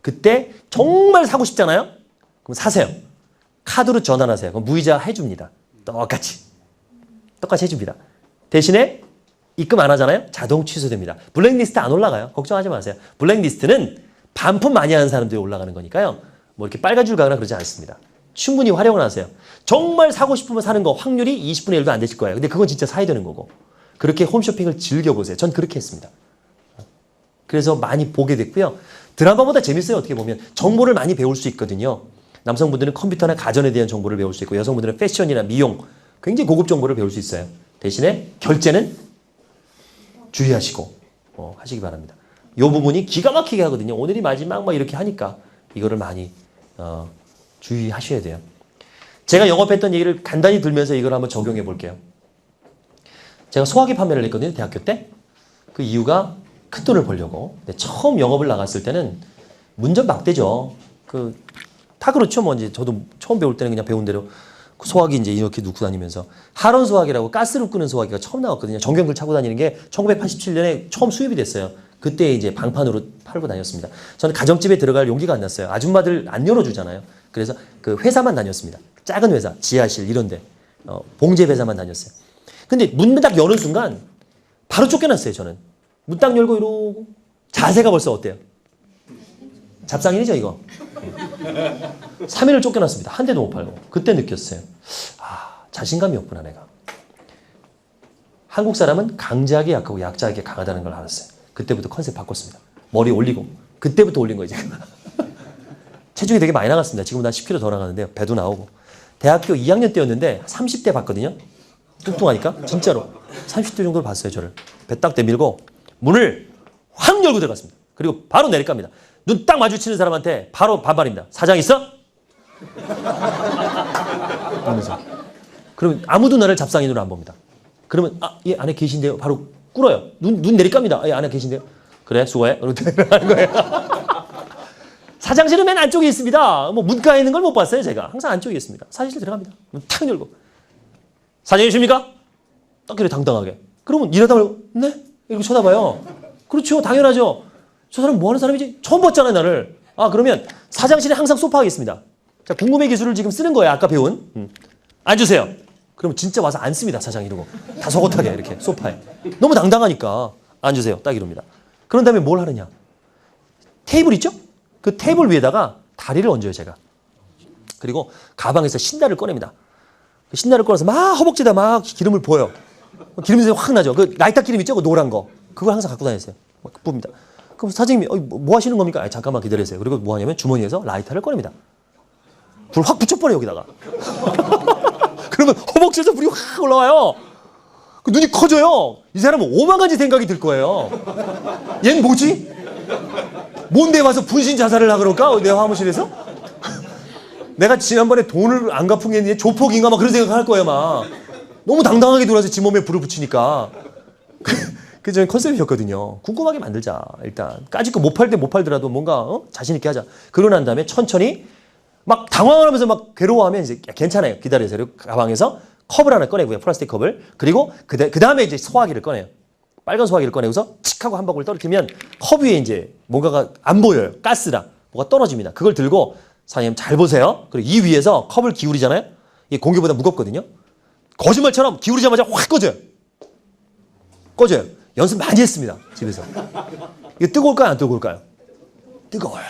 Speaker 1: 그때 정말 사고 싶잖아요? 그럼 사세요. 카드로 전환하세요. 그럼 무이자 해줍니다. 똑같이 해줍니다. 대신에 입금 안 하잖아요? 자동 취소됩니다. 블랙리스트 안 올라가요. 걱정하지 마세요. 블랙리스트는 반품 많이 하는 사람들이 올라가는 거니까요. 뭐 이렇게 빨간 줄 가거나 그러지 않습니다. 충분히 활용을 하세요. 정말 사고 싶으면 사는 거 확률이 20분의 1도 안 되실 거예요. 근데 그건 진짜 사야 되는 거고. 그렇게 홈쇼핑을 즐겨보세요. 전 그렇게 했습니다. 그래서 많이 보게 됐고요. 드라마보다 재밌어요. 어떻게 보면. 정보를 많이 배울 수 있거든요. 남성분들은 컴퓨터나 가전에 대한 정보를 배울 수 있고 여성분들은 패션이나 미용 굉장히 고급 정보를 배울 수 있어요. 대신에 결제는 주의하시고 하시기 바랍니다. 이 부분이 기가 막히게 하거든요. 오늘이 마지막 막 이렇게 하니까 이거를 많이 주의하셔야 돼요. 제가 영업했던 얘기를 간단히 들면서 이걸 한번 적용해 볼게요. 제가 소화기 판매를 했거든요. 대학교 때. 그 이유가 큰 돈을 벌려고. 근데 처음 영업을 나갔을 때는 문전박대죠. 다 그렇죠. 뭐 이제 저도 처음 배울 때는 그냥 배운 대로 소화기 이제 이렇게 놓고 다니면서 하론 소화기라고 가스로 끄는 소화기가 처음 나왔거든요. 전경들 차고 다니는 게 1987년에 처음 수입이 됐어요. 그때 이제 방판으로 팔고 다녔습니다. 저는 가정집에 들어갈 용기가 안 났어요. 아줌마들 안 열어주잖아요. 그래서 그 회사만 다녔습니다. 작은 회사, 지하실 이런데 봉제 회사만 다녔어요. 근데 문 딱 여는 순간 바로 쫓겨났어요, 저는. 문 딱 열고 이러고 자세가 벌써 어때요? 잡상인이죠, 이거. 3일을 쫓겨났습니다. 한 대도 못 팔고. 그때 느꼈어요. 아, 자신감이 없구나, 내가. 한국 사람은 강자에게 약하고 약자에게 강하다는 걸 알았어요. 그때부터 컨셉 바꿨습니다. 머리 올리고. 그때부터 올린 거예요, 지금. 체중이 되게 많이 나갔습니다. 지금은 한 10kg 더 나가는데요. 배도 나오고. 대학교 2학년 때였는데 30대 봤거든요. 뚱뚱하니까. 진짜로. 30대 정도를 봤어요, 저를. 배 딱 내밀고 문을 확 열고 들어갔습니다. 그리고 바로 내릴 겁니다. 눈 딱 마주치는 사람한테 바로 반말입니다. 사장 있어? 그러면서. 그러면 아무도 나를 잡상인으로 안 봅니다. 그러면 예, 안에 계신데요. 바로 꿇어요. 눈 내릴 겁니다. 예, 안에 계신데요. 그래, 수고해. 그러고 들어가는 거예요. 사장실은 맨 안쪽에 있습니다. 뭐 문가에 있는 걸 못 봤어요, 제가. 항상 안쪽에 있습니다. 사장실 들어갑니다. 문 탁 열고. 사장님이십니까? 딱 그래, 당당하게. 그러면 일하다 말고, 네? 이렇게 쳐다봐요. 그렇죠, 당연하죠. 저 사람 뭐 하는 사람이지? 처음 봤잖아요, 나를. 그러면 사장실에 항상 소파가 있습니다. 자, 궁금해 기술을 지금 쓰는 거예요, 아까 배운. 앉으세요. 그러면 진짜 와서 앉습니다, 사장 이러고. 다 속옷하게 이렇게 소파에. 너무 당당하니까 앉으세요, 딱 이럽니다. 그런 다음에 뭘 하느냐? 테이블 있죠? 그 테이블 위에다가 다리를 얹어요, 제가. 그리고 가방에서 신다를 꺼냅니다. 그 신다를 꺼내서 막 허벅지에다 막 기름을 부어요. 기름 냄새 확 나죠. 그 라이터 기름 있죠? 그 노란 거. 그걸 항상 갖고 다녔어요. 막 붑니다. 그럼 사장님이 뭐 하시는 겁니까? 잠깐만 기다리세요. 그리고 뭐 하냐면 주머니에서 라이터를 꺼냅니다. 불 확 붙여버려요, 여기다가. 그러면 허벅지에서 불이 확 올라와요. 그 눈이 커져요. 이 사람은 오만가지 생각이 들 거예요. 얜 뭐지? 뭔데 와서 분신 자살을 하고 그럴까? 내 화무실에서? 내가 지난번에 돈을 안 갚은 게 있는데 조폭인가 막 그런 생각할 거예요, 막. 너무 당당하게 돌아서 지 몸에 불을 붙이니까. 그 저는 컨셉이었거든요. 궁금하게 만들자, 일단. 까짓 거 못 팔 때 못 팔더라도 뭔가 자신 있게 하자. 그러고 난 다음에 천천히 막 당황을 하면서 막 괴로워하면 이제 괜찮아요. 기다리세요. 그리고 가방에서 컵을 하나 꺼내고요. 플라스틱 컵을. 그리고 그 다음에 이제 소화기를 꺼내요. 빨간 소화기를 꺼내고서 칙 하고 한 바구니 떨어뜨리면 컵 위에 이제 뭔가가 안 보여요. 가스랑 뭐가 떨어집니다. 그걸 들고 사장님 잘 보세요. 그리고 이 위에서 컵을 기울이잖아요. 이게 공기보다 무겁거든요. 거짓말처럼 기울이자마자 확 꺼져요. 꺼져요. 연습 많이 했습니다. 집에서. 이게 뜨거울까요? 안 뜨거울까요? 뜨거워요.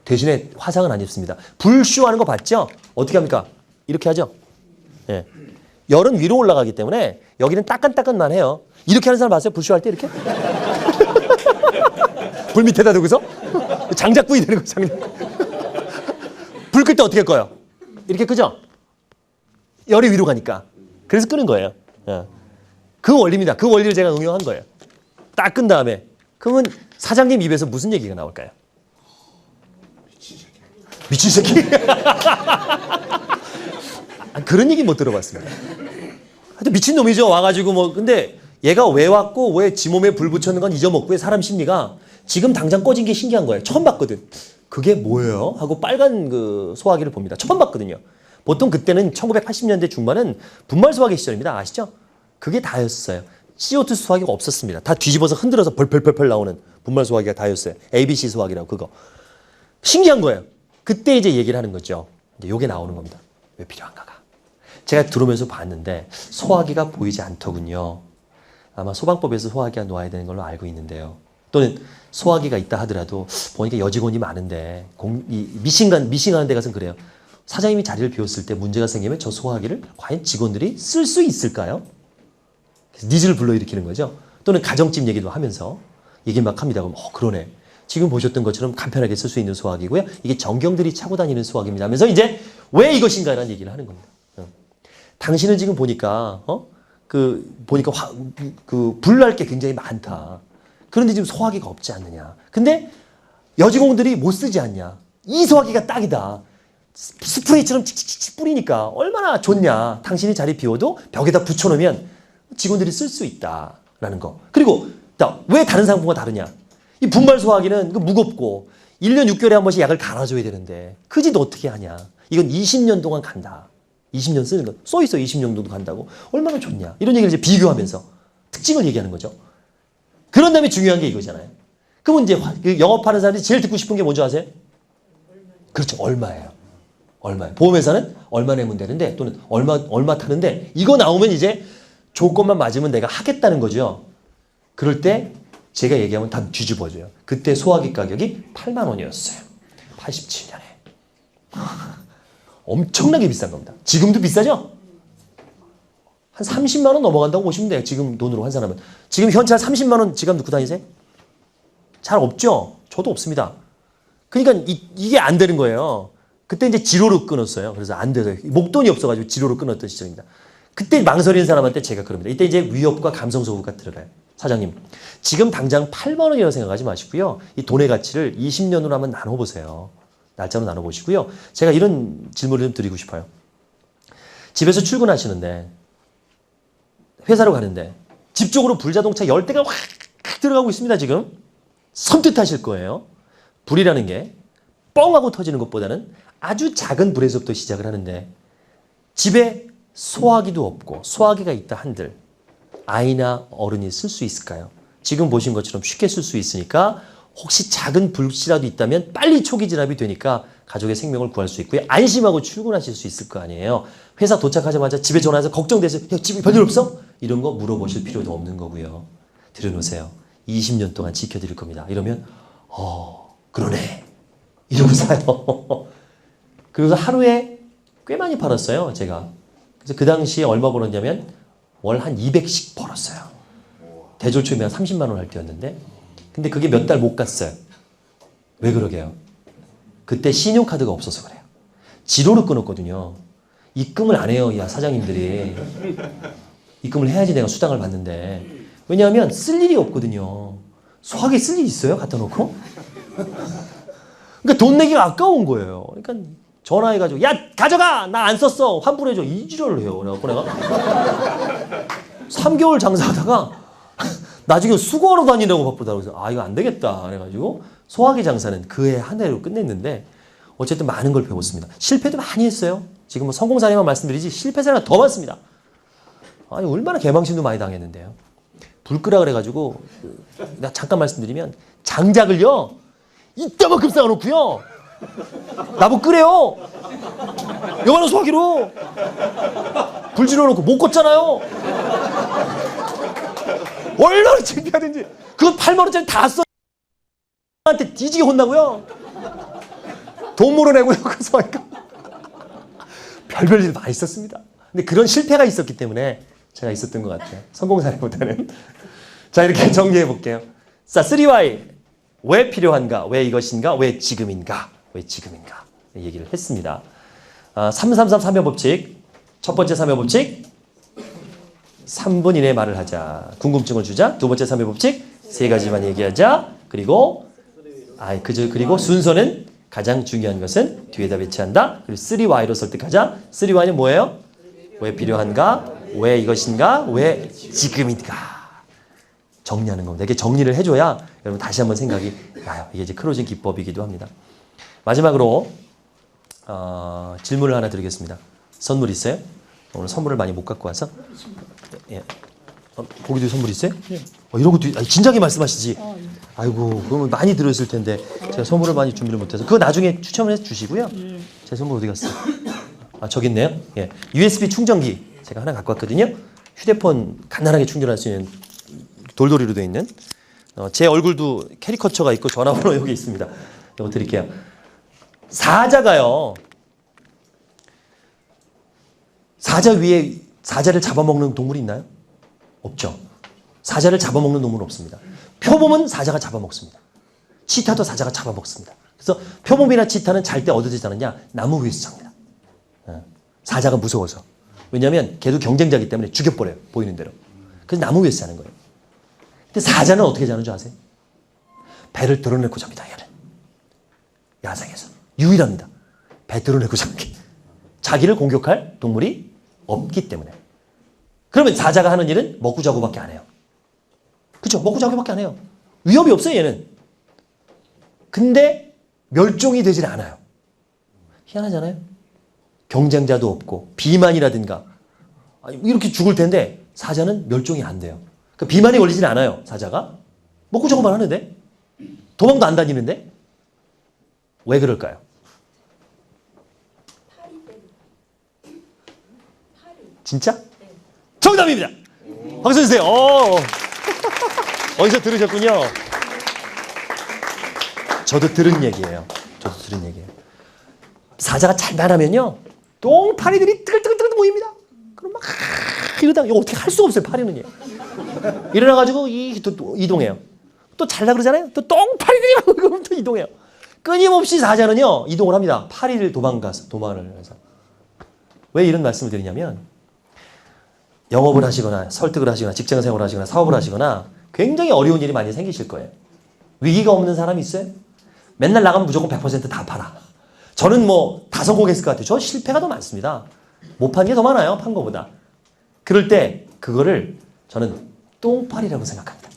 Speaker 1: 대신에 화상은 안 입습니다. 불쇼하는 거 봤죠? 어떻게 합니까? 이렇게 하죠? 예. 열은 위로 올라가기 때문에 여기는 따끈따끈만 해요. 이렇게 하는 사람 봤어요? 불쇼할 때 이렇게? 불 밑에다 두고서? 장작부이 되는 거, 장작. 불 끌 때 어떻게 꺼요? 이렇게 끄죠? 열이 위로 가니까. 그래서 끄는 거예요. 예. 그 원리입니다. 그 원리를 제가 응용한 거예요. 딱 끈 다음에. 그러면 사장님 입에서 무슨 얘기가 나올까요? 미친 새끼. 그런 얘기 못 들어봤습니다. 하여튼 미친 놈이죠. 와가지고 뭐. 근데 얘가 왜 왔고 왜 지 몸에 불 붙였는 건 잊어먹고 사람 심리가 지금 당장 꺼진 게 신기한 거예요. 처음 봤거든. 그게 뭐예요? 하고 빨간 그 소화기를 봅니다. 처음 봤거든요. 보통 그때는 1980년대 중반은 분말 소화기 시절입니다. 아시죠? 그게 다였어요. CO2 소화기가 없었습니다. 다 뒤집어서 흔들어서 벌벌벌 나오는 분말 소화기가 다였어요. ABC 소화기라고 그거. 신기한 거예요. 그때 이제 얘기를 하는 거죠. 이제 요게 나오는 겁니다. 왜 필요한가가. 제가 들어오면서 봤는데 소화기가 보이지 않더군요. 아마 소방법에서 소화기가 놓아야 되는 걸로 알고 있는데요. 또는 소화기가 있다 하더라도 보니까 여직원이 많은데 미싱하는 데 가서는 그래요. 사장님이 자리를 비웠을 때 문제가 생기면 저 소화기를 과연 직원들이 쓸 수 있을까요? 그래서 니즈를 불러일으키는 거죠. 또는 가정집 얘기도 하면서 얘기 막 합니다. 그럼 그러네. 지금 보셨던 것처럼 간편하게 쓸 수 있는 소화기고요. 이게 전경들이 차고 다니는 소화기입니다. 하면서 이제 왜 이것인가라는 얘기를 하는 겁니다. 당신은 지금 보니까 불날 게 굉장히 많다. 그런데 지금 소화기가 없지 않느냐. 근데 여직원들이 못 쓰지 않냐. 이 소화기가 딱이다. 스프레이처럼 칙칙칙 뿌리니까 얼마나 좋냐. 당신이 자리 비워도 벽에다 붙여놓으면 직원들이 쓸 수 있다라는 거. 그리고 왜 다른 상품과 다르냐. 이 분말 소화기는 무겁고 1년 6개월에 한 번씩 약을 갈아줘야 되는데 그 짓 어떻게 하냐. 이건 20년 동안 간다. 20년 쓰는 거. 써있어 20년 정도 간다고. 얼마나 좋냐. 이런 얘기를 이제 비교하면서 특징을 얘기하는 거죠. 그런 다음에 중요한 게 이거잖아요. 그러면 이제 영업하는 사람들이 제일 듣고 싶은 게 뭔지 아세요? 그렇죠. 얼마예요. 얼마예요? 보험회사는 얼마 내면 되는데 또는 얼마 타는데 이거 나오면 이제 조건만 맞으면 내가 하겠다는 거죠. 그럴 때 제가 얘기하면 다 뒤집어져요. 그때 소화기 가격이 8만 원이었어요. 87년에. 엄청나게 비싼 겁니다. 지금도 비싸죠? 한 30만 원 넘어간다고 보시면 돼요. 지금 돈으로 환산하면. 지금 현찰 30만 원 지갑 넣고 다니세요? 잘 없죠? 저도 없습니다. 그러니까 이게 안 되는 거예요. 그때 이제 지로로 끊었어요. 그래서 안 돼서 목돈이 없어가지고 지로로 끊었던 시절입니다. 그때 망설이는 사람한테 제가 그럽니다. 이때 이제 위협과 감성 소구가 들어가요. 사장님, 지금 당장 8만 원이라고 생각하지 마시고요. 이 돈의 가치를 20년으로 한번 나눠보세요. 날짜로 나눠보시고요. 제가 이런 질문을 좀 드리고 싶어요. 집에서 출근하시는데 회사로 가는데 집 쪽으로 불자동차 10대가 확 들어가고 있습니다. 지금. 섬뜩하실 거예요. 불이라는 게 뻥 하고 터지는 것보다는 아주 작은 불에서부터 시작을 하는데 집에 소화기도 없고 소화기가 있다 한들 아이나 어른이 쓸 수 있을까요? 지금 보신 것처럼 쉽게 쓸 수 있으니까 혹시 작은 불씨라도 있다면 빨리 초기 진압이 되니까 가족의 생명을 구할 수 있고요. 안심하고 출근하실 수 있을 거 아니에요. 회사 도착하자마자 집에 전화해서 걱정돼서 야, 집에 별일 없어? 이런 거 물어보실 필요도 없는 거고요. 들여놓으세요. 20년 동안 지켜드릴 겁니다. 이러면 그러네. 이러고 사요. 그래서 하루에 꽤 많이 팔았어요. 제가. 그래서 그 당시에 얼마 벌었냐면 월 한 200씩 벌었어요. 대졸초에 한 30만 원 할 때였는데 근데 그게 몇 달 못 갔어요. 왜 그러게요? 그때 신용카드가 없어서 그래요. 지로로 끊었거든요. 입금을 안 해요. 야 사장님들이. 입금을 해야지 내가 수당을 받는데. 왜냐하면 쓸 일이 없거든요. 소화기 쓸 일이 있어요? 갖다 놓고? 그러니까 돈 내기가 아까운 거예요. 그러니까 전화해가지고 야 가져가! 나 안 썼어! 환불해줘. 이 지랄을 해요. 그래갖고 내가 3개월 장사하다가 나중에 수거하러 다니려고 바쁘다고 해서 이거 안 되겠다. 그래가지고 소화기 장사는 그 해 한 해로 끝냈는데 어쨌든 많은 걸 배웠습니다. 실패도 많이 했어요. 지금 뭐 성공 사례만 말씀드리지 실패 사례가 더 많습니다. 아니 얼마나 개망신도 많이 당했는데요. 불 끄라 그래가지고 나 잠깐 말씀드리면 장작을요 이따만큼 쌓아놓고요 나보고 끄래요. 요만한 소화기로 불 질러놓고 못 껐잖아요. 얼마나 창피하든지 그거 8만 원짜리 다 써. 한테 뒤지게 혼나고요. 돈 물어내고요. 그래서 별별 일 많이 있었습니다. 근데 그런 실패가 있었기 때문에 제가 있었던 것 같아요. 성공 사례보다는. 자 이렇게 정리해 볼게요. 자 3Y 왜 필요한가? 왜 이것인가? 왜 지금인가? 왜 지금인가? 얘기를 했습니다. 333 3회 첫 번째 3회 법칙 3분 이내에 말을 하자. 궁금증을 주자. 두 번째 3회 법칙 세 가지만 얘기하자. 그리고 그리고 순서는 가장 중요한 것은 뒤에다 배치한다. 그리고 3Y로 설득하자. 3Y는 뭐예요? 왜 필요한가? 왜 이것인가? 왜 지금인가? 정리하는 겁니다. 이게 정리를 해줘야 여러분 다시 한번 생각이 나요. 이게 이제 클로징 기법이기도 합니다. 마지막으로 질문을 하나 드리겠습니다. 선물 있어요? 오늘 선물을 많이 못 갖고 와서 예. 거기도 선물 있어요?
Speaker 2: 예.
Speaker 1: 이런 것도 진작에 말씀하시지. 아이고 그러면 많이 들었을 텐데 제가 선물을 많이 준비를 못해서 그거 나중에 추첨을 해서 주시고요. 제 선물 어디 갔어요? 저기 있네요. 예. USB 충전기 제가 하나 갖고 왔거든요. 휴대폰 간단하게 충전할 수 있는 돌돌이로 되어 있는 제 얼굴도 캐리커처가 있고 전화번호 여기 있습니다. 이거 드릴게요. 사자가요. 사자 위에 사자를 잡아먹는 동물이 있나요? 없죠. 사자를 잡아먹는 동물은 없습니다. 표범은 사자가 잡아먹습니다. 치타도 사자가 잡아먹습니다. 그래서 표범이나 치타는 잘 때 어디서 자느냐? 나무 위에서 잡니다. 사자가 무서워서. 왜냐하면 걔도 경쟁자이기 때문에 죽여버려요. 보이는 대로. 그래서 나무 위에서 자는 거예요. 근데 사자는 어떻게 자는 줄 아세요? 배를 드러내고 잡니다. 얘는. 야생에서. 유일합니다. 배 드러내고 자는 게. 자기를 공격할 동물이 없기 때문에. 그러면 사자가 하는 일은 먹고 자고밖에 안 해요. 그렇죠? 먹고 자고밖에 안 해요. 위협이 없어요, 얘는. 근데 멸종이 되질 않아요. 희한하잖아요? 경쟁자도 없고 비만이라든가 이렇게 죽을 텐데 사자는 멸종이 안 돼요. 그러니까 비만이 걸리진 않아요, 사자가. 먹고 자고만 하는데. 도망도 안 다니는데. 왜 그럴까요? 진짜? 정답입니다. 박수 주세요. 어디서 들으셨군요. 저도 들은 얘기예요. 사자가 잘만하면요, 똥파리들이 뜨글뜨글 모입니다. 그럼 막 이러다가 이거 어떻게 할 수가 없어요. 파리는 일어나가지고 이동해요. 또 잘라 그러잖아요. 또 똥파리들이 막 또 이동해요. 끊임없이 사자는요 이동을 합니다. 파리를 도망을 해서. 왜 이런 말씀을 드리냐면, 영업을 하시거나 설득을 하시거나 직장생활을 하시거나 사업을 하시거나 굉장히 어려운 일이 많이 생기실 거예요. 위기가 없는 사람이 있어요? 맨날 나가면 무조건 100% 다 팔아. 저는 뭐 다 성공했을 것 같아요. 저 실패가 더 많습니다. 못 판 게 더 많아요. 판 거보다. 그럴 때 그거를 저는 똥파리라고 생각합니다.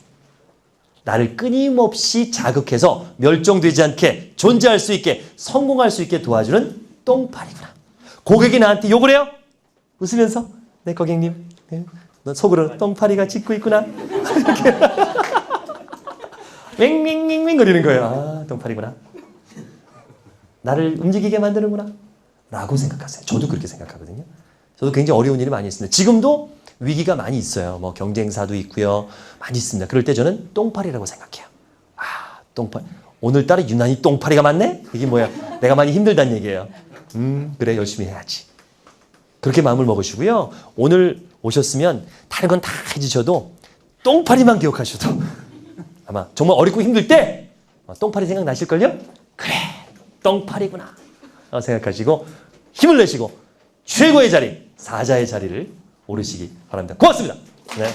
Speaker 1: 나를 끊임없이 자극해서 멸종되지 않게 존재할 수 있게 성공할 수 있게 도와주는 똥파리구나. 고객이 나한테 욕을 해요? 웃으면서 네 고객님, 너 속으로 똥파리가 짖고 있구나. 이렇게 맹맹맹맹 거리는 거예요. 아, 똥파리구나. 나를 움직이게 만드는구나 라고 생각하세요. 저도 그렇게 생각하거든요. 저도 굉장히 어려운 일이 많이 있습니다. 지금도 위기가 많이 있어요. 뭐 경쟁사도 있고요. 많이 있습니다. 그럴 때 저는 똥파리라고 생각해요. 아, 똥파리. 오늘따라 유난히 똥파리가 많네? 이게 뭐야? 내가 많이 힘들다는 얘기예요. 그래, 열심히 해야지. 그렇게 마음을 먹으시고요. 오늘 오셨으면 다른 건 다 해주셔도 똥파리만 기억하셔도 아마 정말 어렵고 힘들 때 똥파리 생각나실걸요? 그래, 똥파리구나 생각하시고 힘을 내시고 최고의 자리, 사자의 자리를 오르시기 바랍니다. 고맙습니다. 네.